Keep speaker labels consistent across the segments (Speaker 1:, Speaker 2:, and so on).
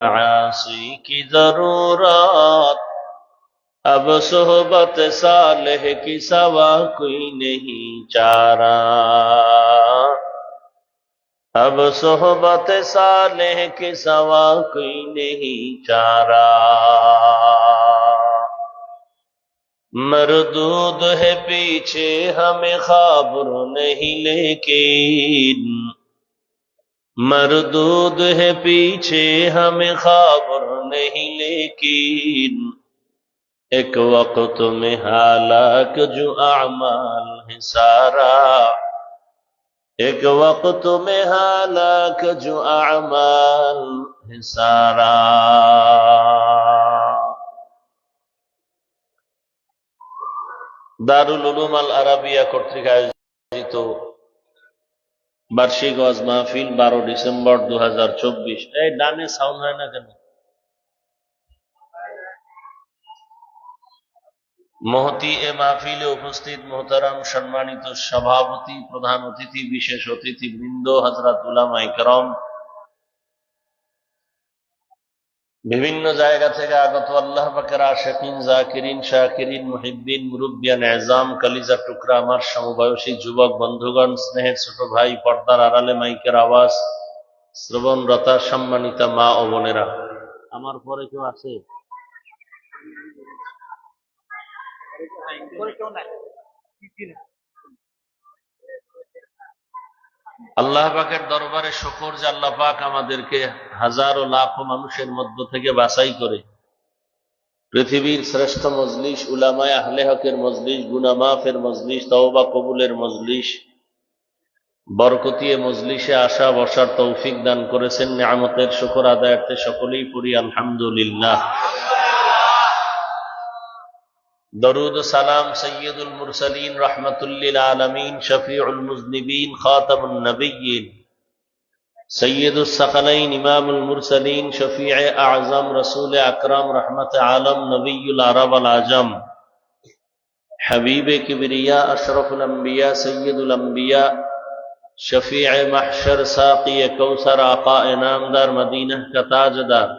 Speaker 1: आसी की जरूरत, अब सोहबत सालेह की सवा कोई नहीं चारा। अब सोहबत सालेह की सवा कोई नहीं चारा। मरदूद है पीछे हमें खबर नहीं, लेकिन मरदूद है पीछे हमें खबर नहीं, लेकिन एक वक्त में हालाक जो अमाल है सारा। एक वक्त में हालाक जो अमाल है सारा। দারুল উলুম আল আরাবিয়া কর্তৃক আয়োজিত বার্ষিক ওয়াজ মাহফিল 12 ডিসেম্বর 2024। এই ডানে সাউন্ড হয় না কেন? মহতি এ মাহফিলে উপস্থিত মোহতারাম সম্মানিত সভাপতি, প্রধান অতিথি, বিশেষ অতিথি বৃন্দ, হযরত উলামায়ে কেরাম, বিভিন্ন জায়গা থেকে আগত আল্লাহ পাকের আশিকিন, জাকিরিন, শাকিরিন, মুহিব্বিন, মুরব্বিয়ান এজাম, কলিজার টুকরা আমার সমবয়সী যুবক বন্ধুগণ, স্নেহের ছোট ভাই, পর্দার আড়ালে মাইকের আওয়াজ শ্রবণরতা সম্মানিতা মা ও বোনেরা, আমার পরে কেউ আছে? আল্লাহ পাকের দরবারে শুকর যে আল্লাহ পাক আমাদেরকে হাজারো লাখো মানুষের মধ্য থেকে বাছাই করে পৃথিবীর শ্রেষ্ঠ মজলিস, উলামায়ে আহলে হকের মজলিস, গুনাহ মাফের মজলিস, তওবা কবুলের মজলিস, বরকতিয়ে মজলিসে আসা বসার তৌফিক দান করেছেন। নিয়ামতের শুকর আদায়ার্থে সকলেই পড়ি আলহামদুলিল্লাহ। দরুদ ও সালাম সৈয়দুল মুরসালিন, রাহমাতুল লিল আলামিন, শফিউল মুজনিবিন, খাতামুন নবিয়্যিন, সৈয়দুস সাকালাইন, ইমামুল মুরসালিন, শফিয়ে আযম, রাসূল আকরাম, রহমত আলম, নবিয়ুল আরব আল আজম, হাবিবে কিবরিয়া, আশরাফুল আম্বিয়া, সৈয়দুল আম্বিয়া, শফিয়ে মাহশর, সাকিয়ে কৌসর, আকা ইনামদার, মদিনা का ताजदार,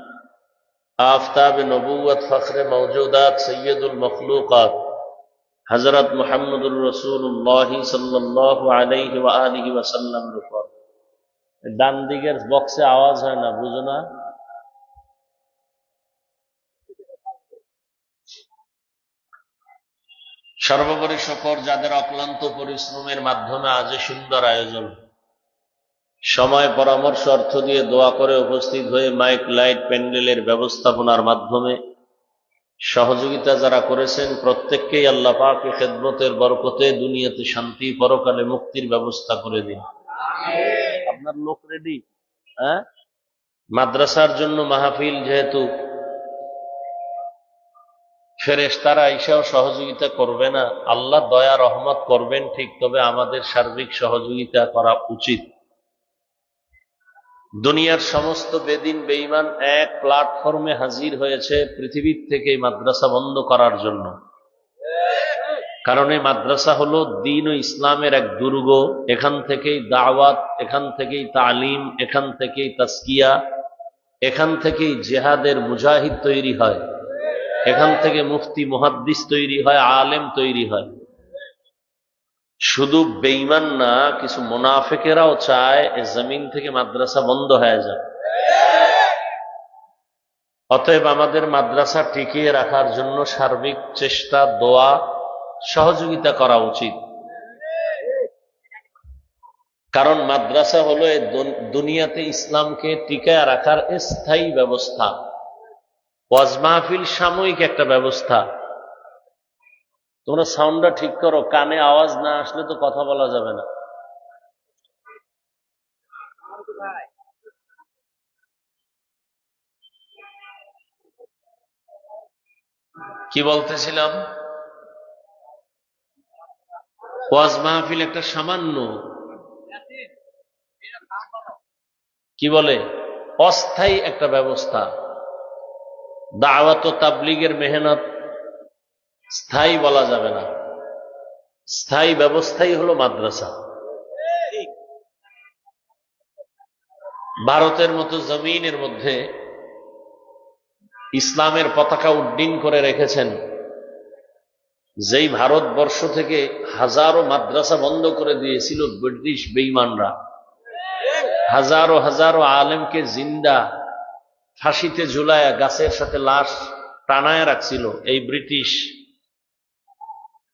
Speaker 1: आफताब नबूवत, फख्र मौजूदात, सैयदुल मखलूकात, हजरत मुहम्मदुर रसूलुल्लाह सल्लल्लाहु अलैहि व आलिहि वसल्लम। ডান দিকের বক্সে আওয়াজ হয় না, বুঝো না? সর্বোপরি শুকর যাদের অক্লান্ত পরিশ্রমের মাধ্যমে আজ সুন্দর আয়োজন, সময়, পরামর্শ, অর্থ দিয়ে দোয়া করে উপস্থিত হয়ে মাইক, লাইট, প্যান্ডেলের ব্যবস্থাপনার মাধ্যমে সহযোগিতা যারা করেছেন, প্রত্যেককেই আল্লাহ পাক খেদমতের বরকতে দুনিয়াতে শান্তি, পরকালে মুক্তির ব্যবস্থা করে দিন। আপনার লোক রেডি? হ্যাঁ, মাদ্রাসার জন্য মাহফিল, যেহেতু ফেরেশতারা আইসাও সহযোগিতা করবে না, আল্লাহ দয়া রহমত করবেন ঠিক, তবে আমাদের সার্বিক সহযোগিতা করা উচিত। দুনিয়ার সমস্ত বেদিন বেঈমান এক প্ল্যাটফর্মে হাজির হয়েছে পৃথিবীর থেকে মাদ্রাসা বন্ধ করার জন্য। কারণ এই মাদ্রাসা হলো দ্বীন ও ইসলামের এক দুর্গ। এখান থেকেই দাওয়াত, এখান থেকেই তালিম, এখান থেকেই তাজকিয়া, এখান থেকেই জিহাদের মুজাহিদ তৈরি হয়, এখান থেকে মুফতি মুহাদ্দিস তৈরি হয়, আলেম তৈরি হয়। শুধু বেঈমান না, কিছু মুনাফিকেরাও চায় এই জমিন থেকে মাদ্রাসা বন্ধ হয়ে যায়। অতএব আমাদের মাদ্রাসা টিকিয়ে রাখার জন্য সার্বিক চেষ্টা, দোয়া, সহযোগিতা করা উচিত। কারণ মাদ্রাসা হলো এই দুনিয়াতে ইসলামকে টিকায় রাখার স্থায়ী ব্যবস্থা। ওয়াজ মাহফিল সাময়িক একটা ব্যবস্থা। তোমরা সাউন্ডটা ঠিক করো, কানে আওয়াজ না আসলে তো কথা বলা যাবে না। কি বলতেছিলাম? ওয়াজ মাহফিল একটা সামান্য, কি বলে, অস্থায়ী একটা ব্যবস্থা। দাওয়াত ও তাবলীগের মেহনত স্থায়ী বলা যাবে না। স্থায়ী ব্যবস্থাই হলো মাদ্রাসা। ভারতের মতো জমিনের মধ্যে ইসলামের পতাকা উড্ডীন করে রেখেছেন, যেই ভারতবর্ষ থেকে হাজারো মাদ্রাসা বন্ধ করে দিয়েছিল ব্রিটিশ বেঈমানরা, হাজারো হাজারো আলেমকে জিন্দা ফাঁসিতে ঝুলায়া গাছের সাথে লাশ টানায় রাখছিল এই ব্রিটিশ।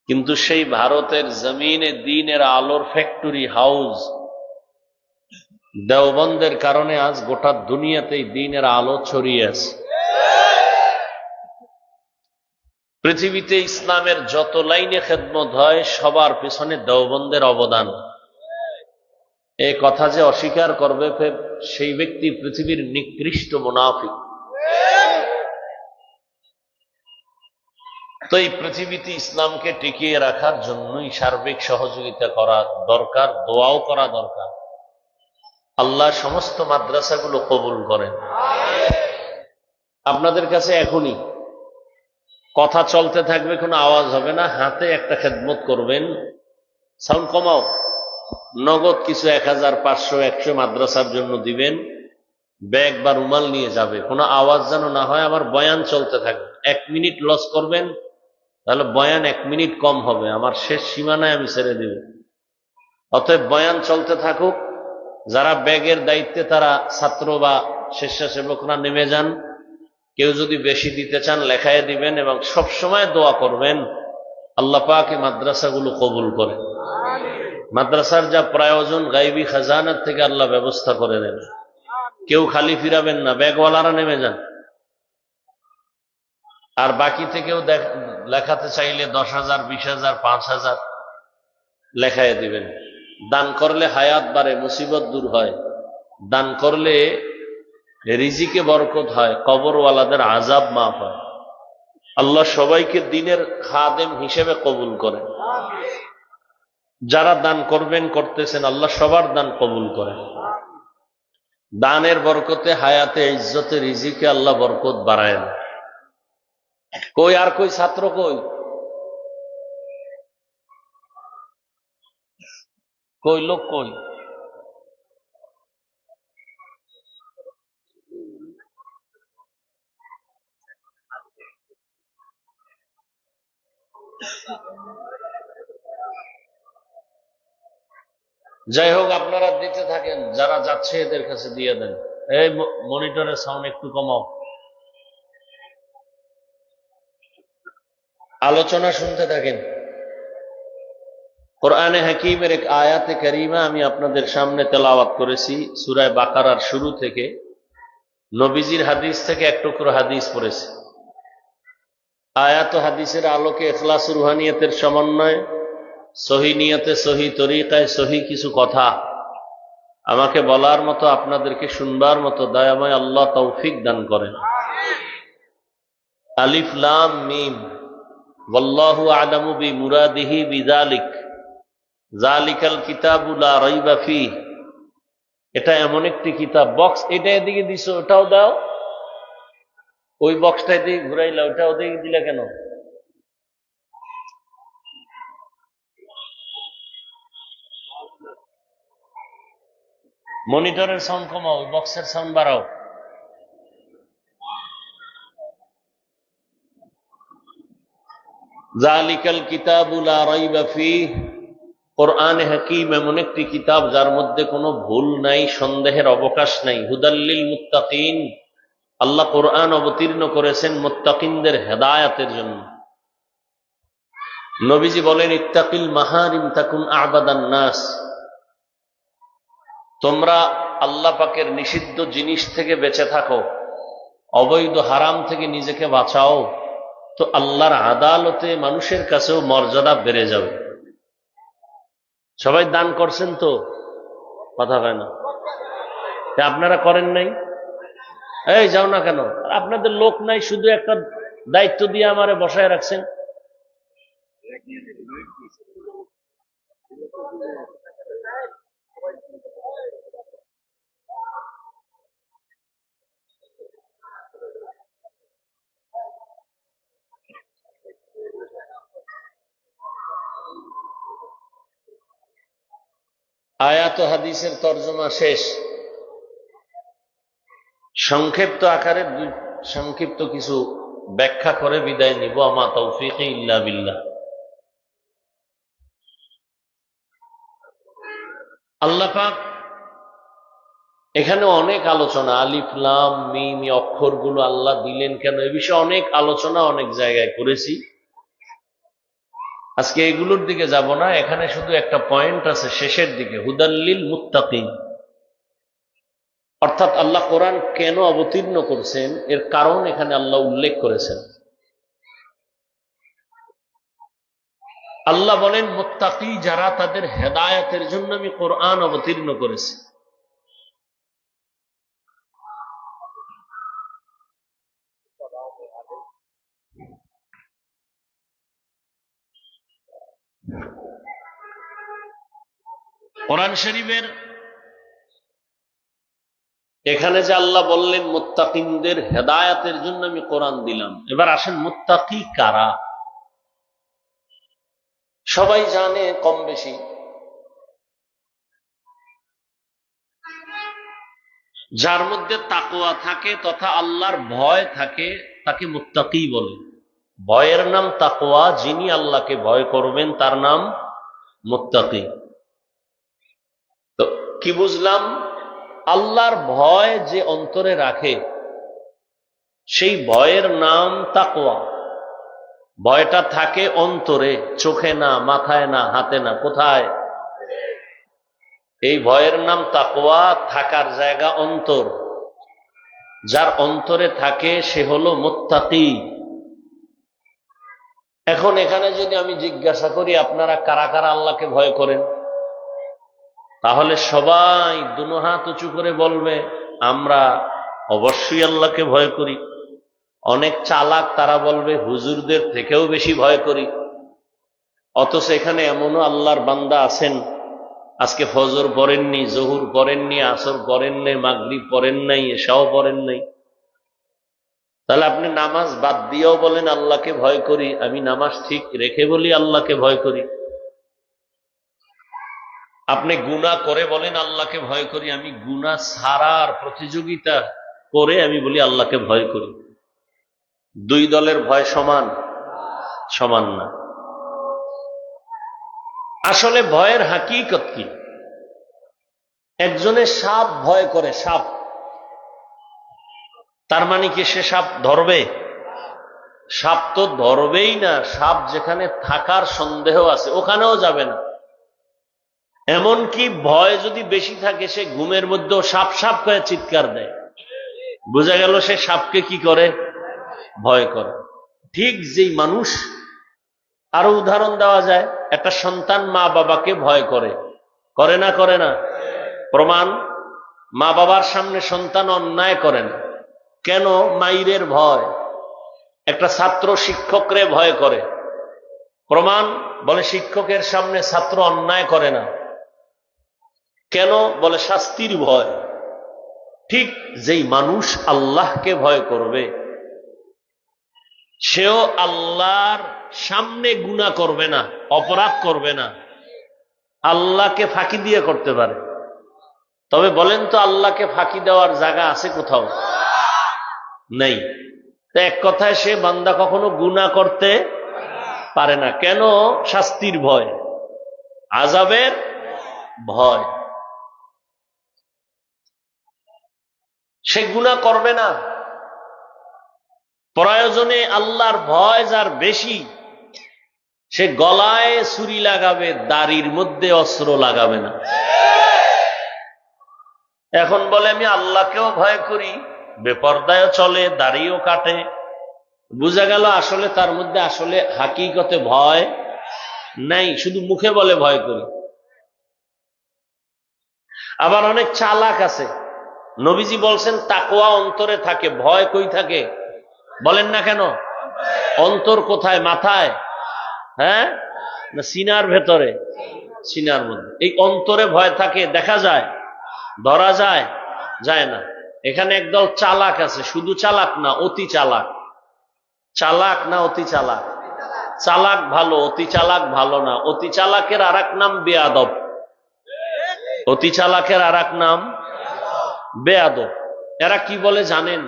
Speaker 1: কিন্তু সেই ভারতের জমিনে দ্বীনের আলোর ফ্যাক্টরি হাউস দেওবন্দের কারণে আজ গোটা দুনিয়াতেই দ্বীনের আলো ছড়িয়ে আছে। পৃথিবীতে ইসলামের যত লাইনে খেদমত হয় সবার পিছনে দেওবন্দের অবদান। এই কথা যে অস্বীকার করবে সেই ব্যক্তি পৃথিবীর নিকৃষ্ট মুনাফিক। তো এই পৃথিবীতে ইসলামকে টিকিয়ে রাখার জন্যই সার্বিক সহযোগিতা করা দরকার, দোয়াও করা দরকার। আল্লাহ সমস্ত মাদ্রাসাগুলো কবুল করেন। আপনাদের কাছে এখনই কথা চলতে থাকবে, কোনো আওয়াজ হবে না, হাতে একটা খেদমত করবেন, সাউন্ড কমাও, নগদ কিছু 1000, 500, 100 মাদ্রাসার জন্য দিবেন, ব্যাগ বা রুমাল নিয়ে যাবে, কোনো আওয়াজ যেন না হয়। আমার বয়ান চলতে থাকবে, 1 মিনিট লস করবেন তাহলে বয়ান 1 মিনিট কম হবে, আমার শেষ সীমানায় আমি ছেড়ে দেব। অতএব বয়ান চলতে থাকুক। যারা ব্যাগের দায়িত্বে তারা ছাত্র বা স্বেচ্ছাসেবকরা নেমে যান। কেউ যদি বেশি দিতে চান লেখায় দিবেন, এবং সব সময় দোয়া করবেন আল্লাহ পাক এই মাদ্রাসাগুলো কবুল করে। মাদ্রাসার যা প্রয়োজন গায়বী খাজানার থেকে আল্লাহ ব্যবস্থা করে দেন। কেউ খালি ফিরাবেন না, ব্যাগওয়ালারা নেমে যান। আর বাকি থেকেও লেখাতে চাইলে 10,000, 20,000, 5,000 লেখায় দিবেন। দান করলে হায়াত বাড়ে, মুসিবত দূর হয়। দান করলে রিজিকে বরকত হয়, কবরওয়ালাদের আযাব মাফ হয়। আল্লাহ সবাইকে দ্বীনের খাদেম হিসেবে কবুল করেন। যারা দান করবেন, করতেছেন, আল্লাহ সবার দান কবুল করেন। দানের বরকতে হায়াতে, ইজ্জতে, রিজিকে আল্লাহ বরকত বাড়ায়। কই আর কই ছাত্র কই? কই লোক কই? যাই হোক, আপনারা দিতে থাকেন, যারা যাচ্ছে এদের কাছে দিয়ে দেন। এই মনিটরের সাউন্ড একটু কমাও, আলোচনা শুনতে থাকেন। কোরআনে হাকিমের এক আয়াতে কারিমা আমি আপনাদের সামনে তেলাওয়াত করেছি, সূরা বাকারার শুরু থেকে। নবীজির হাদিস থেকে এক টুকরো হাদিস পড়েছি। আয়াত ও হাদিসের আলোকে ইখলাস রুহানিয়তের সমন্বয়, সহি নিয়তে, সহি তরিকায়, সহি কিছু কথা আমাকে বলার মতো, আপনাদেরকে শুনবার মতো দয়াময় আল্লাহ তৌফিক দান করেন। আলিফ লাম মিম, ওয়াল্লাহু আ'লামু বিমুরাদিহি বিযালিক, যালিকাল কিতাবু লা রাইবা ফীহ। এটা এমন একটি কিতাব। বক্স এটা এদিকে দিছো, ওটাও দাও। ওই বক্সটা এদিকে ঘুরাইলা, ওটা ওদিকে দিলা কেন? মনিটরের সাউন্ড কমাও, ওই বক্সের সাউন্ড বাড়াও। যালিকাল কিতাবু লা রাইবা ফীহ, কোরআনে হাকিম এমন একটি কিতাব যার মধ্যে কোনো ভুল নাই, সন্দেহের অবকাশ নাই। হুদাল্লিল মুত্তাকিন, আল্লাহ কোরআন অবতীর্ণ করেছেন মুত্তাকিনদের হেদায়াতের জন্য। নবীজি বলেন, ইত্তাকিল মাহারিম তাকুন আ'বাদান নাস, তোমরা আল্লাহ পাকের নিষিদ্ধ জিনিস থেকে বেঁচে থাকো, অবৈধ হারাম থেকে নিজেকে বাঁচাও, তো আল্লাহর আদালতে মানুষের কাছেও মর্যাদা বেড়ে যাবে। সবাই দান করছেন তো? কথা হয় না, আপনারা করেন নাই? এই যাও না কেন? আপনাদের লোক নাই, শুধু একটা দায়িত্ব দিয়ে আমারে বসায় রাখছেন। আয়াত ও হাদিসের তর্জমা শেষ। সংক্ষিপ্ত আকারে সংক্ষিপ্ত কিছু ব্যাখ্যা করে বিদায় নিব। আমা তৌফিক ইল্লা বিল্লাহ। আল্লাহ পাক এখানে অনেক আলোচনা, আলিফ লাম মিম অক্ষরগুলো আল্লাহ দিলেন কেন, এ বিষয়ে অনেক আলোচনা অনেক জায়গায় করেছি। আজকে এগুলোর দিকে যাব না। এখানে শুধু একটা পয়েন্ট আছে শেষের দিকে, হুদাল্লিল মুত্তাকিন, অর্থাৎ আল্লাহ কোরআন কেন অবতীর্ণ করছেন এর কারণ এখানে আল্লাহ উল্লেখ করেছেন। আল্লাহ বলেন মুত্তাকি যারা, তাদের হেদায়েতের জন্য আমি কোরআন অবতীর্ণ করেছি। কোরআন শরীফের এখানে যে আল্লাহ বললেন মুত্তাকিনদের হেদায়েতের জন্য আমি কোরআন দিলাম, এবার আসেন মুত্তাকি কারা। সবাই জানে কম বেশি, যার মধ্যে তাকওয়া থাকে তথা আল্লাহর ভয় থাকে তাকে মুত্তাকি বলে। ভয়ের নাম তাকওয়া, যিনি আল্লাহকে ভয় করবেন তার নাম মুত্তাকি। তো কি বুঝলাম? আল্লাহর ভয় যে অন্তরে রাখে সেই ভয়ের নাম তাকওয়া। ভয়টা থাকে অন্তরে, চোখে না, মাথায় না, হাতে না, কোথায়? এই ভয়ের নাম তাকওয়া। থাকার জায়গা অন্তর। যার অন্তরে থাকে সে হলো মুত্তাকি। এখন এখানে যদি আমি জিজ্ঞাসা করি আপনারা কারা কারা আল্লাহকে ভয় করেন, তাহলে সবাই দুনো হাত উঁচু করে বলবে আমরা অবশ্যই আল্লাহকে ভয় করি। অনেক চালাক তারা বলবে হুজুরদের থেকেও বেশি ভয় করি। অথচ এখানে এমনও আল্লাহর বান্দা আছেন আজকে ফজর পড়েননি, জহুর পড়েননি, আসর পড়েন নাই, মাগরিব পড়েন নাই, এশাও পড়েন নাই। তাহলে আপনি নামাজ বাদ দিয়েও বলেন আল্লাহকে ভয় করি, আমি নামাজ ঠিক রেখে বলি আল্লাহকে ভয় করি। আপনি গুনাহ করে বলেন আল্লাহকে ভয় করি, আমি গুনাহ ছাড়ার প্রতিযোগিতা করে আমি বলি আল্লাহকে ভয় করি। দুই দলের ভয় সমান? সমান না। আসলে ভয়ের হাকিকত কি? একজনে সাপ ভয় করে, সাপ, তার মানে কি সে সাপ ধরবে? সাপ তো ধরবেই না। সাপ যেখানে থাকার সন্দেহ আছে ওখানেও যাবে না। এমনকি ভয় যদি বেশি থাকে সে ঘুমের মধ্যেও সাপ সাপ করে চিৎকার দেয়। বোঝা গেল সে সাপকে কি করে? ভয় করে। ঠিক যেই মানুষ, আরো উদাহরণ দেওয়া যায়, একটা সন্তান মা বাবাকে ভয় করে, করে না? করে না? প্রমাণ, মা বাবার সামনে সন্তান অন্যায় করে না। কেন? মাইরের ভয়। একটা ছাত্র শিক্ষকরে ভয় করে, প্রমাণ, বলে শিক্ষকের সামনে ছাত্র অন্যায় করে না। কেন? বলে শাস্তির ভয়। ঠিক যেই মানুষ আল্লাহকে ভয় করবে সেও আল্লাহর সামনে গুনাহ করবে না, অপরাধ করবে না। আল্লাহকে ফাঁকি দিয়ে করতে পারে। তবে বলেন তো আল্লাহকে ফাঁকি দেওয়ার জায়গা আছে কোথাও? নেই। তো এক কথায় সে বান্দা কখনো গুনাহ করতে পারে না। কেন? শাস্তির ভয়, আযাবের ভয়। সে গুনাহ করবে না। প্রয়োজনে আল্লাহর ভয় যার বেশি সে গলায় ছুরি লাগাবে, দাড়ির মধ্যে অস্ত্র লাগাবে না। এখন বলে আমি আল্লাহকেও ভয় করি, বেপরদায়ও চলে, দাড়িও কাটে। বোঝা গেল আসলে তার মধ্যে আসলে হাকিকতে ভয় নাই, শুধু মুখে বলে ভয় করি। আবার অনেক চালাক আছে। নবীজি বলছেন তাকওয়া অন্তরে থাকে, ভয় কই থাকে? বলেন না কেন? অন্তর কোথায়? মাথায়? হ্যাঁ না সিনার ভেতরে? সিনার মধ্যে। এই অন্তরে ভয় থাকে, দেখা যায়? ধরা যায়? যায় না। এখানে একদল চালাক আছে, শুধু চালাক না, অতি চালাক। চালাক না অতি চালাক? চালাক ভালো, অতি চালাক ভালো না। অতি চালাকের আর এক নাম বেয়াদব। অতি চালাকের আর এক নাম বেয়াদব। এরা কি বলে জানেন?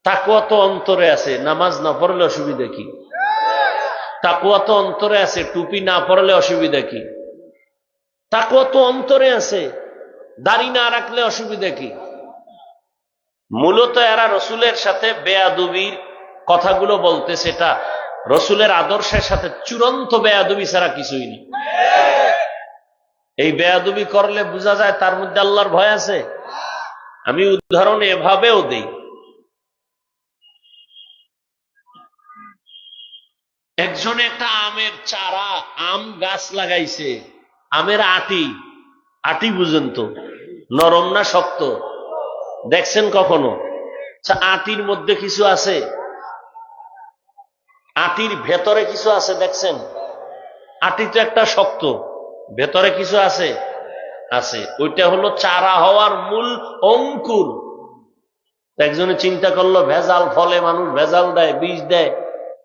Speaker 1: তাকওয়া তো অন্তরে আছে, নামাজ না পড়লে অসুবিধা কি? তাকওয়া তো অন্তরে আছে, টুপি না পড়লে অসুবিধা কি? তাকওয়া তো অন্তরে আছে, দাড়ি না রাখলে অসুবিধা কি? মূলত এরা রসুলের সাথে বেয়াদবির কথাগুলো বলতে, সেটা রসুলের আদর্শের সাথে চূড়ান্ত বেয়াদবি ছাড়া কিছুই নেই। এই বেয়াদবি করলে বোঝা যায় তার মধ্যে আল্লাহর ভয় আছে। আমি উদাহরণ এভাবেও দেই। একজনে একটা আমের চারা, আম গাছ লাগাইছে, আমের আটি, আটি বুঝেন তো, নরম না শক্ত? দেখছেন কখনো? আটির মধ্যে কিছু আছে, আটির ভেতরে কিছু আছে, দেখছেন? আটি তো একটা শক্ত, ভেতরে কিছু আছে, আছে। ওইটা হলো চারা হওয়ার মূল অঙ্কুর। একজনে চিন্তা করলো ভেজাল ফলে মানুষ ভেজাল দেয়, বীজ দেয়,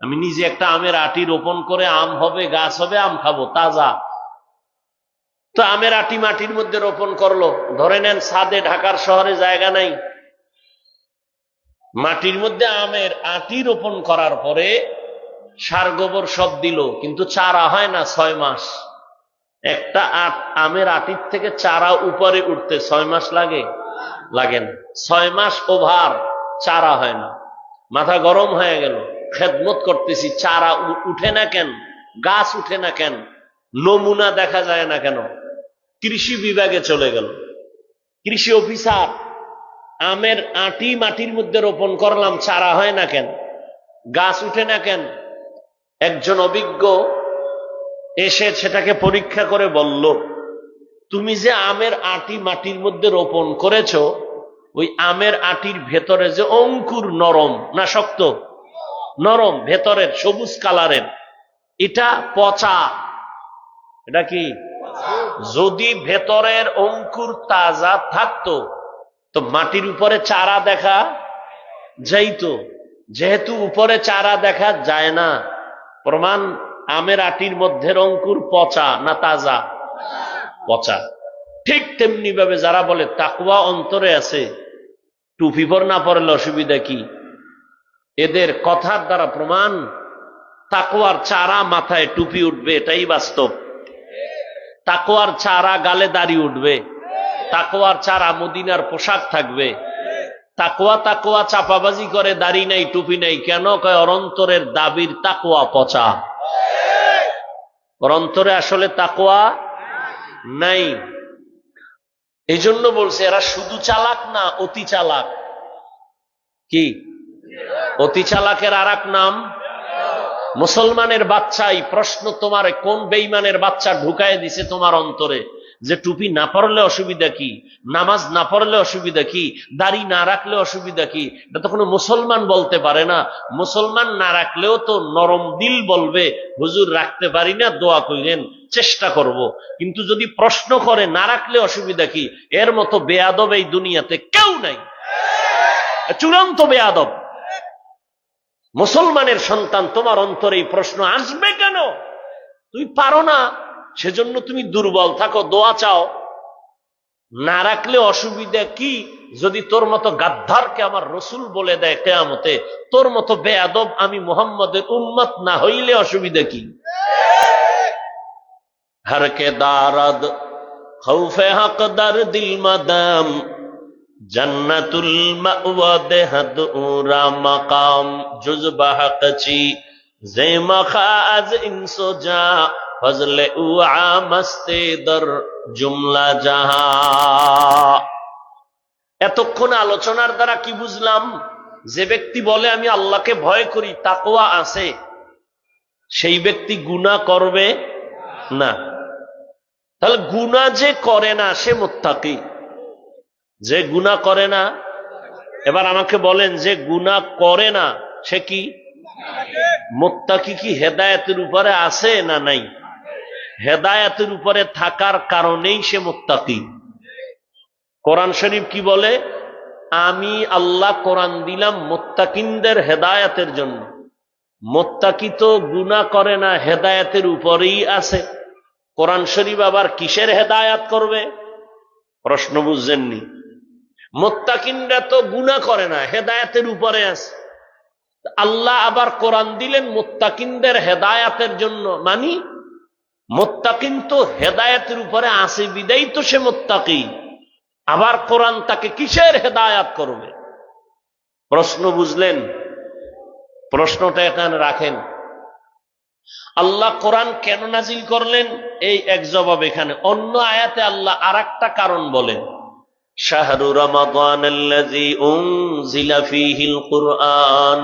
Speaker 1: আমি নিজে একটা আমের আটি রোপণ করে আম হবে, গাছ হবে, আম খাবো তাজা। তো আমের আটি মাটির মধ্যে রোপণ করলো, ধরে নেন ছাদে, ঢাকার শহরে জায়গা নাই, মাটির মধ্যে আমের আটি রোপণ করার পরে সার গোবর সব দিল, কিন্তু চারা হয় না 6 মাস। একটা আমের আটির থেকে চারা উপরে উঠতে 6 মাস লাগে? লাগে না। 6 মাস ওভার চারা হয় না। মাথা গরম হয়ে গেল, খেদমত করতেছি, চারা উঠে না কেন, গাছ উঠে না কেন, নমুনা দেখা যায় না কেন? কৃষি বিভাগে চলে গেল, কৃষি অফিসার, আমের আটি মাটির মধ্যে রোপণ করলাম, চারা হয় না কেন, গাছ উঠে না কেন? একজন অভিজ্ঞ এসে সেটাকে পরীক্ষা করে বলল, তুমি যে আমের আটি মাটির মধ্যে রোপণ করেছো, ওই আমের আটির ভেতরে যে অঙ্কুর নরম না শক্ত? নরম, ভেতরের সবুজ কালারের, এটা পচা। এটা কি? যদি ভেতরের অঙ্কুর তাজা থাকতো তো মাটির উপরে চারা দেখা যাইতো। যেহেতু উপরে চারা দেখা যায় না, প্রমাণ আমের আটির মধ্যের অঙ্কুর পচা না তাজা? পচা। ঠিক তেমনি ভাবে যারা বলে তাকওয়া অন্তরে আছে, টুপি পর না পড়লে অসুবিধা কি, এদের কথার দ্বারা প্রমাণ তাকওয়ার চারা মাথায় টুপি উঠবে, এটাই বাস্তব। তাকওয়ার চারা গালে দাড়ি উঠবে, তাকওয়ার চারা মদিনার পোশাক থাকবে। তাকওয়া তাকওয়া চাপাবাজি করে, দাড়ি নাই টুপি নাই, কেন? কয় অরন্তরের দাবির তাকওয়া পচা, অরন্তরে আসলে তাকওয়া নাই। এই জন্য বলছে এরা শুধু চালাক না, অতি চালাক। কি? অতি চালাকের আর এক নাম মুসলমানের বাচ্চাই। প্রশ্ন, তোমার কোন বেঈমানের বাচ্চা ঢুকায় দিছে তোমার অন্তরে যে টুপি না পড়লে অসুবিধা কি, নামাজ না পড়লে অসুবিধা কি, দাড়ি না রাখলে অসুবিধা কি? এটা তো কোনো মুসলমান বলতে পারে না। মুসলমান না রাখলেও তো নরম দিল বলবে, হুজুর রাখতে পারি না, দোয়া কইরেন, চেষ্টা করব। কিন্তু যদি প্রশ্ন করে না রাখলে অসুবিধা কি, এর মতো বেয়াদব এই দুনিয়াতে কেউ নাই, চূড়ান্ত বেয়াদব। মুসলমানের সন্তান, তোমার অন্তরে এই প্রশ্ন আসবে কেন? তুমি পারো না, সেজন্য তুমি দুর্বল থাকো, দোয়া চাও। না রাখলে অসুবিধা কি? যদি তোর মতো গাদ্দারকে আমার রসুল বলে দেয় কিয়ামতে, তোর মতো বেয়াদব আমি মুহাম্মদের উম্মত না হইলে অসুবিধা কি? হরকে দারদ খৌফে হক দার দিল মাদাম, জান্নাতুল মাওয়া দেহদ উরা মাকাম, জুজবা হকচি জে মখাজ ইনসো যা, ফজলে উআ মস্তে দর জুমলা জাহা। এতক্ষণ আলোচনার দ্বারা কি বুঝলাম? যে ব্যক্তি বলে আমি আল্লাহকে ভয় করি, তাকওয়া আছে, সেই ব্যক্তি গুনাহ করবে না। তাহলে গুনাহ যে করে না সে মুত্তাকি, যে গুনাহ করে না। এবার আমাকে বলেন, যে গুনাহ করে না সে কি? মুত্তাকি। কি হেদায়েতের উপরে আছে না নাই? হেদায়েতের উপরে থাকার কারণেই সে মুত্তাকি। কোরআন শরীফ কি বলে? আমি আল্লাহ কোরআন দিলাম মুত্তাকিনদের হেদায়েতের জন্য। মুত্তাকি তো গুনাহ করে না, হেদায়েতের উপরেই আছে। কোরআন শরীফ আবার কিসের হেদায়েত করবে? প্রশ্ন বুঝছেননি? মুত্তাকিনরা তো গুনাহ করে না, হেদায়েতের উপরে আছে। আল্লাহ আবার কোরআন দিলেন মুত্তাকিনদের হেদায়েতের জন্য, মানে মুত্তাকিন তো হেদায়েতের উপরে আছে বিদায়ী তো সে মুত্তাকি, আবার কোরআন তাকে কিসের হেদায়েত করবে? প্রশ্ন বুঝলেন? প্রশ্নটা এখানে রাখেন। আল্লাহ কোরআন কেন নাজিল করলেন এই এক জবাব এখানে। অন্য আয়াতে আল্লাহ আরেকটা কারণ বলেন, শাহরু রমাদানাল্লাযী উনজিলা ফীহিল কুরআন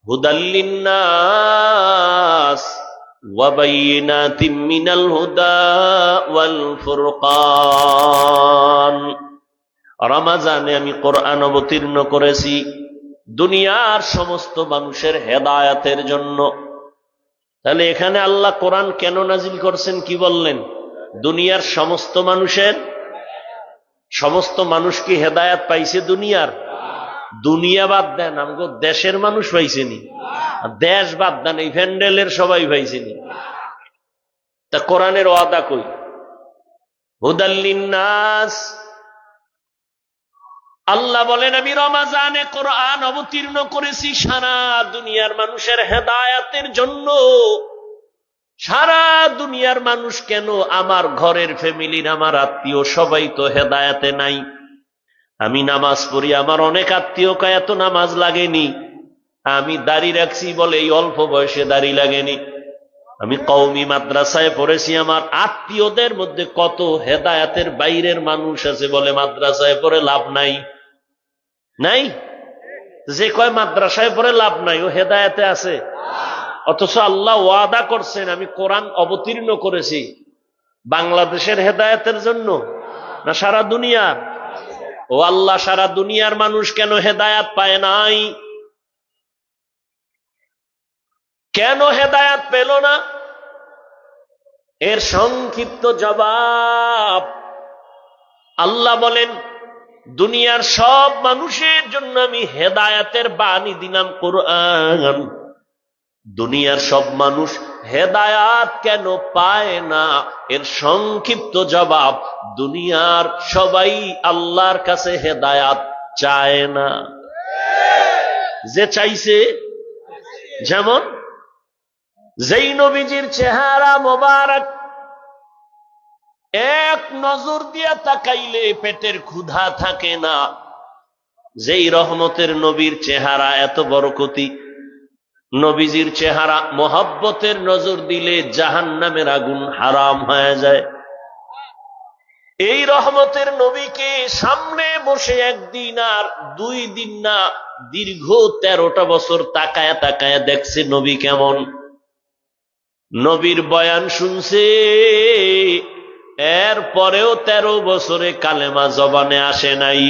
Speaker 1: হুদাল লিন্নাস ওয়া বাইয়িনাতিম মিনাল হুদা ওয়াল ফুরকান। রমজানে আমি কোরআন অবতীর্ণ করেছি দুনিয়ার সমস্ত মানুষের হেদায়েতের জন্য। তাহলে এখানে আল্লাহ কোরআন কেন নাজিল করছেন কি বললেন? দুনিয়ার সমস্ত মানুষের। সমস্ত মানুষ কি হেদায়েত পাইছে দুনিয়ার? দুনিয়া বাদ দেন, আমগো দেশের মানুষ পাইছেনি। দেশ বাদ দেন, এই প্যান্ডেলের সবাই পাইছেনি। তা কোরআনের ওয়াদা কই? হুদাল লিন্নাস। আল্লাহ বলেন আমি রমজানে কোরআন অবতীর্ণ করেছি সারা দুনিয়ার মানুষের হেদায়েতের জন্য। সারা দুনিয়ার মানুষ কেন? আমার ঘরের ফ্যামিলির, আমার আত্মীয় সবাই তো হেদায়েতে নাই। আমি নামাজ পড়ি, আমার অনেক আত্মীয় কয় এত নামাজ লাগেনি। আমি দাড়ি রাখছি বলে এই অল্প বয়সে দাড়ি লাগেনি। আমি কওমি মাদ্রাসায় পড়েছি, আমার আত্মীয়দের মধ্যে কত হেদায়েতের বাইরের মানুষ আছে বলে মাদ্রাসায় পড়ে লাভ নাই। নাই? যে কয় মাদ্রাসায় পড়ে লাভ নাই ও হেদায়েতে আছে? অথচ আল্লাহ ওয়াদা করছেন আমি কোরআন অবতীর্ণ করেছি বাংলাদেশের হেদায়েতের জন্য না সারা দুনিয়ার? ও আল্লাহ, সারা দুনিয়ার মানুষ কেন হেদায়েত পায় নাই? কেন হেদায়েত পেল না? এর সংক্ষিপ্ত জবাব আল্লাহ বলেন দুনিয়ার সব মানুষের জন্য আমি হেদায়েতের বাণী দিলাম কোরআন। দুনিয়ার সব মানুষ হেদায়াত কেন পায় না? এর সংক্ষিপ্ত জবাব দুনিয়ার সবাই আল্লাহর কাছে হেদায়াত চায় না। যে চাইছে, যেমন যেই নবীজির চেহারা মোবারক এক নজর দিয়া তাকাইলে পেটের ক্ষুধা থাকে না, যেই রহমতের নবীর চেহারা এত বরকতি, নবীজির চেহারা মোহাব্বতের নজর দিলে জাহান্নামের আগুন হারাম হয়ে যায়। এই রহমতের নবীকে সামনে বসে একদিন আর 2 দিন না, দীর্ঘ 13টা বছর তাকায়া তাকায়া দেখছে নবী কেমন। নবীর বয়ান শুনছে, এর পরেও 13 বছরে কালেমা জবানে আসে নাই,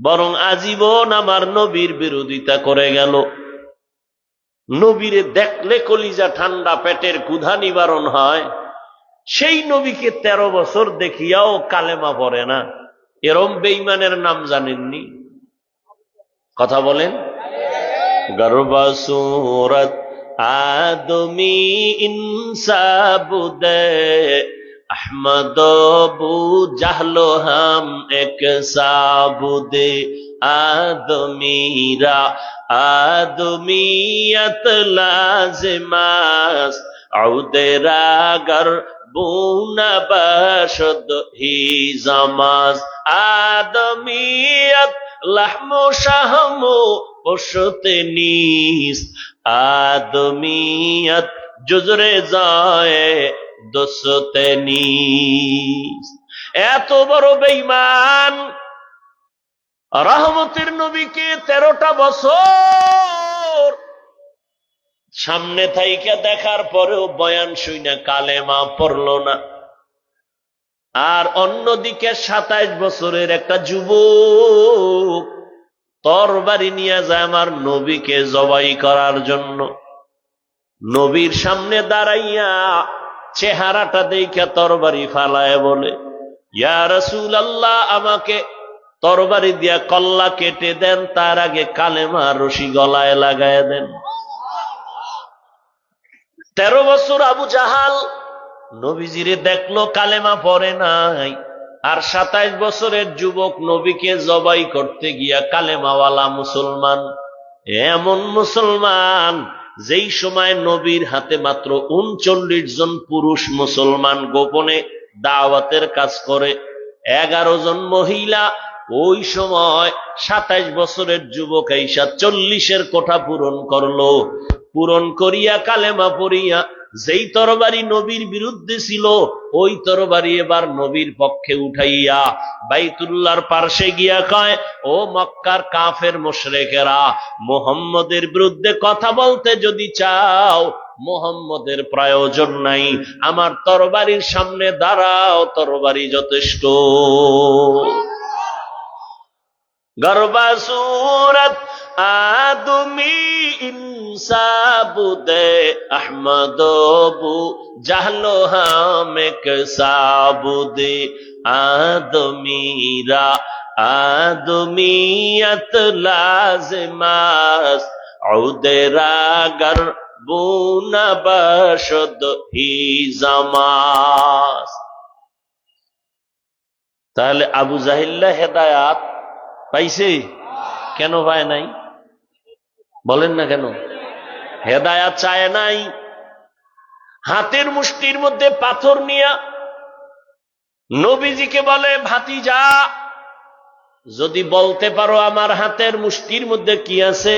Speaker 1: বরং আজীবন আমার নবীর বিরোধিতা করে গেল। নবীরে দেখলে কলিজা ঠান্ডা, পেটের ক্ষুধা নিবারণ হয়। সেই নবীকে 13 বছর দেখিয়াও কালেমা পড়ে না, এরম বেঈমানের নাম জানেননি? কথা বলেন। গর্বা সুরত আদমি ইনসাবুদে अहमद बू जहलो हम एक साबुदे आदमीरा आदमीयत लाजिमास औदेरा गर बूना बशद ही जमास आदमीयत लहमो शहमो पुशते नीस आदमीयत जुजरे जाए দোষতে নিস। এত বড় বেঈমান রহমতের নবীকে 13টা বছর সামনে থাইকা দেখার পরেও বয়ান শুইনা কালেমা পড়ল না। আর অন্যদিকে 27 বছরের একটা যুবক তরবারি নিয়ে যায় আমার নবীকে জবাই করার জন্য। নবীর সামনে দাঁড়াইয়া চেহারাটা দেখে তরবারি ফালায় বলে, ইয়া রাসূলুল্লাহ, আমাকে তরবারি দিয়া কল্লা কেটে দেন, তার আগে কালেমা রশি গলায় লাগায় দেন। 13 বছর আবু জাহাল নবীজিরে দেখলো, কালেমা পড়ে নাই, আর 27 বছরের যুবক নবীকে জবাই করতে গিয়া কালেমাওয়ালা মুসলমান, এমন মুসলমান যেই সময় নবীর হাতে মাত্র 39 জন পুরুষ মুসলমান গোপনে দাওয়াতের কাজ করে, 11 জন মহিলা। ওই সময় 27 বছরের যুবক আইসা 40-এর কোঠা পূরণ করলো। পূরণ করিয়া কালেমা পড়িয়া যেই তরবারি নবীর বিরুদ্ধে ছিল ওই তরবারি এবার নবীর পক্ষে উঠাইয়া বাইতুল্লাহর পার্শ্বে গিয়া কয়, ও মক্কার কাফের মুশরিকেরা, মুহাম্মদের বিরুদ্ধে কথা বলতে যদি চাও মুহাম্মদের প্রয়োজন নাই, আমার তরবারির সামনে দাঁড়াও, তরবারি যথেষ্ট। গর্বা সুরত আদমি ইনসাবুদে আহমদবু জাহলো হামেক সাবুদে আদমিরা আদমিয়ত লাজমাস উদেরাগর বুনা বশদ হি জামাস। তাহলে আবু জাহিল্লা হেদায়াত পাইছে? কেন পায় নাই? বলেন না কেন? হেদায়াত চায় নাই। হাতের মুষ্টির মধ্যে পাথর নিয়া নবীজিকে বলে, ভাতিজা যদি বলতে পারো আমার হাতের মুষ্টির মধ্যে কি আছে?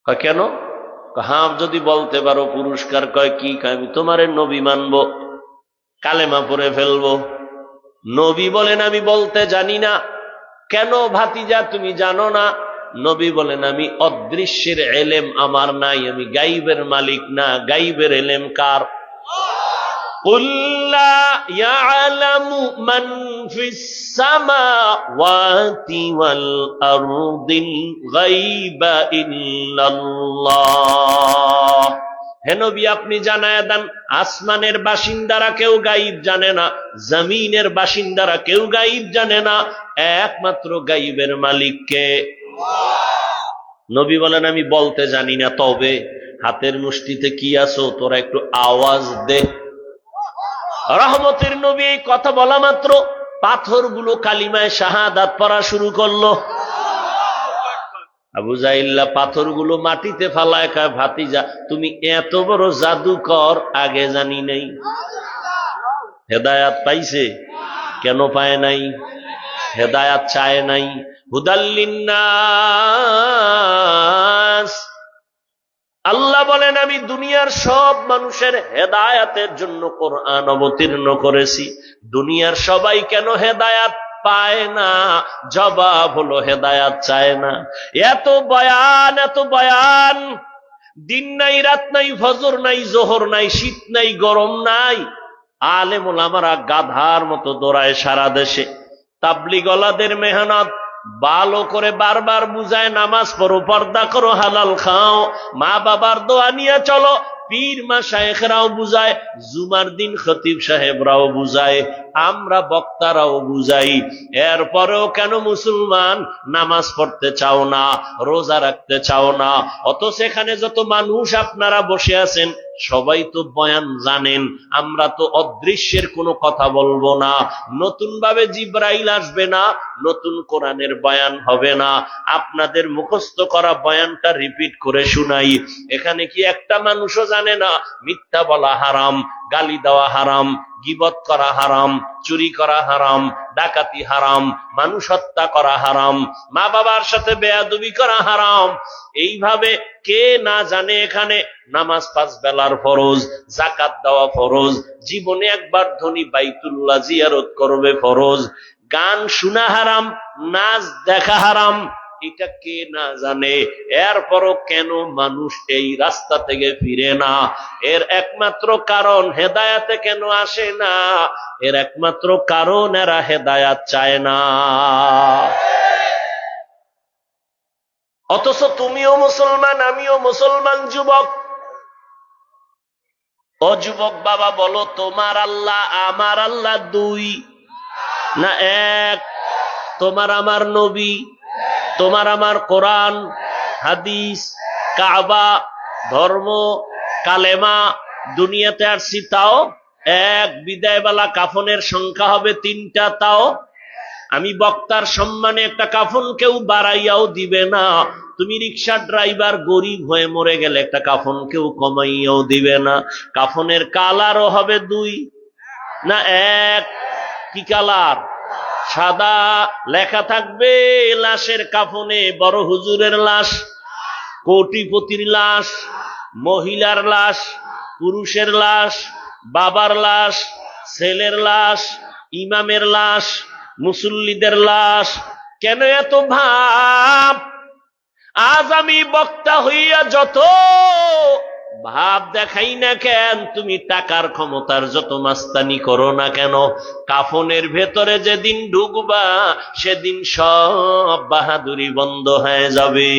Speaker 1: কেন? হ্যাঁ যদি বলতে পারো পুরস্কার। কয় কি? আমি তোমারে নবী মানবো, কালেমা পড়ে ফেলবো। নবী বলেন আমি বলতে জানি না। কেন ভাতিজা তুমি জানো না? নবী বলেন আমি অদৃশ্যের এলেম আমার নাই, আমি গাইবের মালিক না। গাইবের এলেম কার? কুল লা ইয়ালামু মান ফিস সামাওয়াতি ওয়াল আরদিল গায়বা ইল্লাল্লাহ। হে নবী আপনি জানায়া দেন, আসমানের বাসিন্দারা কেউ গায়েব জানে না, জমিনের বাসিন্দারা কেউ গায়েব জানে না, একমাত্র গায়েবের মালিক কে? নবী বলেন আমি বলতে জানি না, তবে হাতের মুষ্টিতে কি আছো তোরা একটু আওয়াজ দে। রহমতের নবী এই কথা বলা মাত্র পাথরগুলো কালিমায় শাহাদাত পড়া শুরু করলো। আবু জাহিল্লা পাথরগুলো মাটিতে ফালায় কয়, ভাতিজা তুমি এত বড় জাদুকর আগে জানি নাই। হেদায়াত পাইছে? কেন পায় নাই? হেদায়াত চায় নাই। হুদাল্লিন্নাস, আল্লাহ বলেন আমি দুনিয়ার সব মানুষের হেদায়াতের জন্য কোরআন অবতীর্ণ করেছি। দুনিয়ার সবাই কেন হেদায়াত পায় না? জবাব হলো হেদায়াত চায় না। এত বয়ান, এত বয়ান, দিন নাই রাত নাই, ফজর নাই জোহর নাই, শীত নাই গরম নাই, আলেম ওলামারা গাধার মতো দৌড়ায় সারা দেশে। তাবলীগওয়ালাদের মেহনত ভালো করে বারবার বুঝায়, নামাজ পড়ো, পর্দা করো, হালাল খাও, মা বাবার দোয়া নিয়ে চলো। পীর মাশায়েখরাও বুঝায়, জুমার দিন খতিব সাহেবরাও বুঝায়, আমরা বক্তারাও বুঝাই। এরপরেও কেন মুসলমান নামাজ পড়তে চাও না, রোজা রাখতে চাও না? অত সেখানে যত মানুষ আপনারা বসে আছেন সবাই তো বয়ান জানেন। আমরা তো অদৃশ্যের কোনো কথা বলবো না, নতুন ভাবে জিবরাইল আসবে না, নতুন কোরআনের বয়ান হবে না, আপনাদের মুখস্থ করা বয়ানটা রিপিট করে শুনাই। এখানে কি একটা মানুষও জানে না মিথ্যা বলা হারাম, গালি দেওয়া হারাম, গীবত করা হারাম, চুরি করা হারাম, ডাকাতি হারাম, মানুষ হত্যা করা হারাম, মা বাবার সাথে বেয়াদবি করা হারাম? এইভাবে কে না জানে এখানে নামাজ 5 বেলার ফরজ, যাকাত দেওয়া ফরজ, জীবনে একবার ধনী বাইতুল্লাহ জিয়ারত করবে ফরজ, গান শোনা হারাম, নাচ দেখা হারাম, এটা কে না জানে? এরপরও কেন মানুষ এই রাস্তা থেকে ফিরে না? এর একমাত্র কারণ হেদায়াতে কেন আসে না? এর একমাত্র কারণ এরা হেদায়াত চায় না। অথচ তুমিও মুসলমান, আমিও মুসলমান। যুবক, ও যুবক বাবা বলো, তোমার আল্লাহ আমার আল্লাহ 2 না 1? তোমার আমার নবী, তোমার আমার কোরআন, হাদিস, কাবা, ধর্ম, কালেমা, দুনিয়াতে আসছি তাও এক বিদায়বেলা কাফনের সংখ্যা হবে 3টা, তাও আমি বক্তার সম্মানে একটা কাফন কেউ বাড়াইয়াও দিবে না। তুমি রিক্সা ড্রাইভার গরিব হয়ে মরে গেলে একটা কাফন কেউ কমাইয়াও দিবে না। কাফনের কালারও হবে 2 না 1? কি কালার? সাদা। লেখা থাকবে লাশের কাফনে বড় হুজুরের লাশ, কোটিপতির লাশ, মহিলার লাশ, পুরুষের লাশ, বাবার লাশ, ছেলের লাশ, ইমামের লাশ, মুসল্লিদের লাশ। কেন এত ভাব? আজ আমি বক্তা হইয়া যত ভাব দেখাই না কেন, তুমি টাকার ক্ষমতার যত মাস্তানি করো না কেন, কাফনের ভেতরে যেদিন ঢুকবা সেদিন সব বাহাদুরি বন্ধ হয়ে যাবে।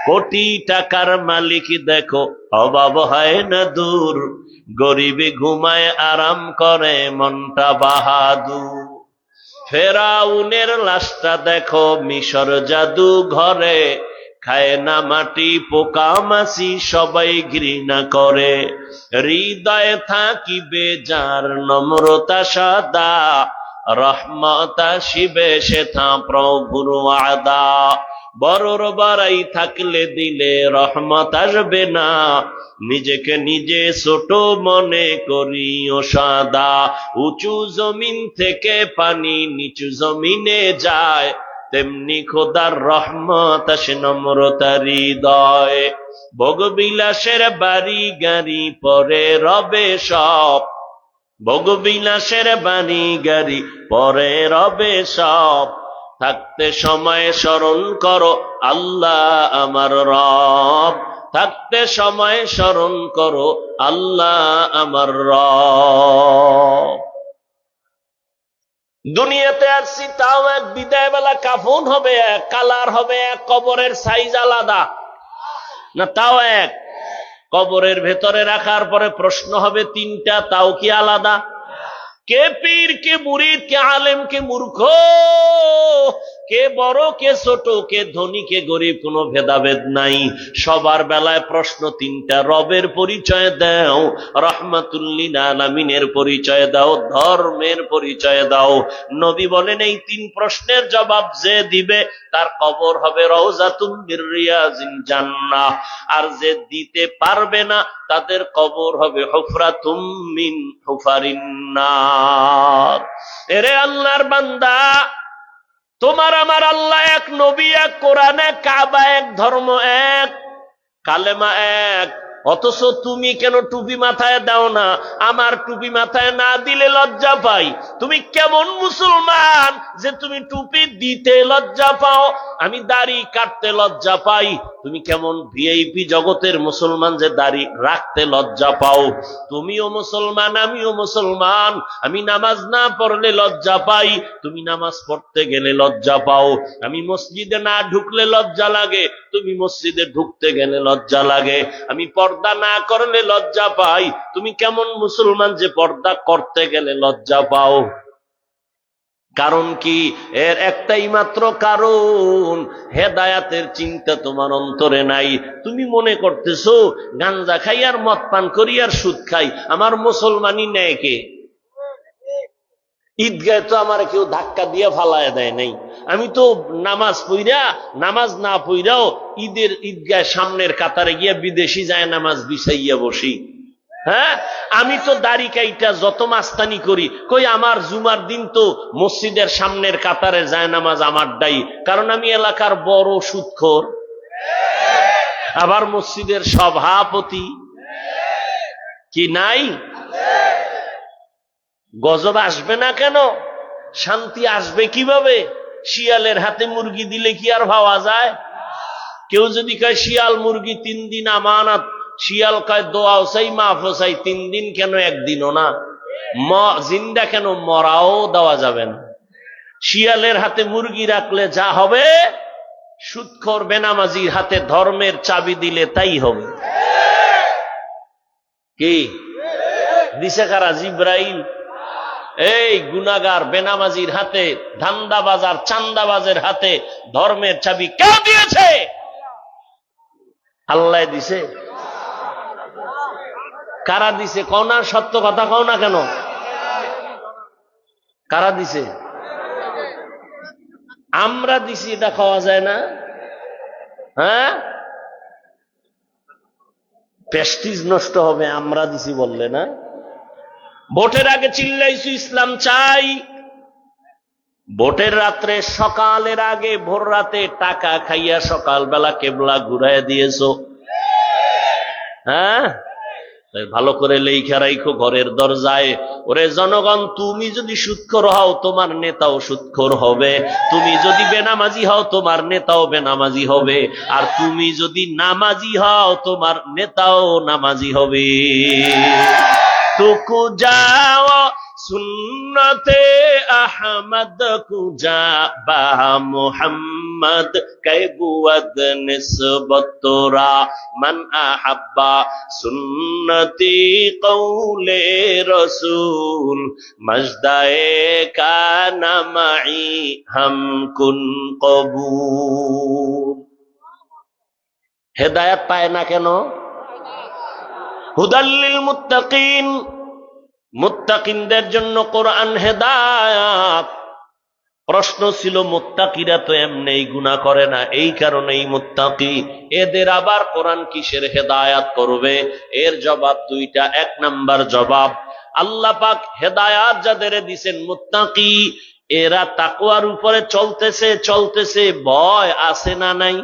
Speaker 1: কোটি টাকার মালিক দেখো অভাব হয় না দূর, গরিবে ঘুমায় আরাম করে মনটা বাহাদুর। ফেরাউনের লাশটা দেখো মিশর জাদু ঘরে, খায় না মাটি পোকা মাছি সবাই ঘৃণা করে। হৃদয়ে থাকিবে যার নম্রতা সাদা, রহমত আসিবে সেথা প্রভুর ওয়াদা। বড়র বাড়াই থাকলে দিলে রহমত আসবে না, নিজেকে নিজে ছোট মনে করিও সাদা। উঁচু জমিন থেকে পানি নিচু জমিনে যায়, তেমনি খোদার রহমত আসে নম্রতার হৃদয়। ভোগবিলাসের বাড়ি গাড়ি পরে রবে সব, ভোগবিলাসের বাড়ি গাড়ি পরে রবে সব। থাকতে সময় স্মরণ করো আল্লাহ আমার রব, থাকতে সময় স্মরণ করো আল্লাহ আমার রব। দুনিয়াতে আসছি তাও এক, বিদায় বেলা কাফন হবে এক, কালার হবে এক, কবরের সাইজ আলাদা না তাও এক। কবরের ভেতরে রাখার পরে প্রশ্ন হবে 3টা, তাও কি আলাদা? কে পীর, কে মুরিদ, কে আলেম, কে মূর্খ, কে বড়, কে ছোট, কে ধনী, কে গরিব, কোনো ভেদাভেদ নাই। সবার বেলায় প্রশ্ন 3টা। রবের পরিচয় দাও, রহমাতুল্লিল আলামিনের পরিচয় দাও, ধর্মের পরিচয় দাও। নবী বলেন এই 3 প্রশ্নের জবাব যে দিবে তার কবর হবে রওজাতুম মির রিয়াজিল জান্নাহ, আর যে দিতে পারবে না তাদের কবর হবে হুফরাতুম মিন হুফারিন নার। এরে আল্লাহর বান্দা, তোমার আমার আল্লাহ এক, নবী এক, কোরআন এক, কাবা এক, ধর্ম এক, কালেমা এক, অথচ তুমি কেন টুপি মাথায় দাও না? আমার টুপি মাথায় না দিলে লজ্জা পাই। তুমি কেমন মুসলমান যে তুমি টুপি দিতে লজ্জা পাও? আমি দাড়ি কাটতে লজ্জা পাই। তুমি কেমন ভিআইপি জগতের মুসলমান যে দাড়ি রাখতে লজ্জা পাও? তুমিও মুসলমান, আমিও মুসলমান। আমি নামাজ না পড়লে লজ্জা পাই, তুমি নামাজ পড়তে গেলে লজ্জা পাও। আমি মসজিদে না ঢুকলে লজ্জা লাগে, তুমি মসজিদে ঢুকতে গেলে লজ্জা লাগে। আমি পর্দা না করলে লজ্জা পাই, তুমি কেমন মুসলমান যে পর্দা করতে গেলে লজ্জা পাও? কারণ কি? এর একটাই মাত্র কারণ, হেদায়াতের চিন্তা তোমার অন্তরে নাই। তুমি মনে করতেছো গাঞ্জা খাই আর মদ পান করি আর সুদ খাই, আমার মুসলমানই নেয় কে? ঈদগায় তো আমার কেউ ধাক্কা দিয়ে ফালায় দেয় নাই। আমি তো নামাজ পইরা, নামাজ না পইরাও ঈদের ঈদগায় সামনের কাতারে গিয়া বিদেশি যায় নামাজ বিছাইয়া বসি। হ্যাঁ, আমি তো দাড়ি কাইটা যত মাস্তানি করি, কই আমার জুমার দিন তো মসজিদের সামনের কাতারে যায় নামাজ আমারটাই, কারণ আমি এলাকার বড় সুদখোর, আবার মসজিদের সভাপতি। কি নাই? গজব আসবে না কেন? শান্তি আসবে কিভাবে? শিয়ালের হাতে মুরগি দিলে কি আর ভাবা যায়? কেউ যদি কয় শিয়াল মুরগি 3 দিন আমানত, শিয়াল কয় দোয়াও চাই মাফও চাই, 3 দিন কেন 1 দিনও না? জিন্দা কেন? মরাও দেওয়া যাবে না। শিয়ালের হাতে মুরগি রাখলে যা হবে, সুদখোর বেনামাজির হাতে ধর্মের চাবি দিলে তাই হবে। কি দিছে কারা? জিব্রাইল। এই গুনাহগার বেনামাজির হাতে, ধান্দাবাজার চান্দাবাজের হাতে ধর্মের চাবি কে দিয়েছে? আল্লাহ দিছে। কারা দিছে? কও না, সত্য কথা কও না কেন? কারা দিছে? আমরা দিছি, এটা খাওয়া যায় না? হ্যাঁ, প্রেস্টিজ নষ্ট হবে আমরা দিছি বললে না। ভোটের আগে চিল্লাইছি ইসলাম চাই, ভোটের রাত্রে সকালের আগে ভোর রাতে টাকা খাইয়া সকালবেলা কেবলা ঘুরাইয়া দিয়েছো। হ্যাঁ, ভালো করে লেখা রাখো ঘরের দরজায়, ওরে জনগণ, তুমি যদি সুদখোর হও তোমার নেতাও সুদখোর হবে, তুমি যদি বেনামাজি হও তোমার নেতাও বেনামাজি হবে, আর তুমি যদি নামাজি হও তোমার নেতাও নামাজি হবে। তুকু যাও সুন্নতে আহমদ কুজা বা মুহাম্মদ কে বুয়দ নিসবত তোরা মান আহাব্বা সুন্নতি কৌলে রসুল মজদায়ে কানা মাই হাম কুন কবুল। হেদায়েত পায় না কেন? হুদাল্লিল মুত্তাকিন, মুত্তাকিনদের জন্য কোরআন হেদায়াত। প্রশ্ন ছিল মুত্তাকিরা তো এমনি গুনাহ করে না, এই কারণেই মুত্তাকি, এদের আবার কোরআন কিসের হেদায়াত করবে? এর জবাব দুইটা। এক নাম্বার জবাব, আল্লাহ পাক হেদায়াত যাদের দিবেন মুত্তাকি, এরা তাকওয়ার উপরে চলতেছে চলতেছে, ভয় আছে না নাই?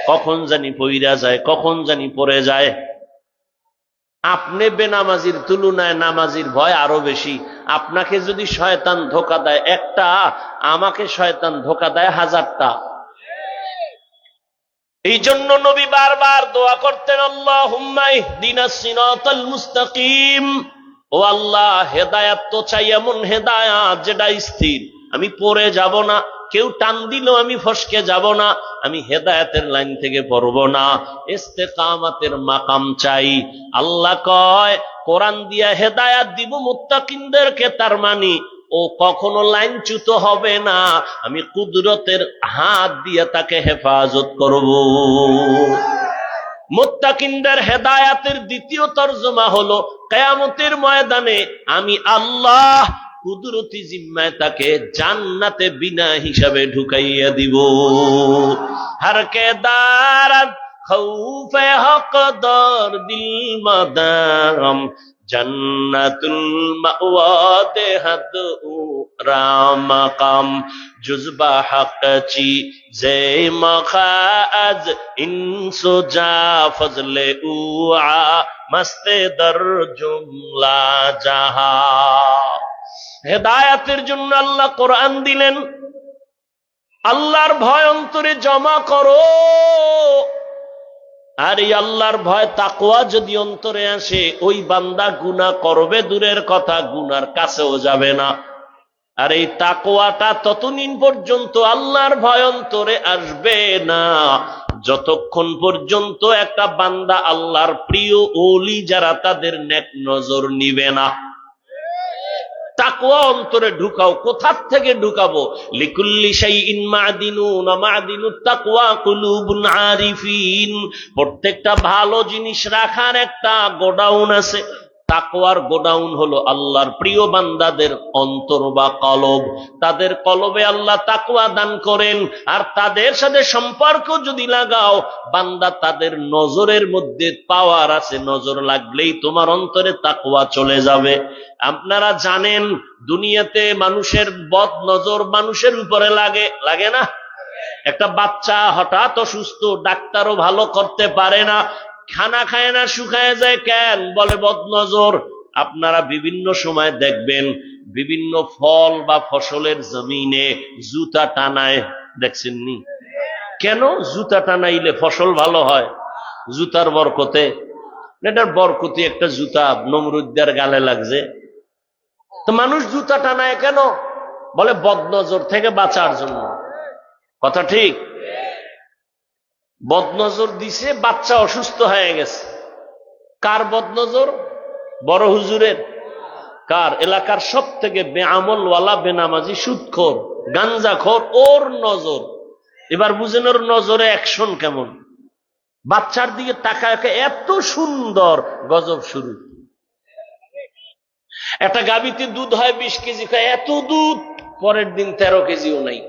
Speaker 1: কখন জানি পইরা যায়, কখন জানি পড়ে যায়। আপনি বেনামাজির তুলনায় নামাজির ভয় আরো বেশি। আপনাকে যদি শয়তান ধোঁকা দেয় একটা, আমাকে শয়তান ধোঁকা দেয় 1000টা। এই জন্য নবী বারবার দোয়া করতেন, আল্লাহুম্মা ইহদিনাস সিরাতাল মুস্তাকিম, ও আল্লাহ হেদায়াত তো চাই, এমন হেদায়াত যেটা স্থির, আমি পড়ে যাব না, কেউ টান দিল আমি ফসকে যাব না, আমি হেদায়েতের লাইন থেকে পড়ব না, ইস্তেকামাতের মাকাম চাই। আল্লাহ কয় কোরআন দিয়া হেদায়াত দিব মুত্তাকিনদেরকে, তার মানে ও কখনো লাইনচ্যুত হবে না, আমি কুদরতের হাত দিয়ে তাকে হেফাজত করব। মুত্তাকিনদের হেদায়াতের দ্বিতীয় তরজমা হলো কিয়ামতের ময়দানে আমি আল্লাহ কুদরতি জিম্মায় তাকে জান্নাতে বিনা হিসাবে ঢুকাইয়া দিব। হর কে দারাত খৌফে হকদার দিল মাদাম জান্নাতুল মাওয়া দেহাদ রামাকাম জুজবা হকচি জে মখাজ ইনসুজা ফজলে উআ মস্তে দর জুমলা জাহা। হেদায়াতের জন্য আল্লাহ কোরআন দিলেন। আল্লাহর ভয় অন্তরে জমা করো, আর এই আল্লাহর ভয় তাকওয়া যদি অন্তরে আসে, ওই বান্দা গুনাহ করবে দূরের কথা, গুনার কাছেও যাবে না। আর এই তাকওয়াটা ততদিন পর্যন্ত আল্লাহর ভয় অন্তরে আসবে না, যতক্ষণ পর্যন্ত একটা বান্দা আল্লাহর প্রিয় ওলি যারা তাদের নেক নজর নিবে না। তাকওয়া অন্তরে ঢুকাও। কোথার থেকে ঢুকাবো? লিকুল্লি শাইইন মাদিনুন ওয়া মাদিনুত তাকওয়া কুলুবুন আরিফিন। প্রত্যেকটা ভালো জিনিস রাখার একটা গোডাউন আছে। তাকওয়ার গোডাউন হলো আল্লাহর প্রিয় বান্দাদের অন্তর বা কলব। তাদের কলবে আল্লাহ তাকওয়া দান করেন, আর তাদের সাথে সম্পর্ক যদি লাগাও, বান্দা তাদের নজরের মধ্যে পাওয়ার আছে, নজর লাগলেই তোমার অন্তরে তাকওয়া চলে যাবে। আপনারা জানেন দুনিয়াতে মানুষের বদ নজর মানুষের উপরে লাগে, লাগে না? একটা বাচ্চা হঠাৎ অসুস্থ, ডাক্তারও ভালো করতে পারে না, খানা খায় না, শুকায় যায়, কেন? বলে বদনজর। আপনারা বিভিন্ন সময় দেখবেন বিভিন্ন ফল বা ফসলের জমিনে জুতা টানায়, দেখছেননি? কেন জুতা টানাইলে ফসল ভালো হয়? জুতার বরকতে। এটার বরকতি একটা জুতা নমরুদ্দার গালে লাগছে, তো মানুষ জুতা টানায় কেন? বলে বদনজর থেকে বাঁচার জন্য। কথা ঠিক? বদনজর দিছে, বাচ্চা অসুস্থ হয়ে গেছে। কার বদনজর? বড় হুজুরের। কার? এলাকার সব থেকে বেআমলওয়ালা, বেনামাজি, সুদখোর, গাঞ্জাখোর, ওর নজর। এবার বুঝেন ওর নজরে অ্যাকশন কেমন। বাচ্চার দিকে তাকায়, এত সুন্দর, গজব শুরু। একটা গাভীতে দুধ হয় 20 কেজি, খায় এত দুধ, পরের দিন 13 কেজিও নাই।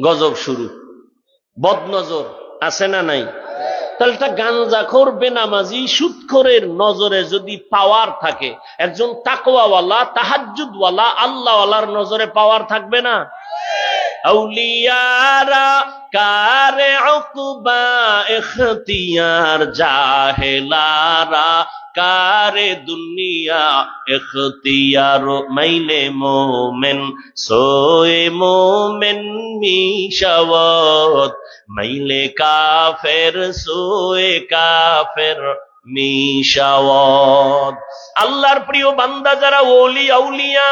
Speaker 1: গজব শুরু, বদনজর আছে না নাই? তাহলে একটা গাঞ্জাখোর, বেনামাজি, সুদখোরের নজরে যদি পাওয়ার থাকে, একজন তাকওয়াওয়ালা, তাহাজ্জুদওয়ালা, আল্লাহওয়ালার নজরে পাওয়ার থাকবে না? আউলিয়ারা কারে উকবা ইখতিয়ার, জাহেলারা কারে দুনিয়া ইখতিয়ার, মাইলে মোমেন সোয়ে মোমেন মিশাওয়াত, মাইলে কাফের সোয়ে কাফের মিশাওয়াত। আল্লাহর প্রিয় বান্দা যারা ওলি আউলিয়া,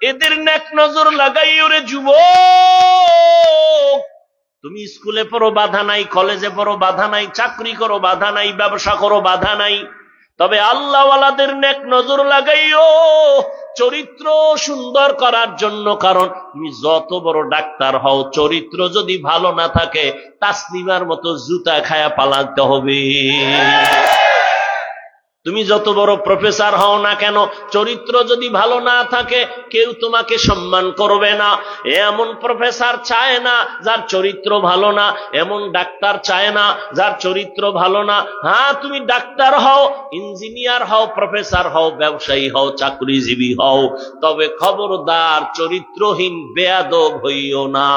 Speaker 1: এদের নেক নজর লাগাই। ওরে যুবক, তুমি স্কুলে পড়ো বাধা নাই, কলেজে পড়ো বাধা নাই, চাকরি করো বাধা নাই, ব্যবসা করো বাধা নাই, তবে আল্লাহওয়ালাদের নেক নজর লাগাইও চরিত্র সুন্দর করার জন্য। কারণ তুমি যত বড় ডাক্তার হও, চরিত্র যদি ভালো না থাকে, তাসলিমার মতো জুতা খায়া পালাতে হবে। তুমি যত বড় প্রফেসর হও না কেন, চরিত্র যদি ভালো না থাকে, কেউ তোমাকে সম্মান করবে না। এমন প্রফেসর চায় না যার চরিত্র ভালো না, এমন ডাক্তার চায় না যার চরিত্র ভালো না। হ্যাঁ, তুমি ডাক্তার হও, ইঞ্জিনিয়ার হও, প্রফেসর হও, ব্যবসায়ী হও, চাকরিজীবী হও, তবে খবরদার চরিত্রহীন বেয়াদব হইও না।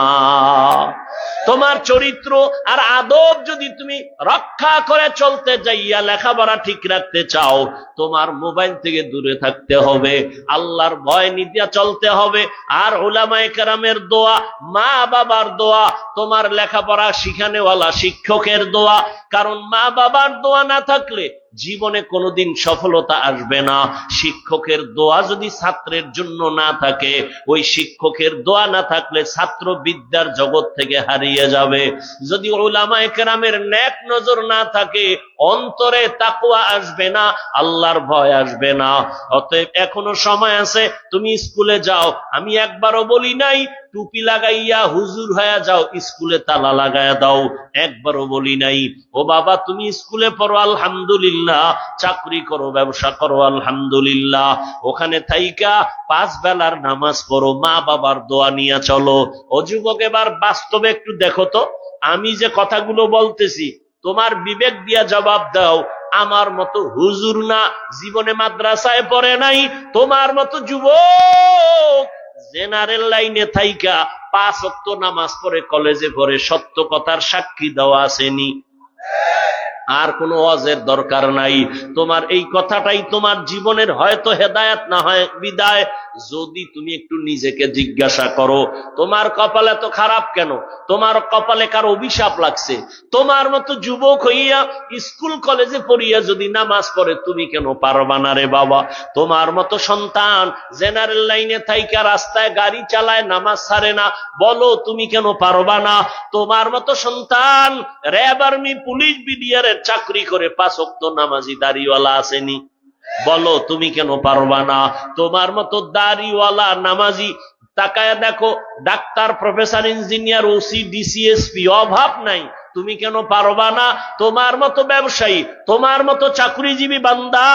Speaker 1: তোমার চরিত্র আর আদব যদি তুমি রক্ষা করে চলতে যাইয়া লেখাপড়া ঠিক রাখতে চাও, তোমার মোবাইল থেকে দূরে থাকতে হবে, আল্লাহর ভয় নিয়ে চলতে হবে। আর উলামায়ে কেরামের দোয়া, মা বাবার দোয়া, তোমার লেখাপড়া শিখানেওয়ালা শিক্ষকের দোয়া। কারণ মা বাবার দোয়া না থাকলে জীবনে কোনোদিন সফলতা আসবে না। শিক্ষকের দোয়া যদি ছাত্রের জন্য না থাকে, ওই শিক্ষকের দোয়া না থাকলে ছাত্র বিদ্যার জগৎ থেকে হারিয়ে যাবে। যদি উলামায়ে কেরামের নেক নজর না থাকে, অন্তরে তাকওয়া আসবে না, আল্লাহর ভয় আসবে না। অতএব এখনো সময় আছে, তুমি স্কুলে যাও। আমি একবারও বলি নাই টুপি লাগাইয়া হুজুর হয়ে যাও, স্কুলে তালা লাগাইয়া দাও, একবারও বলি নাই। ও বাবা, তুমি স্কুলে পড়ো আলহামদুলিল্লাহ, চাকরি করো, ব্যবসা করো আলহামদুলিল্লাহ, ওখানে থাইকা 5 বেলার নামাজ পড়ো, মা বাবার দোয়া নিয়ে চলো। ও যুবক, এবার বাস্তবে একটু দেখো তো, আমি যে কথাগুলো বলতেছি তোমার বিবেক দিয়া জবাব দাও। আমার মতো হুজুর না, জীবনে মাদ্রাসায় পড়ে নাই, তোমার মতো যুবক জেনারেল লাইনে থাইকা 5 ওয়াক্ত নামাজ পড়ে, কলেজে পড়ে, সত্য কথার সাক্ষী দেওয়া আসেনি। আর কোনো ওয়াজের দরকার নাই। তোমার এই কথাটাই তোমার জীবনের হয়তো হেদায়েত, না হয় বিদায়। যদি তুমি একটু নিজেকে জিজ্ঞাসা করো, তোমার কপাল এত খারাপ কেন? তোমার কপালে কার অভিশাপ লাগছে? তোমার মতো যুবক হইয়া স্কুল কলেজে পড়িয়া যদি নামাজ পড়ে, তুমি কেন পারবা না রে বাবা? তোমার মতো সন্তান জেনারেল লাইনে থাইকা রাস্তায় গাড়ি চালায়, নামাজ ছাড়ে না, বলো তুমি কেন পারবা না? তোমার মতো সন্তান র্যাব, আর্মি, পুলিশ, বিডিআরের চাকরি করে 5 ওয়াক্ত নামাজি দাড়িওয়ালা আসেনি, বলো তুমি কেন পারবা না? তোমার মতো দাড়িওয়ালা নামাজি, তাকায় দেখো, doctor, professor, engineer, OC, DC SP, অভাব নাই, তুমি কেন পারবা না? তোমার মতো ব্যবসায়ী, তোমার মতো চাকরিজীবী বান্দা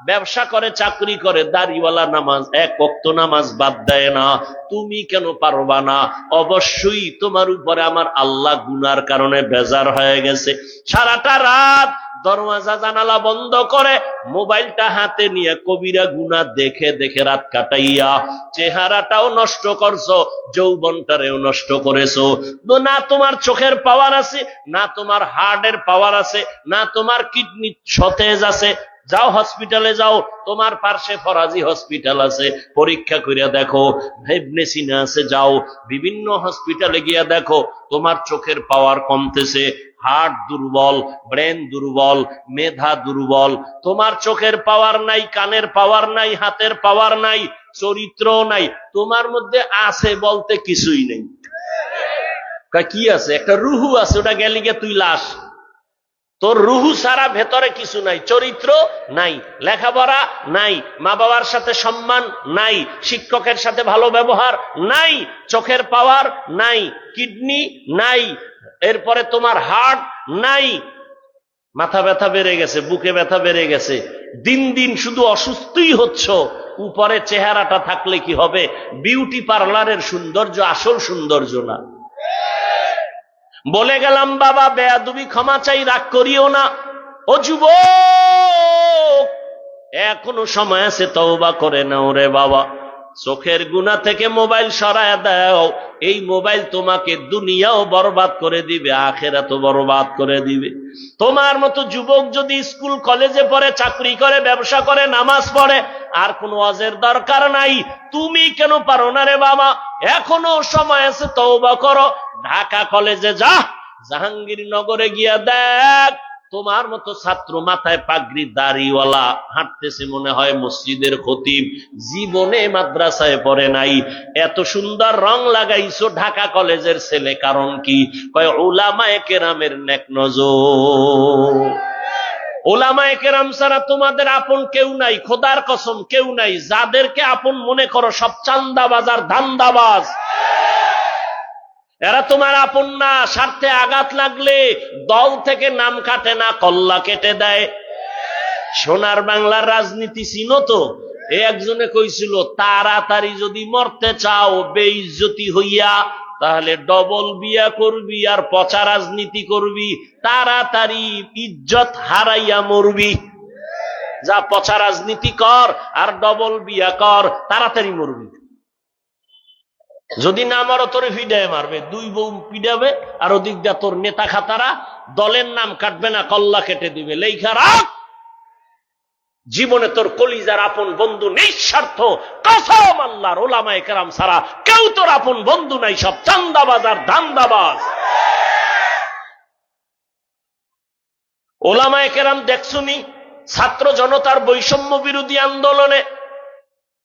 Speaker 1: ব্যবসা করে, চাকরি করে, দাড়িওয়ালা নামাজ 1 ওয়াক্ত নামাজ বাদ দেয় না, তুমি কেন পারবা না? অবশ্যই তোমার উপরে আমার আল্লাহ গুনার কারণে বেজার হয়ে গেছে। সারাটা রাত দরওয়াজা জানালা বন্ধ করে মোবাইলটা হাতে নিয়ে কবিরা গুনাহ দেখে দেখে রাত কাটাইয়া চেহারাটাও নষ্ট করছো, যৌবনটারেও নষ্ট করেছো। না তোমার চোখের পাওয়ার আছে, না তোমার হার্টের পাওয়ার আছে, না তোমার কিডনি সতেজ আছে। যাও হসপিটালে যাও, তোমার পার্শ্বে ফরাজি হসপিটাল আছে, পরীক্ষা করিয়া দেখো। ইবনে সিনা আছে, যাও বিভিন্ন হসপিটালে গিয়া দেখো, তোমার চোখের পাওয়ার কমতেছে, হার্ট দুর্বল, ব্রেন দুর্বল, মেধা দুর্বল। তোমার চোখের পাওয়ার নাই, কানের পাওয়ার নাই, হাতের পাওয়ার নাই, চরিত্র নাই, তোমার মধ্যে আছে বলতে কিছুই নেই। কি আছে? একটা রুহু আছে, ওটা গেলি গিয়ে তুই লাশ। তোর রুহু সারা ভেতরে কিছু নাই, চরিত্র নাই, লেখাপড়া নাই, মা বাবার সাথে সম্মান নাই, শিক্ষকের সাথে ভালো ব্যবহার নাই, চোখের পাওয়ার নাই, কিডনি নাই, এরপরে তোমার হার্ট নাই, মাথা ব্যথা বেড়ে গেছে, বুকে ব্যথা বেড়ে গেছে, দিন দিন শুধু অসুস্থই হচ্ছ, উপরে চেহারাটা থাকলে কি হবে? বিউটি পার্লারের সৌন্দর্য আসল সৌন্দর্য না। বলে গেলাম বাবা, বেয়াদবি ক্ষমা চাই, রাগ করিও না। ও যুবক, এখনো সময় আছে, তওবা করে নাও রে বাবা। চোখের গুনাহ থেকে মোবাইল সরায় দাও। এই মোবাইল তোমাকে দুনিয়াও বরবাদ করে দিবে, আখিরাতও বরবাদ করে দিবে। তোমার মতো যুবক যদি স্কুল কলেজে পড়ে, চাকরি করে, ব্যবসা করে, নামাজ পড়ে, আর কোনো ওয়াজের দরকার নাই। তুমি কেন পারো না রে বাবা? এখনো সময় আছে, তওবা করো। ঢাকা কলেজে যা, জাহাঙ্গীরনগরে গিয়া দেখ, তোমার মতো ছাত্র মাথায় পাগড়ি দাড়িওয়ালা হাঁটতেছে, মনে হয় মসজিদের খতিব, জীবনে মাদ্রাসায় পড়ে নাই। এত সুন্দর রং লাগাইছো ঢাকা কলেজের ছেলে, কারণ কি? কয় উলামায়ে কেরামের নেক নজর। উলামায়ে কেরাম ছাড়া তোমাদের আপন কেউ নাই, খোদার কসম কেউ নাই। যাদেরকে আপন মনে করো সব চান্দাবাজ আর ধান্দাবাজ। এরা তোমার আপন না। স্বার্থে আঘাত লাগলে দল থেকে নাম কাটে না, কল্লা কেটে দেয়। সোনার বাংলার রাজনীতি চিনো তো? একজনে কইছিল, তাড়াতাড়ি যদি মরতে চাও বেইজ্জতি হইয়া, তাহলে ডবল বিয়া করবি আর পচা রাজনীতি করবি, তাড়াতাড়ি ইজ্জত হারাইয়া মরবি। যা পচা রাজনীতি কর আর ডবল বিয়া কর, তাড়াতাড়ি মরবি। যদি না মারো তোরে ফিডায় মারবে, দুই বউ পিডাবে, আর ওদিক দিয়া তোর নেতা খাতারা দলের নাম কাটবে না, কল্লা কেটে দিবে। লেখা রাখ, জীবনে তোর কলিজার আপন বন্ধু নিঃস্বার্থ, কসম আল্লাহর, উলামায়ে কেরাম ছাড়া কেউ তোর আপন বন্ধু নাই, সব চান্দাবাজ আর ধান্দাবাজ। উলামায়ে কেরাম দেখছুনি ছাত্র জনতার বৈষম্য বিরোধী আন্দোলনে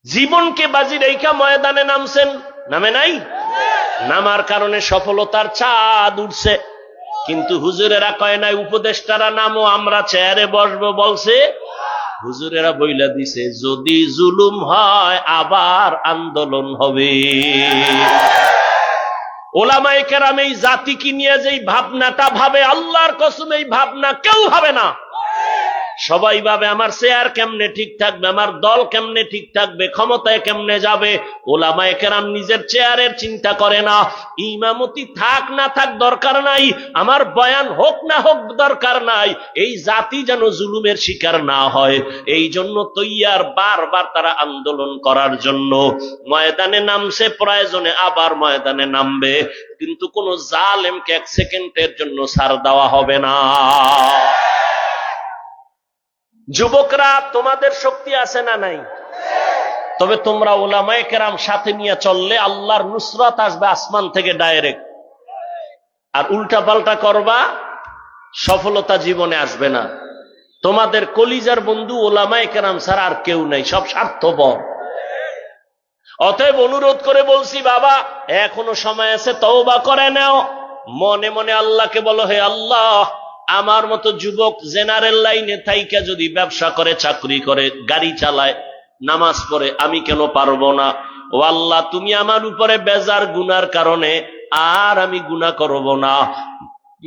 Speaker 1: জীবনকে বাজি রেখা ময়দানে নামছেন, নামে নাই? নামার কারণে সফলতার চাঁদ উঠছে। কিন্তু হুজুরেরা কয় নাই, উপদেষ্টারা নামো, আমরা চেয়ারে বসবো বলছে। হুজুরেরা বইলা দিছে, যদি জুলুম হয় আবার আন্দোলন হবে। উলামায়ে কেরাম এই জাতিকে নিয়ে যেই ভাবনাটা ভাবে, আল্লাহর কসম এই ভাবনা কেউ ভাবে না। সবাই ভাবে আমার চেয়ার কেমনে ঠিক থাকবে, আমার দল কেমনে ঠিক থাকবে, ক্ষমতায় কেমনে যাবে। উলামায়ে কেরাম নিজের চেয়ারের চিন্তা করে না। ইমামতি থাক না থাক দরকার নাই, আমার বয়ান হোক না হোক দরকার নাই, এই জাতি যেন জুলুমের শিকার না হয়, এই জন্য তৈয়ার বারবার তারা আন্দোলন করার জন্য। ময়দানে নামছে, প্রয়োজনে আবার ময়দানে নামবে, কিন্তু কোন জালেমকে এক সেকেন্ডের জন্য ছাড় দেওয়া হবে না। যুবকরা, তোমাদের শক্তি আছে না নাই? তবে তোমরা উলামায়ে কেরাম সাথে নিয়ে চললে আল্লাহর নুসরাত আসবে আসমান থেকে ডাইরেক্ট। আর উল্টা পাল্টা করবা, সফলতা জীবনে আসবে না। তোমাদের কলিজার বন্ধু উলামায়ে কেরাম ছাড়া আর কেউ নাই, সব স্বার্থপর। অতএব অনুরোধ করে বলছি, বাবা এখনো সময় আছে, তওবা করে নাও। মনে মনে আল্লাহকে বলো, হে আল্লাহ, আমার মতো যুবক জেনারেল লাইনে থাইকা যদি ব্যবসা করে, চাকরি করে, গাড়ি চালায়, নামাজ পড়ে, আমি কেন পারবো না? ও আল্লাহ, তুমি আমার উপরে বেজার গুনার কারণে আর আমি গুনাহ করব না।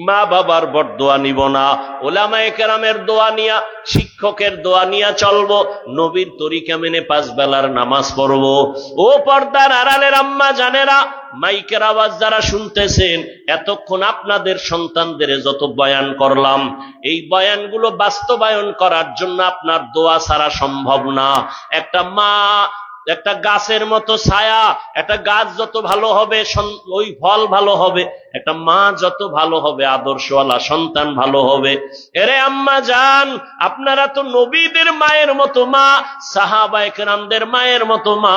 Speaker 1: মা বাবার বরদোয়া নিব না, উলামায়ে কেরামের দোয়া নিয়া, শিক্ষকের দোয়া নিয়া চলবো, নবীর তরিকা মেনে 5 বেলার নামাজ পড়বো। ও পর্দার আড়ালের আম্মা জানেরা, মাইকের আওয়াজ যারা শুনতেছেন, এতক্ষণ আপনাদের সন্তানদের যত বয়ান করলাম, এই বয়ানগুলো বাস্তবায়ন করার জন্য আপনার দোয়া ছাড়া সম্ভব না। একটা মা একটা গাছের মতো ছায়া, একটা গাছ যত ভালো হবে ওই ফল ভালো হবে, একটা মা যত ভালো হবে আদর্শওয়ালা সন্তান ভালো হবে। এরে আম্মা জান, আপনারা তো নবীদের মায়ের মতো মা, সাহাবায়ে কেরামদের মায়ের মতো মা।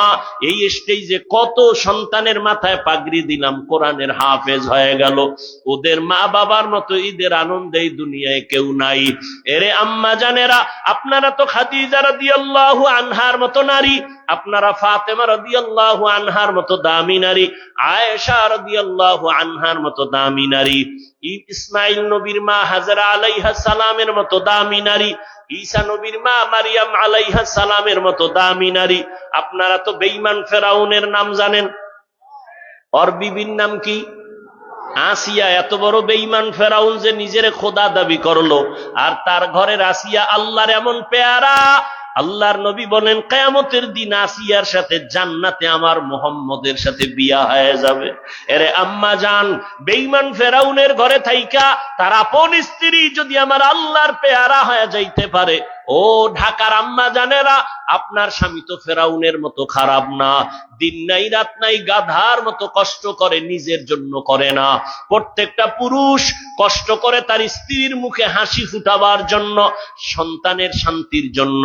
Speaker 1: এই স্টেজে কত সন্তানের মাথায় পাগড়ি দিলাম, কোরআনের হাফেজ হয়ে গেল। ওদের মা বাবার মতো ঈদের আনন্দে এই দুনিয়ায় কেউ নাই। এরে আম্মা জানেরা, আপনারা তো খাদিজা রাদিয়াল্লাহু আনহার মতো নারী, আপনারা ফাতেমা রাদিয়াল্লাহু আনহার মতো দামি নারী, আয়েশা রাদিয়াল্লাহু আনহার মতো দামি নারী, ইসমাইল নবীর মা হাজরা আলাইহা সালামের মতো দামি নারী, ঈসা নবীর মা মারিয়াম আলাইহা সালামের মতো দামি নারী। আপনারা তো বেঈমান ফেরাউনের নাম জানেন, ওর বিবির নাম কি? আসিয়া। এত বড় বেঈমান ফেরাউন যে নিজের খোদা দাবি করলো, আর তার ঘরের আসিয়া আল্লাহর এমন পেয়ারা, আল্লাহর নবী বলেন কিয়ামতের দিন আসিয়ার সাথে জান্নাতে আমার মুহাম্মদের সাথে বিয়া হয়ে যাবে। এরে আম্মা জান, বেঈমান ফেরাউনের ঘরে থাইকা তার আপন স্ত্রী যদি আমার আল্লাহর পেয়ারা হয়ে যাইতে পারে, ও ঢাকার আম্মা জানেরা, আপনার স্বামী তো ফেরাউনের মতো খারাপ না। দিন নাই রাত নাই গাধার মতো কষ্ট করে, নিজের জন্য করে না। প্রত্যেকটা পুরুষ কষ্ট করে তার স্ত্রীর মুখে হাসি ফুটাবার জন্য, সন্তানের শান্তির জন্য।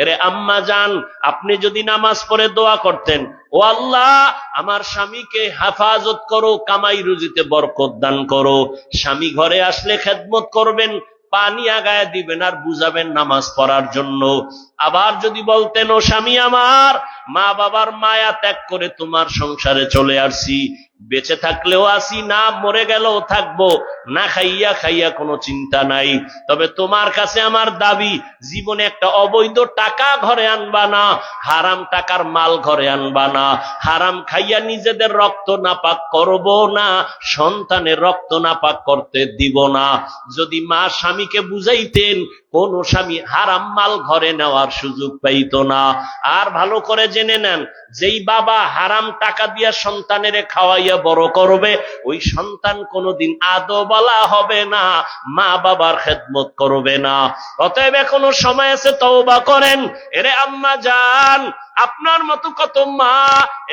Speaker 1: এরে আম্মা জান, আপনি যদি নামাজ পড়ে দোয়া করতেন, ও আল্লাহ আমার স্বামীকে হেফাজত করো, কামাই রুজিতে বরকত দান করো। স্বামী ঘরে আসলে খেদমত করবেন, পানি আগায় দিবেন আর বুঝাবেন নামাজ পড়ার জন্য। আবার যদি বলতেন, ও স্বামী আমার, মা বাবার মায়া ত্যাগ করে তোমার সংসারে চলে আসছি, বেঁচে থাকলেও আসি, না মরে গেলেও থাকবো, না খাইয়া খাইয়া কোনো চিন্তা নাই, তবে তোমার কাছে আমার দাবি, জীবনে একটা অবৈধ টাকা ঘরে আনবা না, হারাম টাকার মাল ঘরে আনবা না, হারাম খাইয়া নিজেদের রক্ত নাপাক করব না, সন্তানের রক্ত নাপাক করতে দিব না। যদি মা স্বামীকে বুঝাইতেন, কোন স্বামী হারাম মাল ঘরে নেওয়ার সুযোগ পাইত না। আর ভালো করে জেনে নেন, যেই বাবা হারাম টাকা দিয়া সন্তানের খাওয়াইয়া বড় করবে, ওই সন্তান কোনোদিন আদোবালা হবে না, মা বাবার খেদমত করবে না। অতএব এখনো সময় আছে, তওবা করেন। এরে আম্মা জান, আপনার মতো কত মা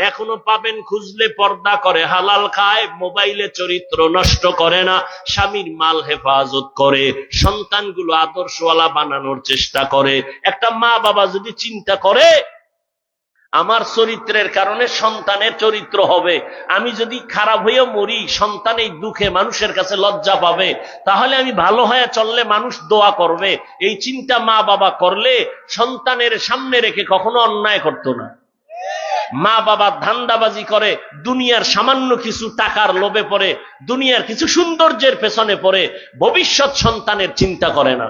Speaker 1: এখনো পাবেন, খুঁজলে পর্দা করে, হালাল খায়, মোবাইলে চরিত্র নষ্ট করে না, স্বামীর মাল হেফাজত করে, সন্তানগুলো আদর্শওয়ালা বানানোর চেষ্টা করে। একটা মা বাবা যদি চিন্তা করে, আমার চরিত্রের কারণে সন্তানের চরিত্র হবে, আমি যদি খারাপ হয়ে মরি, সন্তান এই দুঃখে মানুষের কাছে লজ্জা পাবে, তাহলে আমি ভালো হয়ে চললে মানুষ দোয়া করবে, এই চিন্তা মা বাবা করলে সন্তানের সামনে রেখে কখনো অন্যায় করতো না। মা বাবা ধান্দাবাজি করে, দুনিয়ার সামান্য কিছু টাকার লোভে পড়ে, দুনিয়ার কিছু সৌন্দর্যের পেছনে পড়ে, ভবিষ্যৎ সন্তানের চিন্তা করে না,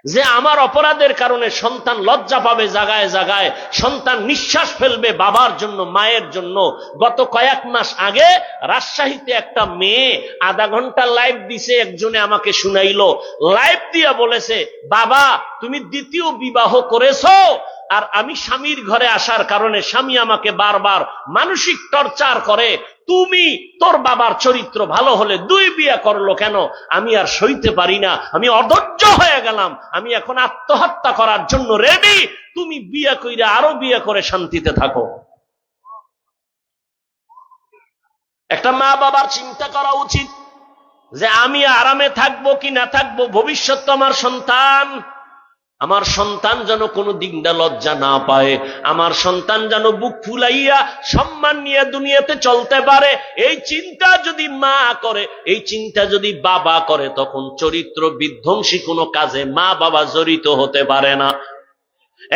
Speaker 1: যে আমার অপরাধের কারণে সন্তান লজ্জা পাবে জায়গায় জায়গায়, সন্তান নিঃশ্বাস ফেলবে বাবার জন্য, মায়ের জন্য। গত কয়েক মাস আগে রাজশাহীতে একটা মেয়ে আধা ঘন্টা লাইভ দিছে, একজনে আমাকে শুনাইলো, লাইভ দিয়া বলেছে, বাবা তুমি দ্বিতীয় বিবাহ করেছো, আর আমি স্বামীর ঘরে আসার কারণে স্বামী আমাকে বারবার মানসিক টর্চার করে, তুমি তোর বাবার চরিত্র ভালো হলে দুই বিয়ে করলো কেন? আমি আর সইতে পারি না, আমি অধৈর্য হয়ে গেলাম, আমি এখন আত্মহত্যা করার জন্য রেডি, তুমি বিয়ে কইরা আরো বিয়ে করে শান্তিতে থাকো। একটা মা বাবার চিন্তা করা উচিত যে আমি আরামে থাকবো কি না থাকবো, ভবিষ্যৎ তো আমার সন্তান। আমার সন্তান যেন কোনো দিনটা লজ্জা না পায়, আমার সন্তান যেন বুক ফুলাইয়া সম্মান নিয়ে দুনিয়াতে চলতে পারে, এই চিন্তা যদি মা করে, এই চিন্তা যদি বাবা করে, তখন চরিত্র বিধ্বংসী কোনো কাজে মা বাবা জড়িত হতে পারে না।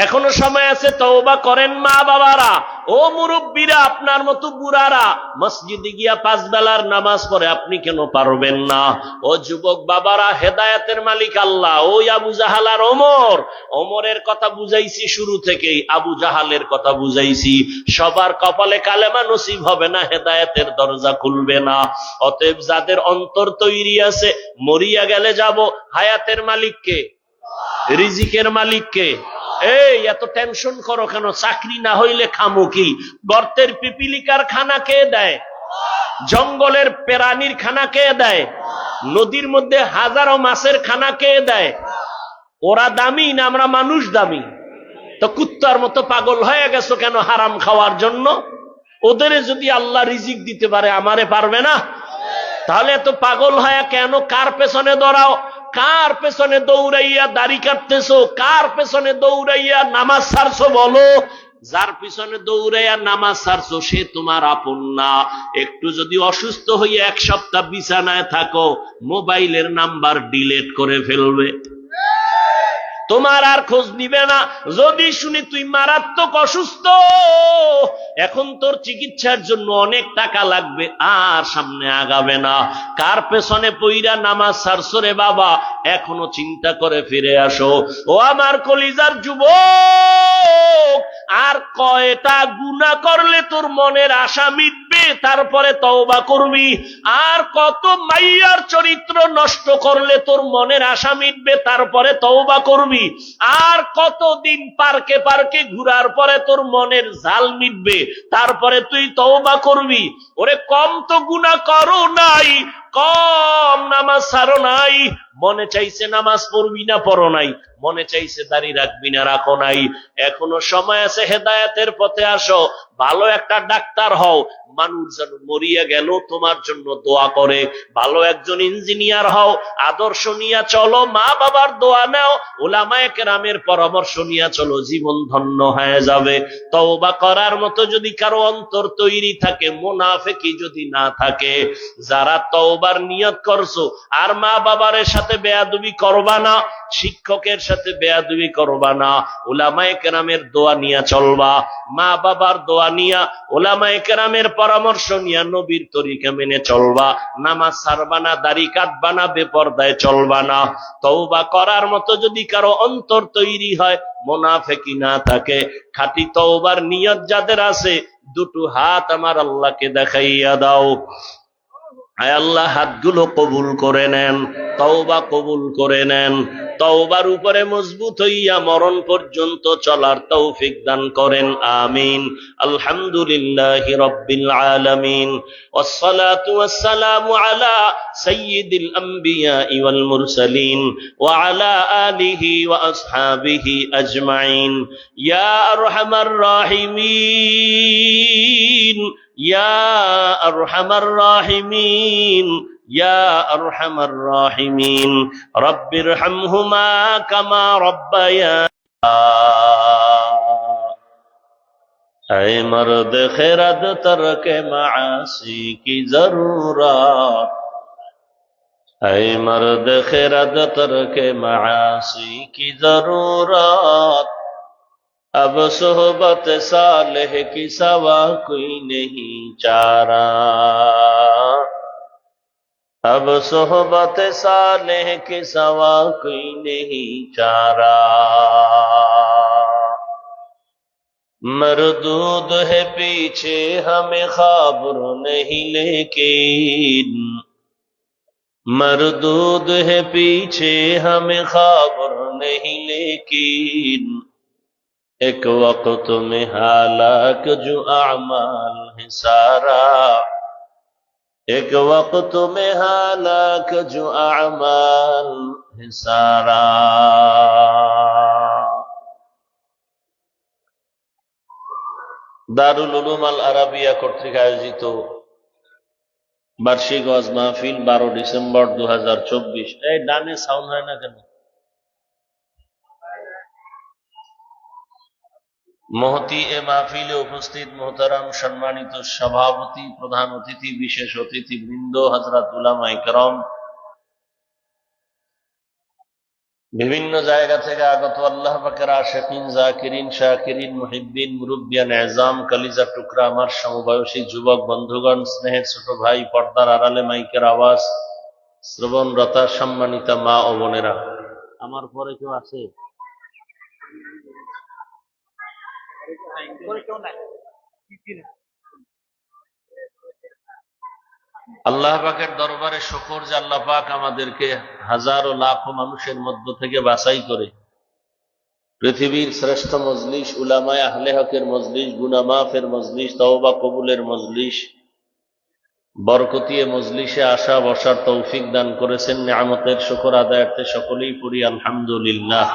Speaker 1: এখনো সময় আছে, তওবা করেন মা বাবারা। ও মুরব্বীরা, আপনার মতো বুড়ারা মসজিদে গিয়া 5 বেলার নামাজ পড়ে, আপনি কেন পারবেন না? ও যুবক বাবারা, হেদায়েতের মালিক আল্লাহ। ওই আবু জাহাল আর ওমরের কথা বুঝাইছি শুরু থেকেই, আবু জাহালের কথা বুঝাইছি। সবার কপালে কালেমা নসিব হবে না, হেদায়েতের দরজা খুলবে না। অতএব যাদের অন্তর তৈরি আছে, মরিয়া গেলে যাব, হায়াতের মালিককে, রিজিকের মালিককে। এই এত টেনশন করো কেন? চাকরি না হইলে খামু কি? গর্তের পিপিলিকার খানা কে দেয়? জঙ্গলের প্রাণীর খানা কে দেয়? নদীর মধ্যে হাজারো মাছের খানা কে দেয়? ওরা দামি না আমরা মানুষ দামি? তো কুত্তার মতো পাগল হয়ে গেছো কেন হারাম খাওয়ার জন্য? ওদের যদি আল্লাহ রিজিক দিতে পারে, আমারে পারবে না? তাহলে এত পাগল হয়ে কেন? কার পেছনে দৌড়াও? কার পেছনে দৌড়াইয়া দাড়ি কাটতেছো? কার পেছনে দৌড়াইয়া নামাজ ছাড়ছো? বলো, যার পিছনে দৌড়াইয়া নামাজ ছাড়ছো সে তোমার আপন না। একটু যদি অসুস্থ হইয়া 1 সপ্তাহ বিছানায় থাকো, মোবাইলের নাম্বার ডিলিট করে ফেলবে, তোমার আর খোঁজ নিবে না। যদি শুনি তুই মারাত্মক অসুস্থ, এখন তোর চিকিৎসার জন্য অনেক টাকা লাগবে, আর সামনে আগাবে না। কার পেছনে পইরা নামাজ ছাড়ছো রে বাবা? এখনো চিন্তা করে ফিরে আসো। ও আমার কলিজার যুবক, আর কয়টা গুনাহ করলে তোর মনের আশা মিটবে তারপরে তওবা করবি? আর কত মাইয়ার চরিত্র নষ্ট করলে তোর মনের আশা মিটবে তারপরে তওবা করবি? আর কতদিন পার্কে পার্কে ঘুরার পরে তোর মনের ঝাল মিটবে তারপরে তুই তওবা করবি? ওরে কম তো গুনাহ করো নাই, কম নামাজ ছাড়ো নাই, মনে চাইছে নামাজ পড়বি না পড়ো নাই, মনে চাইছে দাড়ি রাখবি না রাখো নাই, এখনো সময় আছে, হেদায়েতের পথে আসো, ভালো একটা ডাক্তার হও, মানুষ যেন মরিয়া গেল তোমার জন্য দোয়া করে, ভালো একজন ইঞ্জিনিয়ার হও, আদর্শ নিয়ে চলো, মা বাবার দোয়া নাও, উলামায়ে কেরামের পরামর্শ নিয়ে চলো, জীবন ধন্য হয়ে যাবে। তওবা করার মতো যদি কারো অন্তর তৈরি থাকে, মুনাফিকি যদি না থাকে, যারা তওবার নিয়ত করছো আর মা বাবার সাথে বেয়াদবি করবা না, শিক্ষকের সাথে বেয়াদবি করবা না, উলামায়ে কেরামের দোয়া নিয়ে চলবা, মা বাবার দোয়া নিয়া, উলামায়ে কেরামের পরামর্শ নিয়া, নবীর তরিকা মেনে চলবা, নামাজ ছাড়বা না, দাড়ি কাটবা না, বেপরদায় চলবা না। তওবা করার মতো যদি কারো অন্তর তৈরি হয়, মুনাফিকি না থাকে, খাঁটি তওবার নিয়ত যাদের আছে, দুটো হাত আমার আল্লাহকে দেখাইয়া দাও। আয় আল্লাহ, হাতগুলো কবুল করে নেন, তওবা কবুল করে নেন, তওবার উপরে মজবুত হইয়া মরণ পর্যন্ত চলার তৌফিক দান করেন, আমিন। আলহামদুলিল্লাহি রাব্বিল আলামিন, ওয়াসসালাতু ওয়াসসালামু আলা সাইয়্যিদিল আমবিয়া ওয়াল মুরসালিন ওয়া আলা আলিহি ওয়া আসহাবিহি আজমাইন। ইয়া আরহামার রাহিমিন, ইয়া আরহামার রাহিমিন, ইয়া আরহামার রাহিমিন, রব্বিরহামহুমা কামা রব্বায়ানি। ऐ मर्द खैरत तर्क मासी की जरूरत, ऐ मर्द खैरत तर्क मासी की जरूरत, अब सोहबत सालेह की सवा कोई नहीं चारा, अब सोहबत सालेह की सवा कोई नहीं चारा। मरदूद है पीछे हमें खबर नहीं लेकिन, मरदूद है पीछे हमें खबर नहीं लेकिन, एक वक्त में हालाक जो अमाल है सारा, एक वक्त में हालाक जो अमाल है सारा। দারুল উলুম আল আরাবিয়া কর্তৃক আয়োজিত বার্ষিক ওয়াজ মাহফিল 12 ডিসেম্বর 2024। এই ডানে সাউন্ড হয় না কেন? মহতি এ মাহফিলে উপস্থিত মোহতারাম সম্মানিত সভাপতি, প্রধান অতিথি, বিশেষ অতিথি বৃন্দ, হযরত উলামায়ে কেরাম, বিভিন্ন জায়গা থেকে আগত আল্লাহ পাকের আশিকিন, জাকিরিন, শাকিরিন, মুহিব্বিন, মুরব্বিয়ান এজাম, কলিজার টুকরা আমার সমবয়সী যুবক বন্ধুগণ, স্নেহের ছোট ভাই, পর্দার আড়ালে মাইকের আওয়াজ শ্রবণরতা সম্মানিতা মা ও বোনেরা, আমার পরে কেউ আছে? আল্লাহ পাকের দরবারে শুকর যে আল্লাহ পাক আমাদেরকে হাজারো লাখো মানুষের মধ্য থেকে বাছাই করে পৃথিবীর শ্রেষ্ঠ মজলিস, উলামায়ে আহলে হকের মজলিস, গুনাহ মাফের মজলিস, তওবা কবুলের মজলিস, বরকতিয়ে মজলিসে আসা বসার তৌফিক দান করেছেন। নিয়ামতের শুকর আদায়ার্থে সকলেই পড়ি আলহামদুলিল্লাহ।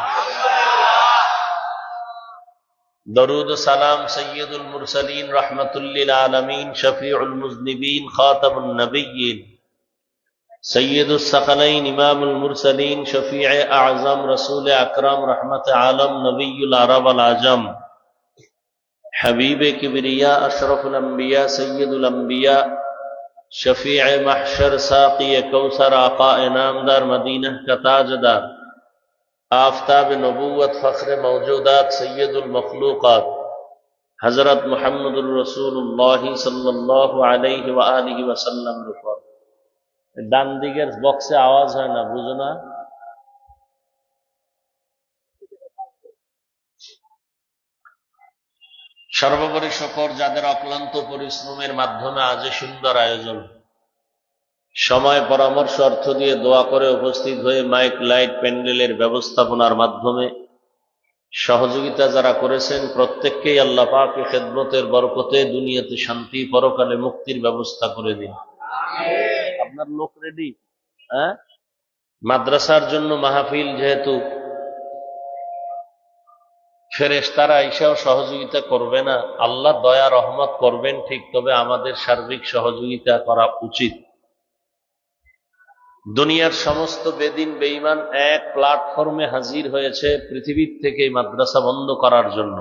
Speaker 1: দরুদ সালাম সৈয়দুল মুরসালিন, রাহমাতুল লিল আলামিন, শফিউল মুজনিবিন, খাতামুন নবিয়্যিন, সৈয়দুস সাকালাইন, ইমামুল মুরসালিন, শফিয়ে আযম, রাসূল আকরাম, রহমতে আলম, নবিয়ুল আরব আল আজম, হাবিবে কিবরিয়া, আশরাফুল আম্বিয়া, সৈয়দুল আম্বিয়া, শফিয়ে মাহশর, সাকিয়ে কৌসর, আকা ইনামদার, মদিনা का ताजदार, आफताब नबूवत, फख्र मौजूदात, सैयदुल मखलूकात, हजरत मुहम्मदुर रसूलुल्लाह सल्लल्लाहु अलैहि व आलिहि वसल्लम। ডান দিকের বক্সে আওয়াজ হয় না, বুঝো না? সর্বোপরি শকর যাদের অক্লান্ত পরিশ্রমের মাধ্যমে আজ এ সুন্দর আয়োজন, সময় পরামর্শ অর্থ দিয়ে দোয়া করে উপস্থিত হয়ে মাইক লাইট প্যান্ডেলের ব্যবস্থাপনার মাধ্যমে সহযোগিতা যারা করেছেন প্রত্যেককেই আল্লাহ পাক খেদমতের বরকতে দুনিয়াতে শান্তি, পরকালে মুক্তির ব্যবস্থা করে দিন। আপনার লোক রেডি? হ্যাঁ, মাদ্রাসার জন্য মাহফিল, যেহেতু ফেরেশতারা এসেও সহযোগিতা করবে না, আল্লাহ দয়া রহমত করবেন ঠিক, তবে আমাদের সার্বিক সহযোগিতা করা উচিত। দুনিয়ার সমস্ত বেদিন বেঈমান এক প্ল্যাটফর্মে হাজির হয়েছে পৃথিবীর থেকে মাদ্রাসা বন্ধ করার জন্য।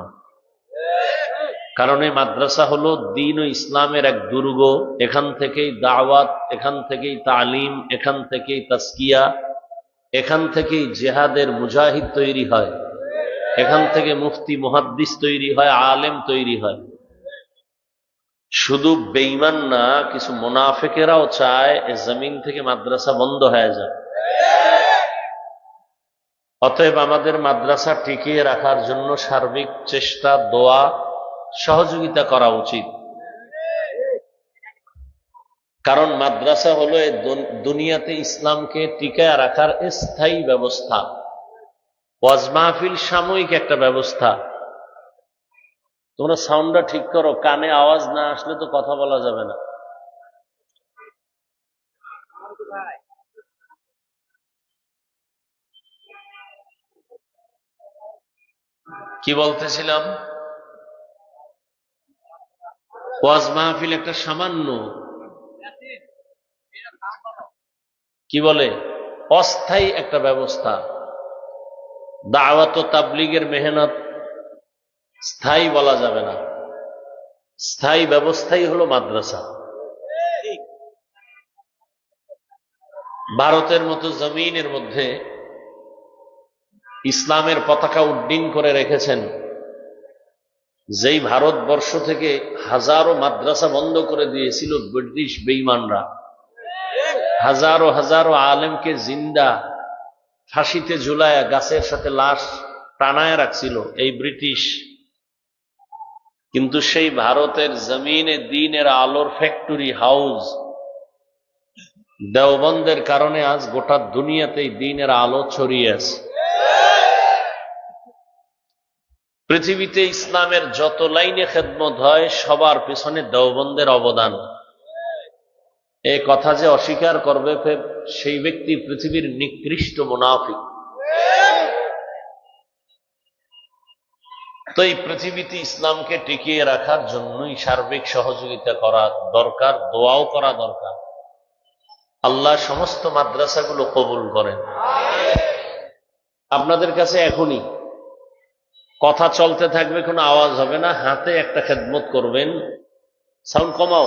Speaker 1: কারণ এই মাদ্রাসা হলো দ্বীন ও ইসলামের এক দুর্গ। এখান থেকেই দাওয়াত, এখান থেকেই তালিম, এখান থেকেই তাসকিয়া, এখান থেকেই জিহাদের মুজাহিদ তৈরি হয়, এখান থেকে মুফতি মুহাদ্দিস তৈরি হয়, আলেম তৈরি হয়। শুধু বেঈমান না, কিছু মুনাফিকেরাও চায় এ জমিন থেকে মাদ্রাসা বন্ধ হয়ে যায়। অতএব আমাদের মাদ্রাসা টিকিয়ে রাখার জন্য সার্বিক চেষ্টা, দোয়া, সহযোগিতা করা উচিত। কারণ মাদ্রাসা হলো এই দুনিয়াতে ইসলামকে টিকায় রাখার স্থায়ী ব্যবস্থা। ওয়াজ মাহফিল সাময়িক একটা ব্যবস্থা। তোমরা সাউন্ডটা ঠিক করো, কানে আওয়াজ না আসলে তো কথা বলা যাবে না। কি বলতেছিলাম? ওয়াজ মাহফিল একটা সামান্য, কি বলে, অস্থায়ী একটা ব্যবস্থা। দাওয়াত ও তাবলীগের মেহনত স্থায়ী বলা যাবে না। স্থায়ী ব্যবস্থাই হলো মাদ্রাসা। ভারতের মতো জমিনের মধ্যে ইসলামের পতাকা উড্ডীন করে রেখেছেন, যেই ভারতবর্ষ থেকে হাজারো মাদ্রাসা বন্ধ করে দিয়েছিল ব্রিটিশ বেঈমানরা, হাজারো হাজারো আলেমকে জিন্দা ফাঁসিতে ঝুলায়া গাছের সাথে লাশ টানায় রাখছিল এই ব্রিটিশ। কিন্তু সেই ভারতের জমিনে দ্বীনের আলোর ফ্যাক্টরি হাউস দেওবন্দের কারণে আজ গোটা দুনিয়াতেই দ্বীনের আলো ছড়িয়ে আছে। পৃথিবীতে ইসলামের যত লাইনে খেদমত হয় সবার পিছনে দেওবন্দের অবদান। এই কথা যে অস্বীকার করবে সেই ব্যক্তি পৃথিবীর নিকৃষ্ট মুনাফিক। তো এই পৃথিবীতে ইসলামকে টিকিয়ে রাখার জন্যই সার্বিক সহযোগিতা করা দরকার, দোয়াও করা দরকার। আল্লাহ সমস্ত মাদ্রাসাগুলো কবুল করেন। আপনাদের কাছে এখনই কথা চলতে থাকবে, কোনো আওয়াজ হবে না, হাতে একটা খেদমত করবেন, সাউন্ড কমাও,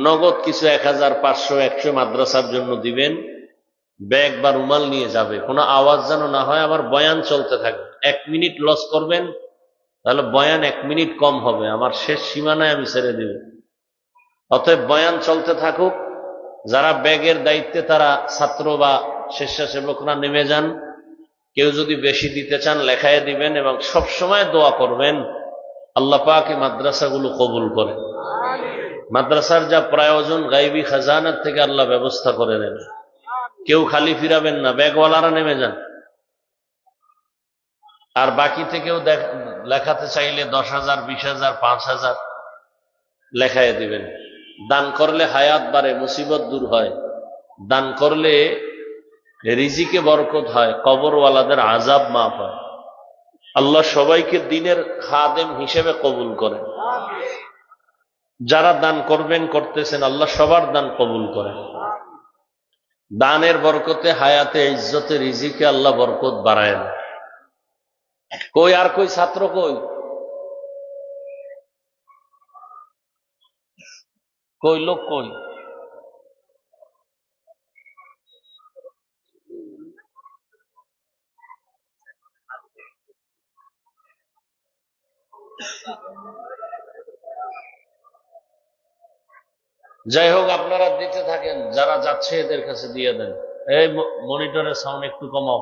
Speaker 1: নগদ কিছু 1000, 500, 100 মাদ্রাসার জন্য দিবেন, ব্যাগ বা রুমাল নিয়ে যাবে, কোনো আওয়াজ যেন না হয়। আমার বয়ান চলতে থাকবে, 1 মিনিট লস করবেন তাহলে বয়ান 1 মিনিট কম হবে, আমার শেষ সীমানায় আমি ছেড়ে দেব। অতএব বয়ান চলতে থাকুক। যারা ব্যাগের দায়িত্বে তারা ছাত্র বা স্বেচ্ছাসেবকরা নেমে যান। কেউ যদি বেশি দিতে চান লেখায় দিবেন, এবং সব সময় দোয়া করবেন আল্লাহ পাক এই মাদ্রাসাগুলো কবুল করে। মাদ্রাসার যা প্রয়োজন গায়বী খাজানার থেকে আল্লাহ ব্যবস্থা করে দেন। কেউ খালি ফিরাবেন না, ব্যাগওয়ালারা নেমে যান। আর বাকি থেকেও লেখাতে চাইলে 10,000, 20,000, 5,000 লেখায় দিবেন। দান করলে হায়াত বাড়ে, মুসিবত দূর হয়। দান করলে রিজিকে বরকত হয়, কবরওয়ালাদের আযাব মাফ হয়। আল্লাহ সবাইকে দ্বীনের খাদেম হিসেবে কবুল করেন। যারা দান করবেন, করতেছেন, আল্লাহ সবার দান কবুল করেন। দানের বরকতে হায়াতে, ইজ্জতে, রিজিকে আল্লাহ বরকত বাড়ায়েন। কই আর কই ছাত্র কই? কই লোক কই? যাই হোক, আপনারা দিতে থাকেন, যারা যাচ্ছে এদের কাছে দিয়ে দেন। এই মনিটরের সাউন্ড একটু কমাও,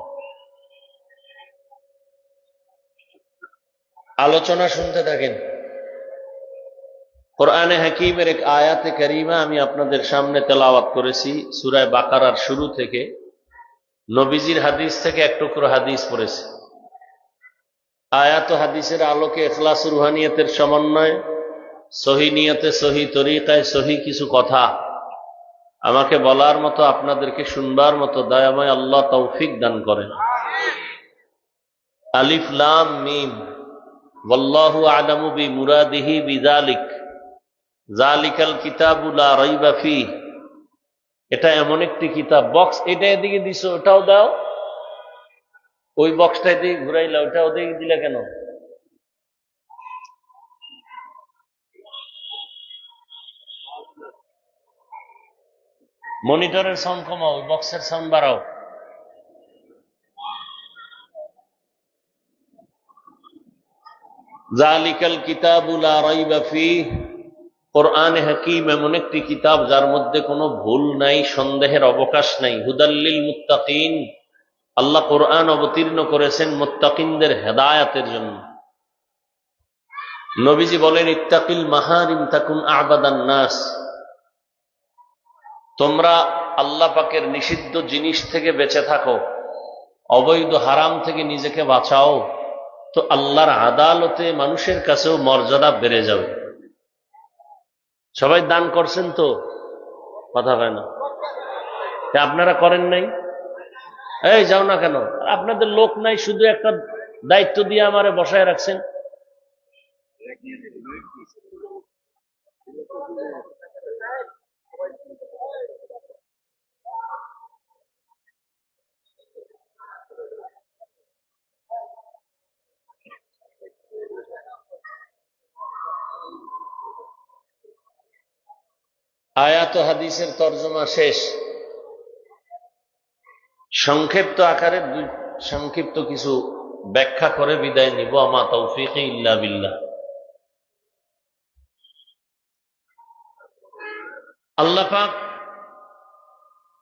Speaker 1: আলোচনা শুনতে থাকেন। কোরআনে হাকিমের এক আয়াতে কারিমা আমি আপনাদের সামনে তেলাওয়াত করেছি সূরা বাকারার শুরু থেকে। নবীজির হাদিস থেকে এক টুকরো হাদিস পড়েছি। আয়াত ও হাদিসের আলোকে ইখলাস রুহানিয়তের সমন্বয়, সহি নিয়তে, সহি তরিকায়, সহি কিছু কথা আমাকে বলার মতো, আপনাদেরকে শুনবার মতো দয়াময় আল্লাহ তৌফিক দান করেন। আলিফ লাম মিম, ওয়াল্লাহু আ'লামু বিমুরাদিহি বিযালিক, যালিকাল কিতাবু লা রাইবা ফীহ। এটা এমন একটি কিতাব। বক্স এটা এদিকে দিছো, ওটাও দাও। ওই বক্সটা এদিকে ঘুরাইলা, ওটা ওদিকে দিলে কেন? মনিটরের সাউন্ড কমাও, ওই বক্সের সাউন্ড বাড়াও। যালিকাল কিতাবু লা রাইবা ফীহ, কোরআনে হাকিম এমন একটি কিতাব যার মধ্যে কোনো ভুল নাই, সন্দেহের অবকাশ নাই। হুদাল্লিল মুত্তাকিন, আল্লাহ কোরআন অবতীর্ণ করেছেন মুত্তাকিনদের হেদায়াতের জন্য। নবীজি বলেন, ইত্তাকিল মাহারিম তাকুন আ'বাদান নাস, তোমরা আল্লাহ পাকের নিষিদ্ধ জিনিস থেকে বেঁচে থাকো, অবৈধ হারাম থেকে নিজেকে বাঁচাও, তো আল্লাহর আদালতে মানুষের কাছেও মর্যাদা বেড়ে যাবে। সবাই দান করছেন তো? কথা হয় না, আপনারা করেন নাই? এই যাও না কেন? আপনাদের লোক নাই, শুধু একটা দায়িত্ব দিয়ে আমারে বসায় রাখছেন। আয়াত ও হাদিসের তর্জমা শেষ। সংক্ষিপ্ত আকারে সংক্ষিপ্ত কিছু ব্যাখ্যা করে বিদায় নিব। আমা তৌফিকি ইল্লা বিল্লাহ। আল্লাহ পাক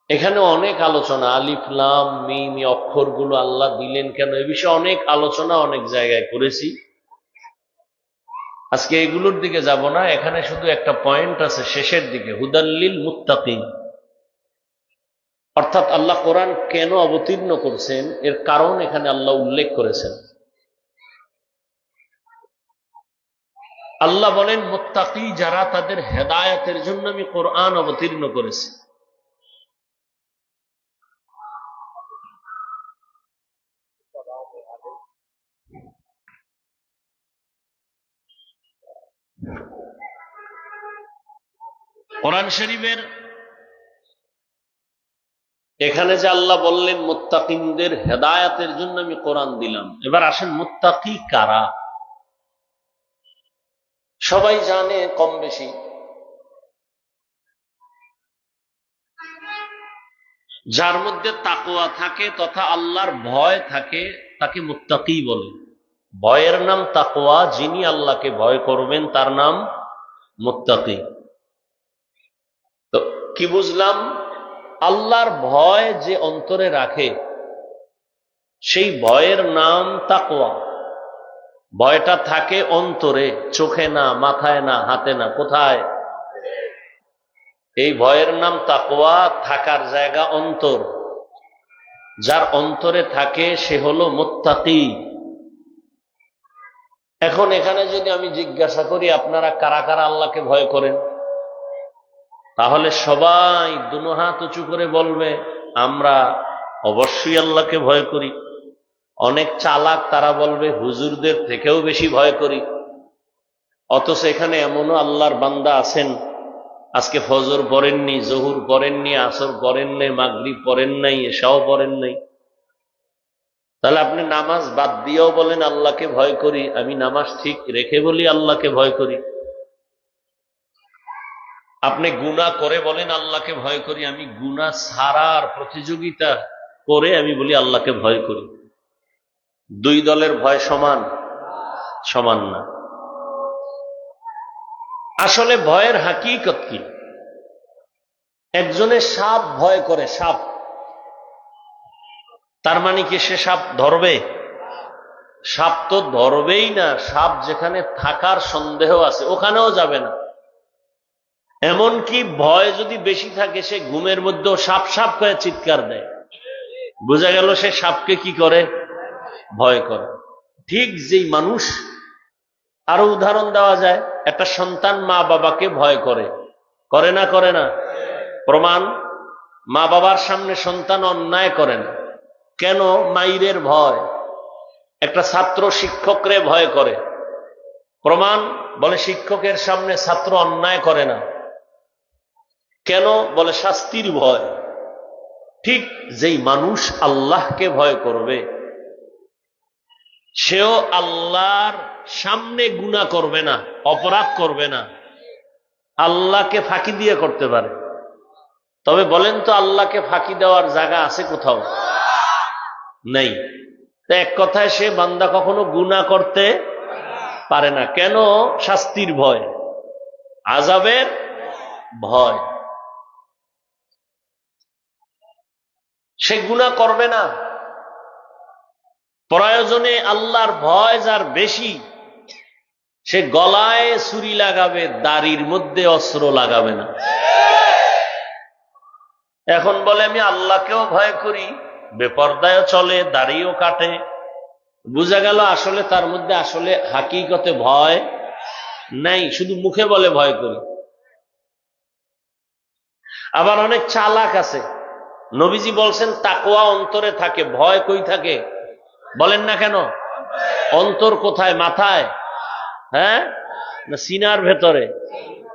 Speaker 1: এখানে অনেক আলোচনা, আলিফ লাম মিম অক্ষরগুলো আল্লাহ দিলেন কেন, এ বিষয়ে অনেক আলোচনা অনেক জায়গায় করেছি। আজকে এগুলোর দিকে যাব না। এখানে শুধু একটা পয়েন্ট আছে শেষের দিকে, হুদাল্লিল মুত্তাকিন, অর্থাৎ আল্লাহ কোরআন কেন অবতীর্ণ করছেন এর কারণ এখানে আল্লাহ উল্লেখ করেছেন। আল্লাহ বলেন, মুত্তাকি যারা, তাদের হেদায়েতের জন্য আমি কোরআন অবতীর্ণ করেছি। কোরআন শরীফের এখানে যে আল্লাহ বললেন মুত্তাকিনদের হেদায়েতের জন্য আমি কোরআন দিলাম, এবার আসেন মুত্তাকি কারা? সবাই জানে কম বেশি, যার মধ্যে তাকওয়া থাকে তথা আল্লাহর ভয় থাকে তাকে মুত্তাকি বলে। ভয়ের নাম তাকওয়া, যিনি আল্লাহকে ভয় করবেন তার নাম মুত্তাকি। তো কি বুঝলাম? আল্লাহর ভয় যে অন্তরে রাখে সেই ভয়ের নাম তাকওয়া। ভয়টা থাকে অন্তরে, চোখে না, মাথায় না, হাতে না, কোথায়? এই ভয়ের নাম তাকওয়া, থাকার জায়গা অন্তর। যার অন্তরে থাকে সে হলো মুত্তাকি। এখন এখানে যদি আমি জিজ্ঞাসা করি আপনারা কারা কারা আল্লাহকে ভয় করেন, তাহলে সবাই দুনো হাত উঁচু করে বলবে আমরা অবশ্যই আল্লাহকে ভয় করি। অনেক চালাক তারা বলবে হুজুরদের থেকেও বেশি ভয় করি। অথচ এখানে এমনও আল্লাহর বান্দা আছেন আজকে ফজর পড়েননি, জহুর পড়েননি, আসর পড়েন নাই, মাগরিব পড়েন নাই, এশাও পড়েন নাই। তাহলে আপনি নামাজ বাদ দিয়েও বলেন আল্লাহকে ভয় করি, আমি নামাজ ঠিক রেখে বলি আল্লাহকে ভয় করি। আপনি গুনাহ করে বলেন আল্লাহকে ভয় করি, আমি গুনাহ ছাড়ার প্রতিযোগিতা করে আমি বলি আল্লাহকে ভয় করি। দুই দলের ভয় সমান? সমান না। আসলে ভয়ের হাকিকত কি? একজনের সাপ ভয় করে, সাপ, তার মানে কি সে সাপ ধরবে? সাপ তো ধরবেই না। সাপ যেখানে থাকার সন্দেহ আছে ওখানেও যাবে না। এমনকি ভয় যদি বেশি থাকে সে ঘুমের মধ্যেও সাপ সাপ করে চিৎকার দেয়, বোঝা গেল সে সাপকে কি করে, ভয় করে। ঠিক যেই মানুষ, আরো উদাহরণ দেওয়া যায়, একটা সন্তান মা বাবাকে ভয় করে, করে না করে না? প্রমাণ, মা বাবার সামনে সন্তান অন্যায় করে না, কেন? মাইরের ভয়। একটা ছাত্র শিক্ষকরে ভয় করে, প্রমাণ, বলে শিক্ষকের সামনে ছাত্র অন্যায় করে না, কেন? বলে শাস্তির ভয়। ঠিক যেই মানুষ আল্লাহকে ভয় করবে সেও আল্লাহর সামনে গুনাহ করবে না, অপরাধ করবে না, আল্লাহকে ফাঁকি দিয়ে করতে পারে। তবে বলেন তো, আল্লাহকে ফাঁকি দেওয়ার জায়গা আছে কোথাও? নেই। তো এক কথায় সে বান্দা কখনো গুনাহ করতে পারে না, কেন? শাস্তির ভয়, আযাবের ভয়। সে গুনাহ করবে না। প্রয়োজনে আল্লাহর ভয় যার বেশি, সে গলায় ছুরি লাগাবে, দাড়ির মধ্যে অস্ত্র লাগাবে না। এখন বলে আমি আল্লাহকেও ভয় করি, বেপরদায়ও চলে, দাড়িও কাটে, বোঝা গেল আসলে তার মধ্যে আসলে হাকিকতে ভয় নাই, শুধু মুখে বলে ভয় করি। আবার অনেক চালাক আছে, নবীজি বলছেন তাকওয়া অন্তরে থাকে, ভয় কই থাকে বলেন না কেন? অন্তর কোথায়? মাথায়? হ্যাঁ, না সিনার ভেতরে?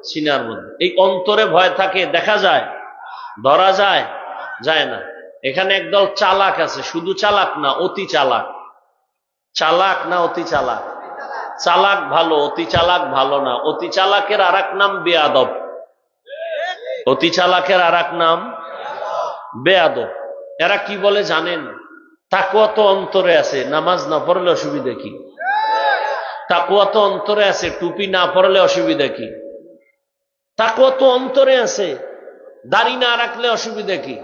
Speaker 1: সিনার মধ্যে। এই অন্তরে ভয় থাকে, দেখা যায়, ধরা যায়? যায় না। এখানে একদল চালাক আছে, শুধু চালাক না, অতি চালাক। চালাক না অতি চালাক? চালাক ভালো, অতি চালাক ভালো না। অতি চালাকের আর এক নাম বেয়াদব। অতি চালাকের আর এক নাম বেয়াদব। এরা কি বলে জানেন? তাকওয়া তো অন্তরে আছে, নামাজ না পড়লে অসুবিধা কি? তাকওয়া তো অন্তরে আছে, টুপি না পড়লে অসুবিধা কি? তাকওয়া তো অন্তরে আছে, দাড়ি না রাখলে অসুবিধা কি?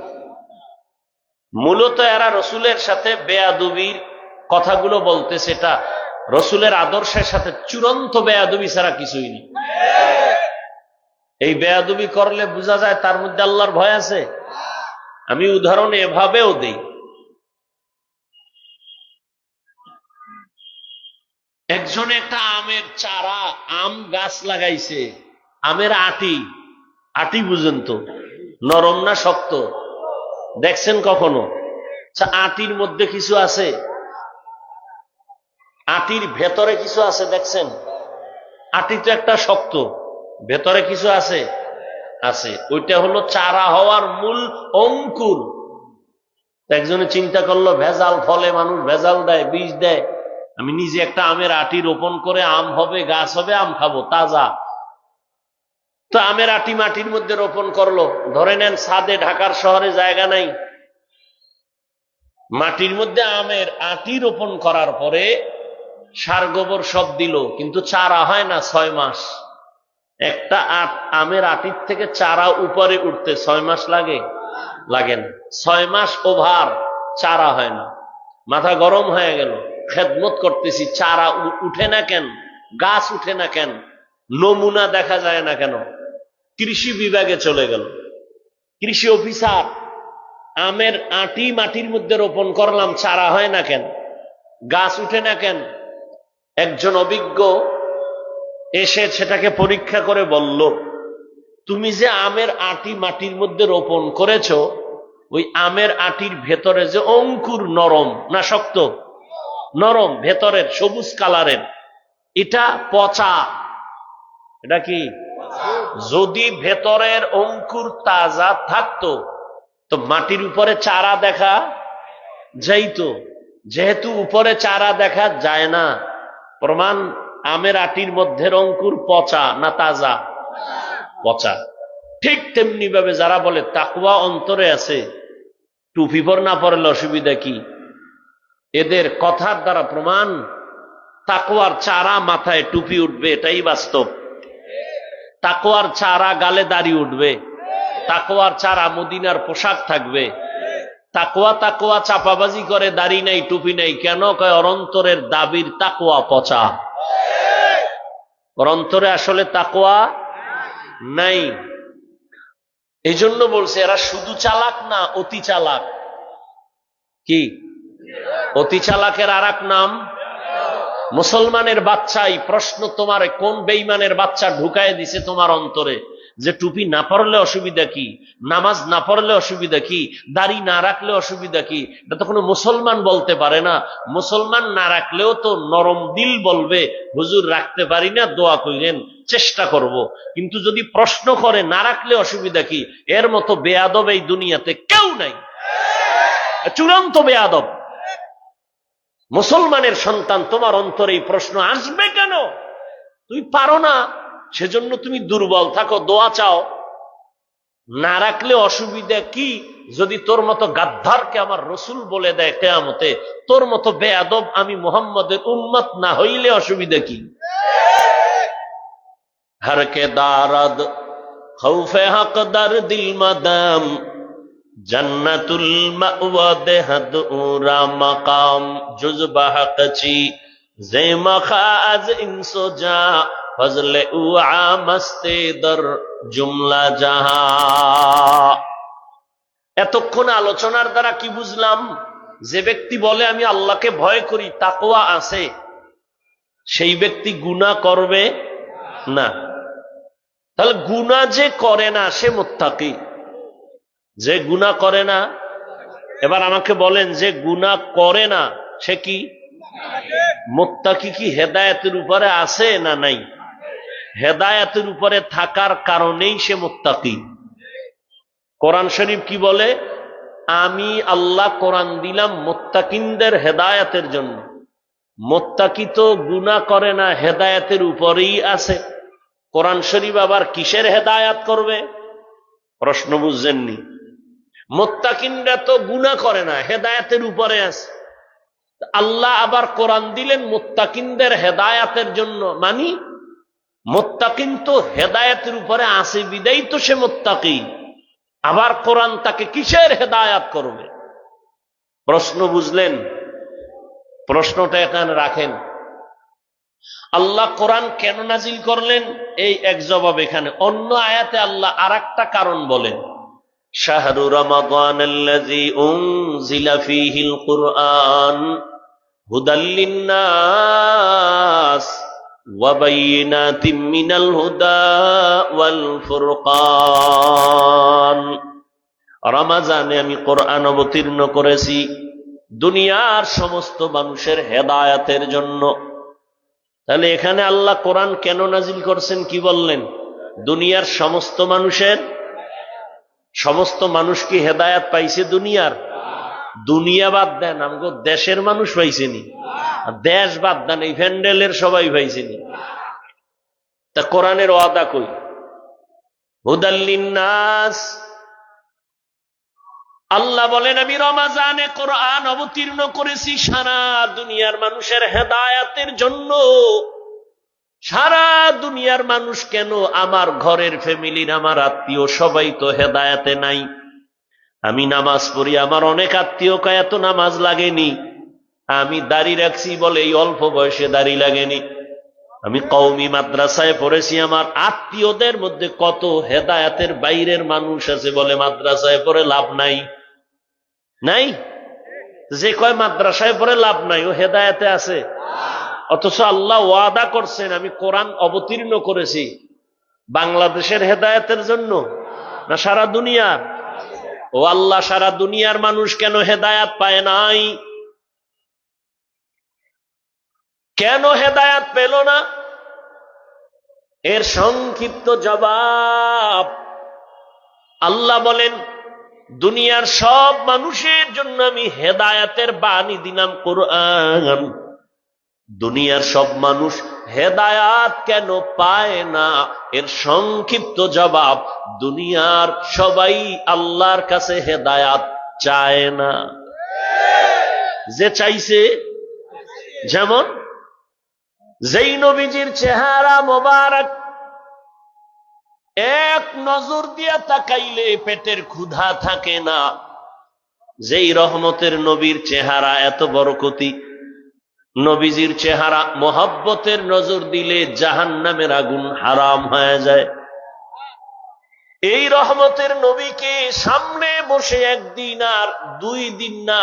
Speaker 1: মূলত এরা রসুলের সাথে বেয়াদবির কথাগুলো বলতে, সেটা রসুলের আদর্শের সাথে চূড়ান্ত বেয়াদবি ছাড়া কিছুই নেই। এই বেয়াদবি করলে বোঝা যায় তার মধ্যে আল্লাহর ভয় আছে। আমি উদাহরণ এভাবেও দেই, একজনে একটা আমের চারা, আম গাছ লাগাইছে, আমের আটি, আটি বুঝেন তো, নরম না শক্ত? দেখছেন কখনো? আটির মধ্যে কিছু আছে, আটির ভেতরে কিছু আছে, দেখছেন? আটি তো একটা শক্ত, ভেতরে কিছু আছে, আছে। ওইটা হলো চারা হওয়ার মূল অঙ্কুর। একজনে চিন্তা করলো ভেজাল ফলে মানুষ ভেজাল দেয়, বীজ দেয়, আমি নিজে একটা আমের আটি রোপণ করে আম হবে, গাছ হবে, আম খাবো তাজা। তো আমের আটি মাটির মধ্যে রোপণ করলো, ধরে নেন ছাদে, ঢাকার শহরে জায়গা নাই, মাটির মধ্যে আমের আটি রোপণ করার পরে সার গোবর সব দিল, কিন্তু চারা হয় না 6 মাস। একটা আমের আটির থেকে চারা উপরে উঠতে 6 মাস লাগে? লাগে না। 6 মাস ওভার চারা হয় না, মাথা গরম হয়ে গেল, খেদমত করতেছি, চারা উঠে না কেন, গাছ উঠে না কেন, নমুনা দেখা যায় না কেন? কৃষি বিভাগে চলে গেল, কৃষি অফিসার, আমের আটি মাটির মধ্যে রোপণ করলাম, চারা হয় না কেন, গাছ উঠে না কেন? একজন অভিজ্ঞ এসে সেটাকে পরীক্ষা করে বলল, তুমি যে আমের আটি মাটির মধ্যে রোপণ করেছ, ওই আমের আটির ভেতরে যে অঙ্কুর, নরম না শক্ত? নরম, ভেতরের সবুজ কালারের, এটা পচা। এটা কি? যদি ভেতরের অঙ্কুর তাজা থাকতো তো মাটির উপরে চারা দেখা যাইতো, যেহেতু উপরে চারা দেখা যায় না, প্রমাণ আমের আটির মধ্যে অঙ্কুর পচা না তাজা? পচা। ঠিক তেমনি ভাবে যারা বলে তাকওয়া অন্তরে আছে, টুপি পর না পড়লে অসুবিধা কি, এদের কথার দ্বারা প্রমাণ তাকওয়ার চারা মাথায় টুপি উঠবে, এটাই বাস্তব। তাকওয়ার চারা গালে দাড়ি উঠবে, তাকওয়ার চারা মদিনার পোশাক থাকবে। তাকওয়া তাকওয়া চাপাবাজি করে, দাড়ি নাই, টুপি নাই, কেন? কয় অন্তরের দাবির তাকওয়া পচা, অন্তরে আসলে তাকওয়া নাই। এই জন্য বলছে এরা শুধু চালাক না, অতি চালাক। কি অতি চালাকের আর এক নাম? মুসলমানের বাচ্চাই। প্রশ্ন, তোমার কোন বেঈমানের বাচ্চা ঢুকায় দিছে তোমার অন্তরে যে টুপি না পরলে অসুবিধা কি, নামাজ না পড়লে অসুবিধা কি, দাড়ি না রাখলে অসুবিধা কি? এটা তো কোনো মুসলমান বলতে পারে না। মুসলমান না রাখলেও তো নরম দিল বলবে, হুজুর রাখতে পারি না, দোয়া কইলেন, চেষ্টা করব। কিন্তু যদি প্রশ্ন করে না রাখলে অসুবিধা কি, এর মতো বেয়াদব এই দুনিয়াতে কেউ নাই, চূড়ান্ত বেয়াদব। মুসলমানের সন্তান, তোমার অন্তরে এই প্রশ্ন আসবে কেন? তুমি পারো না, সেজন্য তুমি দুর্বল থাকো, দোয়া চাও। না রাখলে অসুবিধা কি? যদি তোর মতো গাদ্দারকে আমার রসুল বলে দেয় কিয়ামতে, তোর মতো বেয়াদব আমি মুহাম্মদের উম্মত না হইলে অসুবিধা কি? হর কে দারদ খৌফে হক দর দিল মাদাম, জন্নতুল মাওয়া দেহদ উরা মাকাম, জুজবা হকচি জে মখাজ ইনসো যা, ফজলে উআ মস্তে দর জুমলা জাহা। এতক্ষণ আলোচনার দ্বারা কি বুঝলাম? যে ব্যক্তি বলে আমি আল্লাহকে ভয় করি, তাকওয়া আছে, সেই ব্যক্তি গুনাহ করবে না। তাহলে গুনাহ যে করে না সে মুত্তাকি, যে গুনাহ করে না। এবার আমাকে বলেন, যে গুনাহ করে না সে কি মুত্তাকি? কি হেদায়েতের উপরে আছে না নাই? হেদায়েতের উপরে থাকার কারণেই সে মুত্তাকি। কোরআন শরীফ কি বলে? আমি আল্লাহ কোরআন দিলাম মুত্তাকিনদের হেদায়েতের জন্য। মুত্তাকি তো গুনাহ করে না, হেদায়েতের উপরেই আছে। কোরআন শরীফ আবার কিসের হেদায়েত করবে? প্রশ্ন বুঝছেননি? মুত্তাকিনরা তো গুনাহ করে না, হেদায়েতের উপরে আছে। আল্লাহ আবার কোরআন দিলেন মুত্তাকিনদের হেদায়েতের জন্য, মানি মুত্তাকিন তো হেদায়েতের উপরে আছে বিদায়ী তো সে মুত্তাকি। আবার কোরআন তাকে কিসের হেদায়েত করবে? প্রশ্ন বুঝলেন? প্রশ্নটা এখানে রাখেন। আল্লাহ কোরআন কেন নাজিল করলেন এই এক জবাব এখানে। অন্য আয়াতে আল্লাহ আরেকটা কারণ বলেন, শাহরু রমাদানাল্লাযী উনজিলা ফীহিল কুরআন হুদাল লিন্নাস ওয়া বাইয়িনাতিম মিনাল হুদা ওয়াল ফুরকান। রমজানে আমি কোরআন অবতীর্ণ করেছি দুনিয়ার সমস্ত মানুষের হেদায়েতের জন্য। তাহলে এখানে আল্লাহ কোরআন কেন নাজিল করছেন কি বললেন? দুনিয়ার সমস্ত মানুষের। সমস্ত মানুষ কি হেদায়েত পাইছে দুনিয়ার? দুনিয়া বাদ দেন, আমগো দেশের মানুষ পাইছেনি। দেশ বাদ দেন, এই ভ্যান্ডেলের সবাই পাইছেনি। তা কোরআনের ওয়াদা কই? হুদাল লিন্নাস। আল্লাহ বলেন আমি রমজানে কোরআন অবতীর্ণ করেছি সারা দুনিয়ার মানুষের হেদায়েতের জন্য। সারা দুনিয়ার মানুষ কেন? আমার ঘরের ফ্যামিলির, আমার আত্মীয় সবাই তো হেদায়েতে নাই। আমি নামাজ পড়ি, আমার অনেক আত্মীয় কয় এত নামাজ লাগেনি। আমি দাড়ি রাখছি বলে এই অল্প বয়সে দাড়ি লাগেনি। আমি কওমি মাদ্রাসায় পড়েছি, আমার আত্মীয়দের মধ্যে কত হেদায়েতের বাইরের মানুষ আছে বলে মাদ্রাসায় পড়ে লাভ নাই। নাই? যে কয় মাদ্রাসায় পড়ে লাভ নাই ও হেদায়েতে আছে। অথচ আল্লাহ ওয়াদা করছেন আমি কোরআন অবতীর্ণ করেছি বাংলাদেশের হেদায়েতের জন্য না সারা দুনিয়ার? ও আল্লাহ, সারা দুনিয়ার মানুষ কেন হেদায়েত পায় নাই? কেন হেদায়েত পেল না? এর সংক্ষিপ্ত জবাব আল্লাহ বলেন দুনিয়ার সব মানুষের জন্য আমি হেদায়েতের বাণী দিলাম কোরআন। দুনিয়ার সব মানুষ হেদায়াত কেন পায় না? এর সংক্ষিপ্ত জবাব দুনিয়ার সবাই আল্লাহর কাছে হেদায়াত চায় না। যে চাইছে, যেমন যেই নবীজির চেহারা মোবারক এক নজর দিয়া তাকাইলে পেটের ক্ষুধা থাকে না, যেই রহমতের নবীর চেহারা এত বরকতি, নবীজির চেহারা মোহাব্বতের নজর দিলে জাহান্নামের আগুন হারাম হয়ে যায়। এই রহমতের নবীকে সামনে বসে একদিন আর 2 দিন না,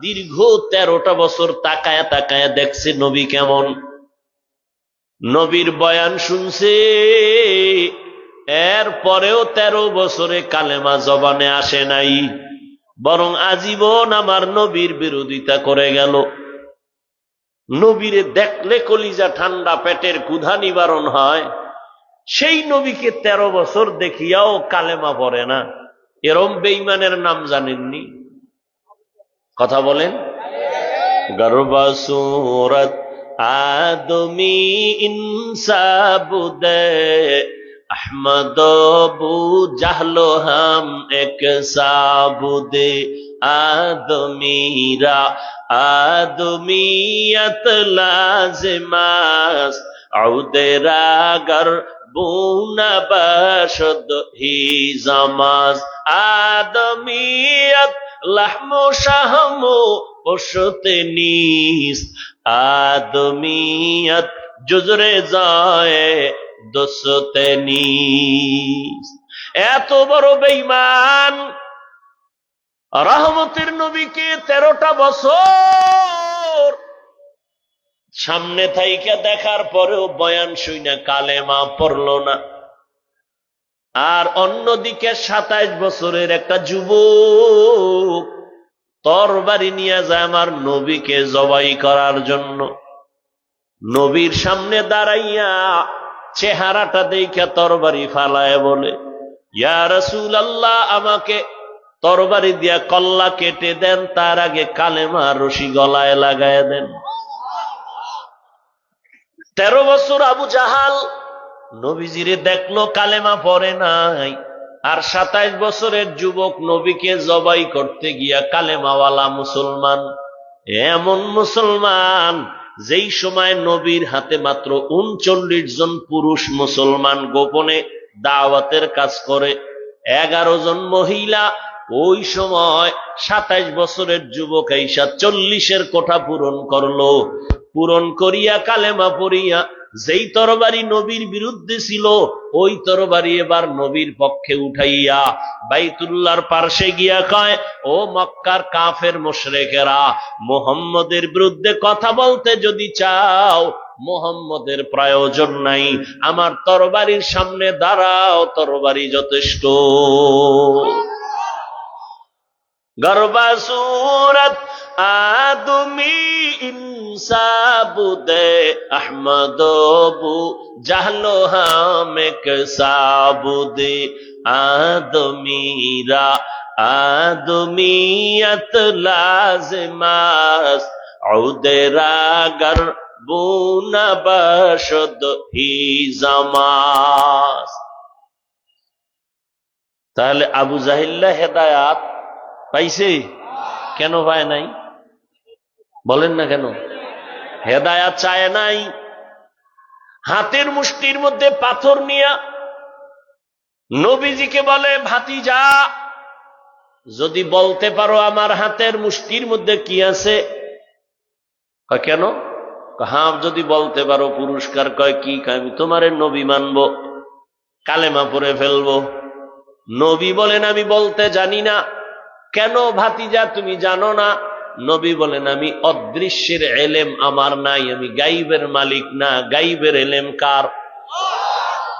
Speaker 1: দীর্ঘ 13টা বছর তাকায়া তাকায়া দেখছে নবী কেমন। নবীর বয়ান শুনছে, এর পরেও 13 বছরে কালেমা জবানে আসে নাই, বরং আজীবন আমার নবীর বিরোধিতা করে গেল। নবীরে দেখলে কলিজা ঠান্ডা, পেটের ক্ষুধা নিবারণ হয়। সেই নবীকে 13 বছর দেখিয়াও কালেমা পড়ে না, এরম বেঈমানের নাম জানেননি? কথা বলেন। গর্বা সুরত আদমি ইনসাবুদে আহমদ বু জাহলো হাম এক সাবুদে আদমিরা আদমিয়ত লাজিমাস আউদেরা গর বুনা বাশদ হি জামাজ আদমিয়ত লাহমু শাহমু পশতে নিস আদমিয়ত জুজরে যায় দোসতে নিস। এত বড় বেঈমান রহমতের নবীকে 13টা বছর সামনে থাইকা দেখার পরেও বয়ান শুইনা কালেমা পড়ল না। আর অন্যদিকে 27 বছরের একটা যুবক তরবারি নিয়ে যায় আমার নবীকে জবাই করার জন্য। নবীর সামনে দাঁড়াইয়া চেহারাটা দেখে তরবারি ফালায় বলে, ইয়া রাসূলুল্লাহ, আমাকে তরবারি দিয়া কল্লা কেটে দেন, তার আগে কালেমা রশি গলায় লাগায় দেন। 13 বছর আবু জাহাল নবীজিরে দেখলো, কালেমা পড়ে নাই। আর 27 বছরের যুবক নবীকে জবাই করতে গিয়া কালেমাওয়ালা মুসলমান। এমন মুসলমান যেই সময় নবীর হাতে মাত্র 39 জন পুরুষ মুসলমান গোপনে দাওয়াতের কাজ করে, 11 জন মহিলা। ওই সময় 27 বছরের যুবক আইসা 40-এর কোঠা পূরণ করলো। পূরণ করিয়া কালেমা পড়িয়া যেই তরবারি নবীর বিরুদ্ধে ছিল, ওই তরবারি এবার নবীর পক্ষে উঠাইয়া বাইতুল্লাহর পার্শ্বে গিয়া কয়, ও মক্কার কাফের মুশরিকেরা, মুহাম্মদের বিরুদ্ধে কথা বলতে যদি চাও, মুহাম্মদের প্রয়োজন নাই, আমার তরবারির সামনে দাঁড়াও, তরবারি যথেষ্ট। গর্বা সুরত আদমি ইনসাবুদে আহমদ বু জাহলো হাম এক সাবুদে আদমিরা আদমিয়ত লাজিমাস আউদেরা গর বুনা বাশদ হি জামাস। তাহলে আবু জাহিল্লা হেদায়াত পাইছে? কেন পায় নাই? বলেন না কেন? হেদায়াত চায় নাই। হাতের মুষ্টির মধ্যে পাথর নিয়া নবীজিকে বলে, ভাতিজা, যদি বলতে পারো আমার হাতের মুষ্টির মধ্যে কি আছে? কেন? হ্যাঁ, যদি বলতে পারো পুরস্কার। কয় কি? আমি তোমারে নবী মানব, কালেমা পড়ে ফেলবো। নবী বলেন, আমি বলতে জানি না। কেন ভাতিজা, তুমি জানো না? নবী বলেন, আমি অদৃশ্যের এলেম আমার নাই, আমি গাইবের মালিক না। গাইবের এলেম কার?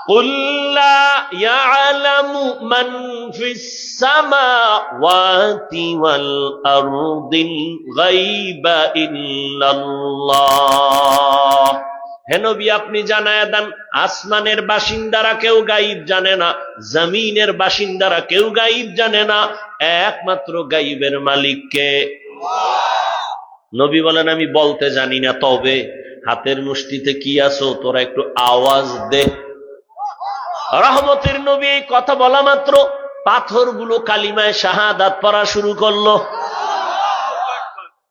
Speaker 1: কুল লা ইয়ালামু মান ফিস সামাওয়াতি ওয়াল আরদিল গায়বা ইল্লাল্লাহ। হে নবী, আপনি জানায়া দেন, আসমানের বাসিন্দারা কেউ গাইব জানে না, জমিনের বাসিন্দারা কেউ গাইব জানে না, একমাত্র গাইবের মালিক কে? নবী বলেন, আমি বলতে জানি না, তবে হাতের মুষ্টিতে কি আছো তোরা একটু আওয়াজ দে। রহমতের নবী এই কথা বলা মাত্র পাথরগুলো কালিমায় শাহাদাত পড়া শুরু করলো।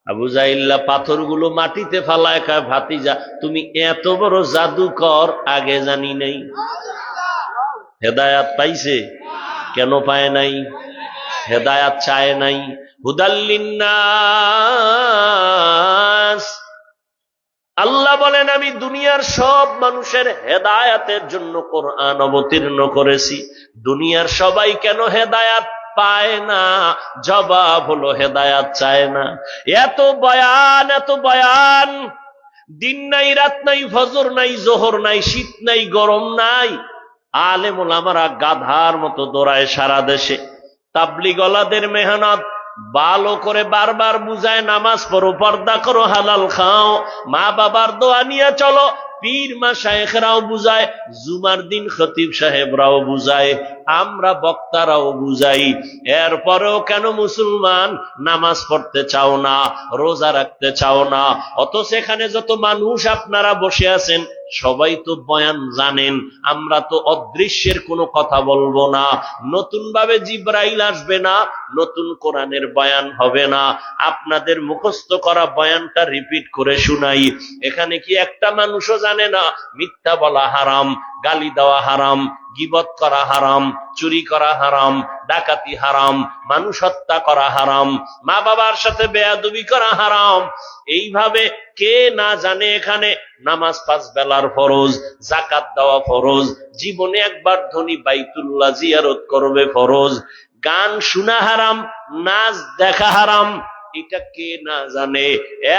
Speaker 1: আবু জাহিল্লা পাথরগুলো মাটিতে ফালায় কয়, ভাতিজা, তুমি এত বড় জাদুকর আগে জানি নাই। হেদায়াত পাইছে? কেন পায় নাই? হেদায়াত চায় নাই। হুদাল লিন্নাস, আল্লাহ বলে বলেন, আমি দুনিয়ার সব মানুষের হেদায়াতের জন্য কোরআন অবতীর্ণ করেছি, দুনিয়ার সবাই কেন হেদায়াত পায় না? জবাব হলো হেদায়াত চায় না। এত বয়ান, এত বয়ান, দিন নাই, রাত নাই, ফজর নাই, জোহর নাই, শীত নাই, গরম নাই, আলেম ওলামারা গাধার মতো দৌড়ায় সারা দেশে। তাবলিগওয়ালাদের মেহনত ভালো করে বারবার বুঝায়, নামাজ পড়ো, পর্দা করো, হালাল খাও, মা বাবার দোয়া নিয়ে চলো, পীর মাশায়েখরাও বুঝায়, জুমার দিন খতিব সাহেবরাও বুঝায়, আমরা বক্তারাও বুঝাই। এরপরেও কেন মুসলমান নামাজ পড়তে চাও না, রোজা রাখতে চাও না? অথচ এখানে যত মানুষ আপনারা বসে আছেন সবাই তো বয়ান জানেন, আমরা তো অদৃশ্যের কোনো কথা বলবো না, নতুন ভাবে জিবরাইল আসবে না, নতুন কোরআনের বয়ান হবে না, আপনাদের মুখস্থ করা বয়ানটা রিপিট করে শুনাই। এখানে কি একটা মানুষও জানে না মিথ্যা বলা হারাম, গালি দেওয়া হারাম, গীবত করা হারাম, চুরি করা হারাম, ডাকাতি হারাম, মানুষ হত্যা করা হারাম, মা বাবার সাথে বেয়াদবি করা হারাম? এইভাবে কে না জানে এখানে নামাজ 5 বেলার ফরজ, যাকাত দেওয়া ফরজ, জীবনে একবার ধনী বাইতুল্লাহ জিয়ারত করবে ফরজ, গান শোনা হারাম, নাচ দেখা হারাম, এটা কে না জানে?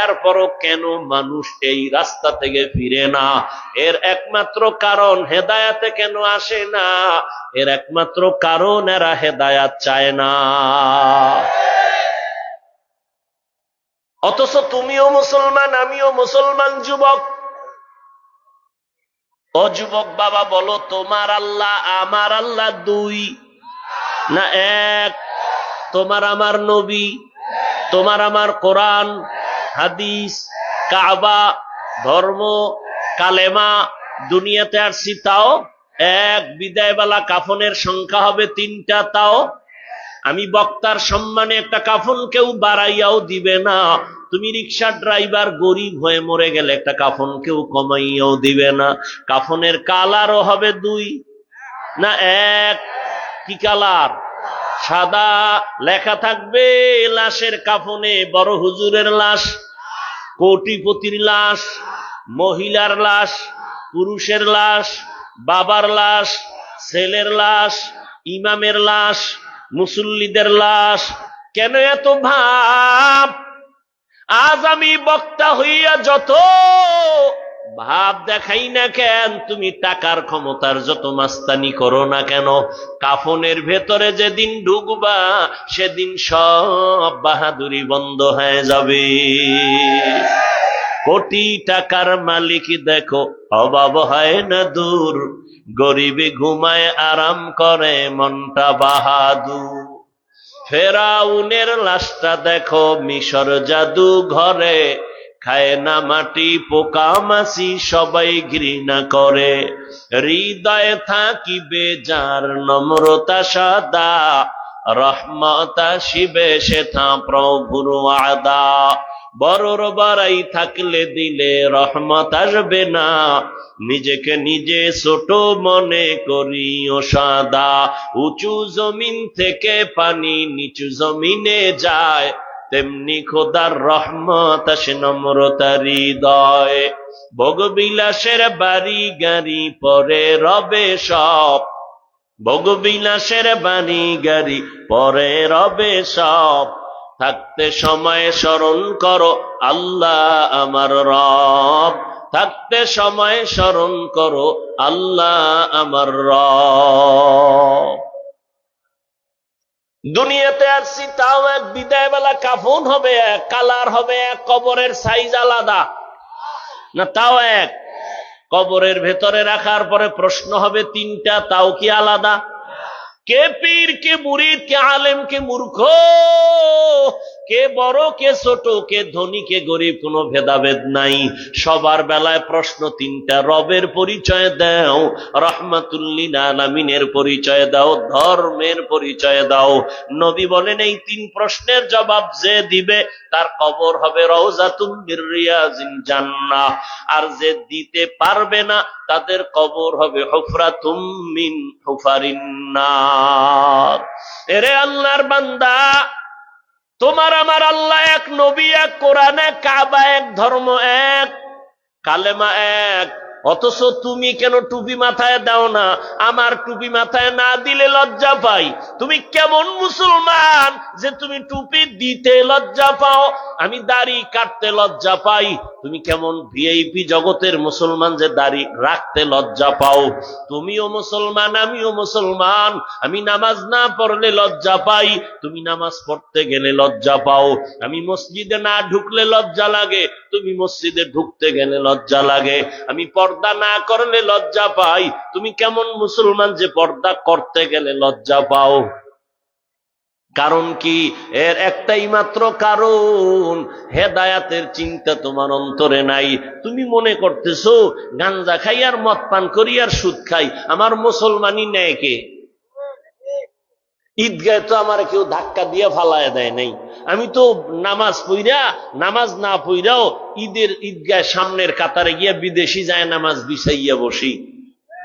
Speaker 1: এরপরও কেন মানুষ এই রাস্তা থেকে ফিরে না? এর একমাত্র কারণ হেদায়াতে কেন আসে না? এর একমাত্র কারণ এরা হেদায়াত চায় না। অথচ তুমিও মুসলমান, আমিও মুসলমান। যুবক, ও যুবক বাবা, বলো, তোমার আল্লাহ আমার আল্লাহ 2 না 1? তোমার আমার নবী, তোমার আমার কোরআন, হাদিস, কাবা, ধর্ম, কালেমা, দুনিয়াতে আসছি তাও 1। বিদায়বেলা কাফনের সংখ্যা হবে 3টা, তাও আমি বক্তার সম্মানে একটা কাফন কেউ বাড়াইয়াও দিবে না। তুমি রিক্সার ড্রাইভার গরিব হয়ে মরে গেলে একটা কাফন কেউ কমাইয়াও দিবে না। কাফনের কালারও হবে 2 না 1? কি কালার? সাদা। লেখা থাকবে লাশের কাফনে বড় হুজুরের লাশ, কোটিপতির লাশ, মহিলার লাশ, পুরুষের লাশ, বাবার লাশ, ছেলের লাশ, ইমামের লাশ, মুসল্লিদের লাশ। কেন এত ভাব? আজ আমি বক্তা হইয়া যত ভাব দেখাই না কেন, তুমি টাকার ক্ষমতার যত মাস্তানি করো না কেন, কাফনের ভেতরে যেদিন ঢুকবা সেদিন সব বাহাদুরি বন্ধ হয়ে যাবে। কোটি টাকার মালিক দেখো অভাব হয় না দূর, গরিবে ঘুমায় আরাম করে মনটা বাহাদুর। ফেরাউনের লাশটা দেখো মিশর জাদু ঘরে, খায় না মাটি পোকা মাছি সবাই ঘৃণা করে। হৃদয়ে থাকিবে যার নম্রতা সাদা, রহমত আসিবে সেথা প্রভুর ওয়াদা। বড়র বাড়াই থাকলে দিলে রহমত আসবে না, নিজেকে নিজে ছোট মনে করিও সাদা। উঁচু জমিন থেকে পানি নিচু জমিনে যায়, তেমনি খোদার রহমত আসে নম্রতার হৃদয়। ভোগবিলাসের বাড়ি গাড়ি পরে রবে সব, ভোগবিলাসের বাড়ি গাড়ি পরে রবে সব। থাকতে সময় স্মরণ করো আল্লাহ আমার রব, থাকতে সময় স্মরণ করো আল্লাহ আমার রব। দুনিয়াতে আসছি তাও 1, বিদায়বেলা কাফন হবে 1, কালার হবে 1, কবরের সাইজ আলাদা না তাও 1? কবরের ভেতরে রাখার পরে প্রশ্ন হবে 3টা, তাও কি আলাদা? কে পীর, কে মুরিদ, কে আলেম, কে মূর্খ, কে বড়, কে ছোট, কে ধনী, কে গরিব, কোনো ভেদাভেদ নাই। সবার বেলায় প্রশ্ন 3টা। রবের পরিচয় দাও, রহমাতুল্লিল আলামিনের পরিচয় দাও, ধর্মের পরিচয় দাও। নবী বলেন এই 3 প্রশ্নের জবাব যে দিবে তার কবর হবে রওজাতুম মির রিয়াজিল জান্নাহ, আর যে দিতে পারবে না তাদের কবর হবে হুফরাতুম মিন হুফারিন নার। এরে আল্লাহর বান্দা, তোমার আমার আল্লাহ 1, নবী 1, কোরআন 1, কাবা 1, ধর্ম 1। কালেমা এক, অথচ তুমি কেন টুপি মাথায় দাও না? আমার টুপি মাথায় না দিলে লজ্জা পাই। তুমি কেমন মুসলমান যে তুমি টুপি দিতে লজ্জা পাও, আমি দাড়ি কাটতে লজ্জা পাই? তুমি কেমন ভিআইপি জগতের মুসলমান যে দাড়ি রাখতে লজ্জা পাও? তুমিও মুসলমান, আমিও মুসলমান। আমি নামাজ না পড়লে লজ্জা পাই, তুমি নামাজ পড়তে গেলে লজ্জা পাও। আমি মসজিদে না ঢুকলে লজ্জা লাগে, তুমি মসজিদে ঢুকতে গেলে লজ্জা লাগে। আমি পর্দা না করলে লজ্জা পাই, তুমি কেমন মুসলমান যে পর্দা করতে গেলে লজ্জা পাও? কারণ কি? এর একটাই মাত্র কারণ, হেদায়াতের চিন্তা তোমার অন্তরে নাই। তুমি মনে করতেছো গাঞ্জা খাই আর মদ পান করি আর সুদ খাই, আমার মুসলমানই নেয় কে? ঈদগায় তো আমার কেউ ধাক্কা দিয়ে ফালায় দেয় নাই। আমি তো নামাজ পইরা, নামাজ না পইরাও ঈদের ঈদগায় সামনের কাতারে গিয়া বিদেশি যায় নামাজ বিছাইয়া বসি।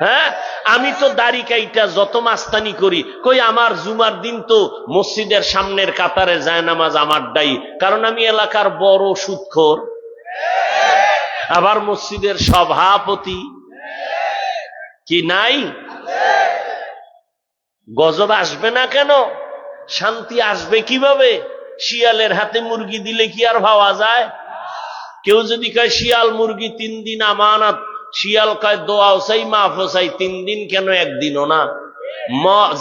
Speaker 1: হ্যাঁ, আমি তো দাড়ি কাইটা যত মাস্তানি করি, কই আমার জুমার দিন তো মসজিদের সামনের কাতারে যায় নামাজ আমারটাই, কারণ আমি এলাকার বড় সুদখোর, আবার মসজিদের সভাপতি। কি নাই? গজব আসবে না কেন? শান্তি আসবে কিভাবে? শিয়ালের হাতে মুরগি দিলে কি আর ভাবা যায়? কেউ যদি কয় শিয়াল মুরগি 3 দিন আমানত, শিয়াল কয় দোয়াও চাই মাফও চাই, 3 দিন কেন, একদিনও না?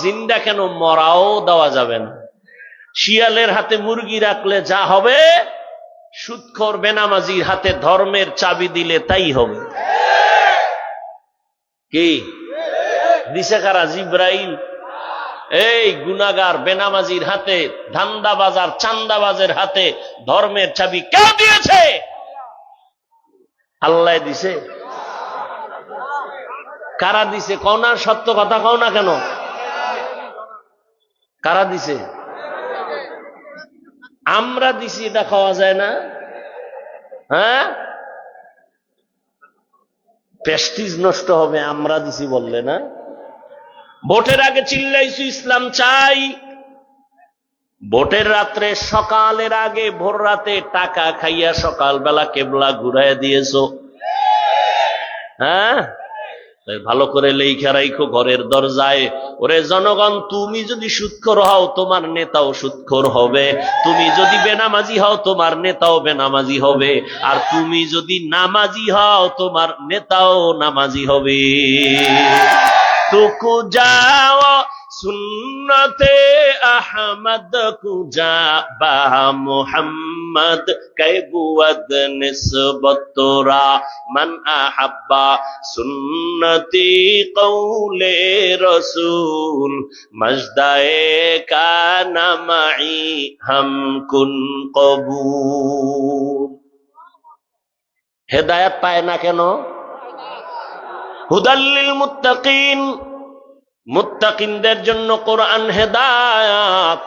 Speaker 1: জিন্দা কেন, মরাও দেওয়া যাবে না। শিয়ালের হাতে মুরগি রাখলে যা হবে, সুদখোর বেনামাজির হাতে ধর্মের চাবি দিলে তাই হবে। কি দিছে কারা? জিব্রাইল। এই গুনাহগার বেনামাজির হাতে, ধান্দাবাজার চান্দাবাজের হাতে ধর্মের চাবি কে দিয়েছে? আল্লাহ দিছে। কারা দিছে? কও না, সত্য কথা কও না কেন? কারা দিছে? আমরা দিছি, এটা খাওয়া যায় না? হ্যাঁ, প্রেস্টিজ নষ্ট হবে আমরা দিছি বললে না। ভোটের আগে চিল্লাইছি ইসলাম চাই, ভোটের রাত্রে সকালের আগে ভোর রাতে টাকা খাইয়া সকালবেলা কেবলা ঘুরাইয়া দিয়েছো। হ্যাঁ, ভালো করে লেখা রাখো ঘরের দরজায়, ওরে জনগণ, তুমি যদি সুদখোর হও তোমার নেতাও সুদখোর হবে, তুমি যদি বেনামাজি হও তোমার নেতাও বেনামাজি হবে, আর তুমি যদি নামাজি হও তোমার নেতাও নামাজি হবে। তুকু যাও সুন্নতে আহমদ কুজা বা মুহাম্মদ কৈবুদ নিসবতরা মান আহাব্বা সুন্নতি কৌলে রসুল মজদায়ে কানা মাই হাম কুন কবুল। হেদায়েত পায় না কেন? হুদাল্লিল মুত্তাকিন, মুত্তাকিনদের জন্য কোরআন হেদায়াত।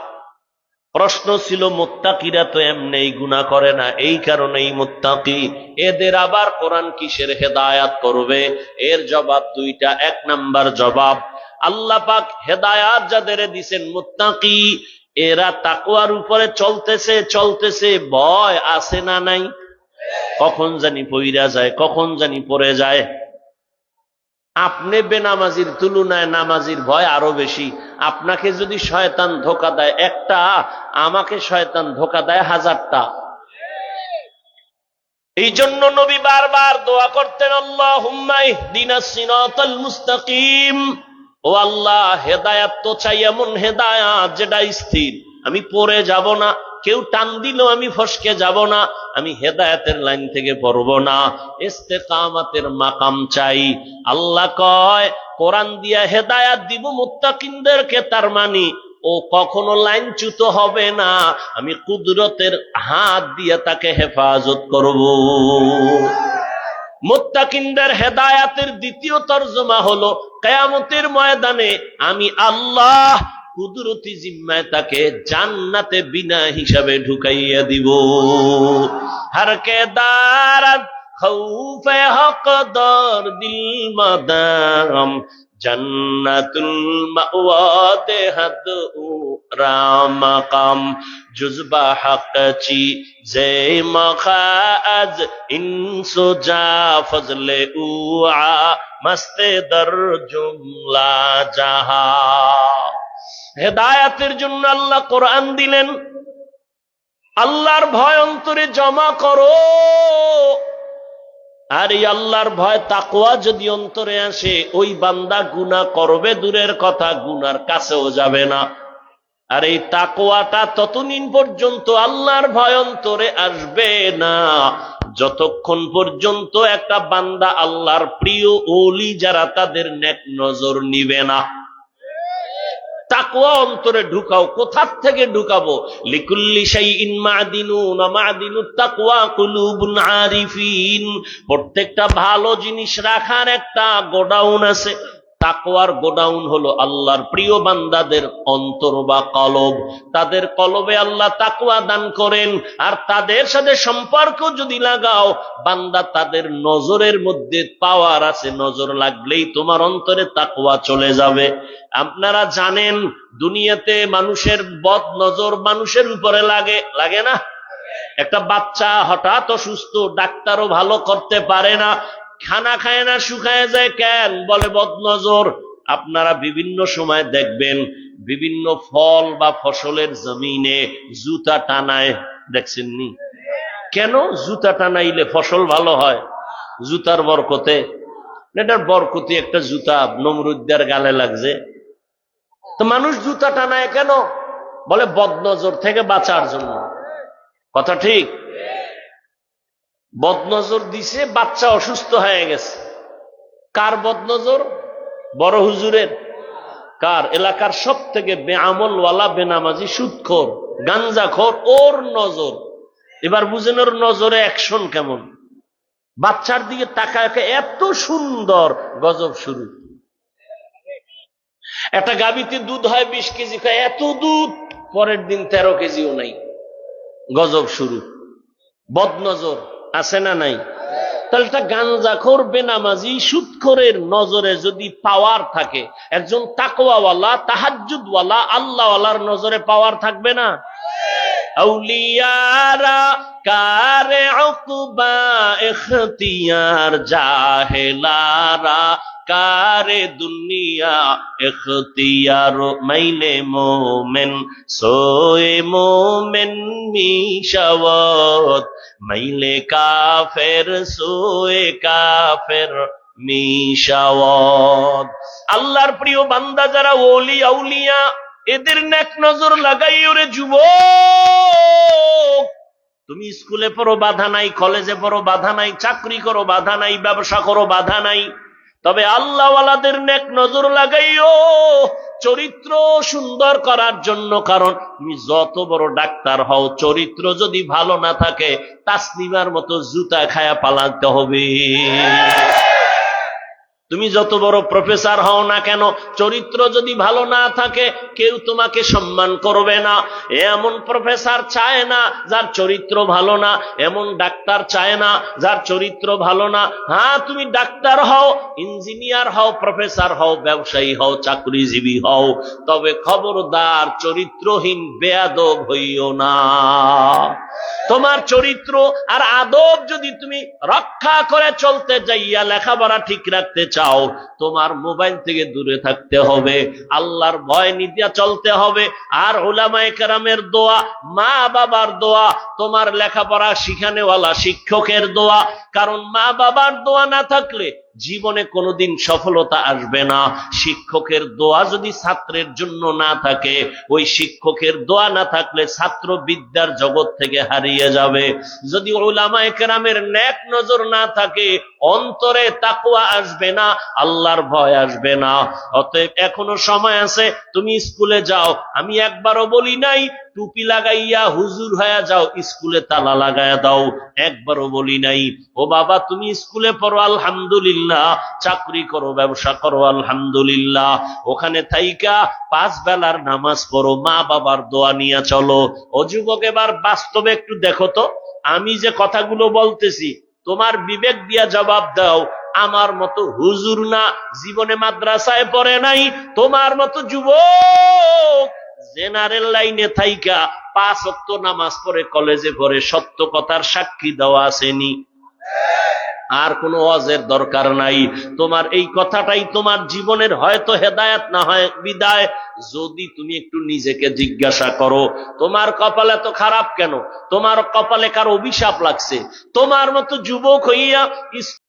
Speaker 1: প্রশ্ন ছিল মুত্তাকিরা তো এমনি গুনাহ করে না, এই কারণেই মুত্তাকি, এদের আবার কোরআন কিসের হেদায়াত করবে? এর জবাব দুইটা। 1 নাম্বার জবাব, আল্লাহ পাক হেদায়াত যাদের দিবেন মুত্তাকি, এরা তাকওয়ার উপরে চলতেছে চলতেছে, ভয় আছে না নাই? কখন জানি পইরা যায়, কখন জানি পড়ে যায়। আপনি বেনামাজির তুলনায় নামাজির ভয় আরো বেশি। আপনাকে যদি শয়তান ধোঁকা দেয় একটা, আমাকে শয়তান ধোঁকা দেয় 1000টা। এই জন্য নবী বারবার দোয়া করতেন, আল্লাহুম্মা ইহদিনাস সিরাতাল মুস্তাকিম। ও আল্লাহ, হেদায়াত তো চাই, এমন হেদায়াত যেটা স্থির, আমি পড়ে যাব না, কেউ টান দিল আমি ফসকে যাব না, আমি হেদায়েতের লাইন থেকে পড়ব না, ইস্তেকামাতের মাকাম চাই। আল্লাহ কয় কোরআন দিয়া হেদায়েত দিব মুত্তাকিনদেরকে, তার মানে ও কখনো লাইনচ্যুত হবে না, আমি কুদরতের হাত দিয়ে তাকে হেফাজত করব। মুত্তাকিনদের হেদায়েতের দ্বিতীয় তরজমা হলো কিয়ামতের ময়দানে আমি আল্লাহ কুদরতি জিম্মায় তাকে জান্নাতে বিনা হিসাবে ঢুকাইয়া দিব। হর কে দারাত খৌফে হক দর দিল মাদাম জান্নাতুল মাওয়া দেহাদ ও রামাকাম জুজবা হাকচি জে মখাজ ইনসু জা ফজলে উআ মস্তে দর জুমলা জাহা। হেদায়াতের জন্য আল্লাহ কোরআন দিলেন। আল্লাহর ভয় অন্তরে জমা করো, আর এই আল্লাহর ভয় তাকওয়া যদি অন্তরে আসে, ওই বান্দা গুনাহ করবে দূরের কথা, গুনার কাছেও যাবে না। আর এই তাকওয়াটা ততদিন পর্যন্ত আল্লাহর ভয় অন্তরে আসবে না যতক্ষণ পর্যন্ত একটা বান্দা আল্লাহর প্রিয় ওলি যারা তাদের নেক নজর নিবে না। তাকওয়া অন্তরে ঢুকাও। কোথা থেকে ঢুকাবো? লিকুল্লি শাইইন মাদিনুন মাদিনুত তাকওয়া কুলুবুন আরিফিন। প্রত্যেকটা ভালো জিনিস রাখার একটা গোডাউন আছে। তাকওয়ার গোডাউন হলো আল্লাহর প্রিয় বান্দাদের অন্তর বা কলব। তাদের কলবে আল্লাহ তাকওয়া দান করেন, আর তাদের সাথে সম্পর্ক যদি লাগাও, বান্দা তাদের নজরের মধ্যে পাওয়ার আছে, নজর লাগলেই তোমার অন্তরে তাকওয়া চলে যাবে। আপনারা জানেন দুনিয়াতে মানুষের বদ নজর মানুষের উপরে লাগে না? একটা বাচ্চা হঠাৎ অসুস্থ, ডাক্তারও ভালো করতে পারে না, খানা খায় না, শুকায় যায়, কেন? বলে বদনজর। আপনারা বিভিন্ন সময় দেখবেন বিভিন্ন ফল বা ফসলের জমিনে জুতা টানায়, দেখছেন নি? কেন জুতা টানাইলে ফসল ভালো হয়? জুতার বরকতে। এটার বরকতি একটা জুতা নমরুদ্দার গালে লাগছে, তো মানুষ জুতা টানায় কেন? বলে বদনজর থেকে বাঁচার জন্য। কথা ঠিক? বদনজর দিছে, বাচ্চা অসুস্থ হয়ে গেছে। কার বদনজর? বড় হুজুরের। কার? এলাকার সব থেকে বেআমলওয়ালা, বেনামাজি, সুদখোর, গাঞ্জাখোর, ওর নজর। এবার বুঝেন ওর নজরে অ্যাকশন কেমন। বাচ্চার দিকে তাকায়, এত সুন্দর, গজব শুরু। একটা গাভীতে দুধ হয় 20 কেজি, খায় এত দুধ, পরের দিন 13 কেজিও নাই, গজব শুরু। বদনজর আছে না নাই? তাহলে একটা গাঞ্জাখোর, বেনামাজি, সুদখোরের নজরে যদি পাওয়ার থাকে, একজন তাকওয়াওয়ালা, তাহাজ্জুদওয়ালা, আল্লাহওয়ালার নজরে পাওয়ার থাকবে না? আউলিয়ারা কারে উকবা ইখতিয়ার, জাহেলারা কারে দুনিয়া ইখতিয়ার। মাইলে মোমেন সোয়ে মোমেন মিশাওয়াত, মাইলে কাফের সোয়ে কাফের মিশাওয়াত। আল্লাহর প্রিয় বান্দা যারা ওলি আউলিয়া, এদের নেক নজর লাগাই। ওরে যুবক, তুমি স্কুলে পড়ো বাধা নাই, কলেজে পড়ো বাধা নাই, চাকরি করো বাধা নাই, ব্যবসা করো বাধা নাই, তবে আল্লাহওয়ালাদের নেক নজর লাগাইও চরিত্র সুন্দর করার জন্য। কারণ তুমি যত বড় ডাক্তার হও, চরিত্র যদি ভালো না থাকে, তাসলিমার মতো জুতা খায়া পালাতে হবে। তুমি যত বড় প্রফেসর হও না কেন, চরিত্র যদি ভালো না থাকে, কেউ তোমাকে সম্মান করবে না। এমন প্রফেসর চায় না যার চরিত্র ভালো না, এমন ডাক্তার চায় না যার চরিত্র ভালো না। হ্যাঁ, তুমি ডাক্তার হও, ইঞ্জিনিয়ার হও, প্রফেসর হও, ব্যবসায়ী হও, চাকরিজীবী হও, তবে খবরদার চরিত্রহীন বেয়াদব হইও না। তোমার চরিত্র আর আদব যদি তুমি রক্ষা করে চলতে যাইয়া লেখাপড়া ঠিক রাখতে চাও, তোমার মোবাইল থেকে দূরে থাকতে হবে, আল্লাহর ভয় নিতে চলতে হবে। আর উলামায়ে কেরামের দোয়া, মা বাবার দোয়া, তোমার লেখাপড়া শিখানেওয়ালা শিক্ষকের দোয়া। কারণ মা বাবার দোয়া না থাকলে জীবনে কোনোদিন সফলতা আসবে না। শিক্ষকের দোয়া যদি ছাত্রের জন্য না থাকে, ওই শিক্ষকের দোয়া না থাকলে ছাত্র বিদ্যার জগৎ থেকে হারিয়ে যাবে। যদি উলামায়ে কেরামের নেক নজর না থাকে, অন্তরে তাকওয়া আসবে না, আল্লাহর ভয় আসবে না। অতএব এখনো সময় আছে, তুমি স্কুলে যাও। আমি একবারও বলি নাই টুপি লাগাইয়া হুজুর হয়ে যাও, স্কুলে তালা লাগাইয়া দাও, একবারও বলি নাই। ও বাবা, তুমি স্কুলে পড়ো আলহামদুলিল্লাহ, চাকরি করো, ব্যবসা করো আলহামদুলিল্লাহ, ওখানে থাইকা 5 বেলার নামাজ পড়ো, মা বাবার দোয়া নিয়ে চলো। ও যুবক, এবার বাস্তবে একটু দেখো তো, আমি যে কথাগুলো বলতেছি তোমার বিবেক দিয়া জবাব দাও, আমার মতো হুজুর না, জীবনে মাদ্রাসায় পড়ে নাই, তোমার মতো যুবক জেনারেল লাইনে থাইকা 5 ওয়াক্ত নামাজ পড়ে কলেজে পড়ে সত্য কথার সাক্ষী দেওয়া আসেনি। আর কোনো ওয়াজের দরকার নাই। তোমার এই কথাটাই তোমার জীবনের হয়তো হেদায়েত, না হয় বিদায়। যদি তুমি একটু নিজেকে জিজ্ঞাসা করো, তোমার কপালে তো খারাপ কেন? তোমার কপালে কার অভিশাপ লাগছে? তোমার মতো যুবক হইয়া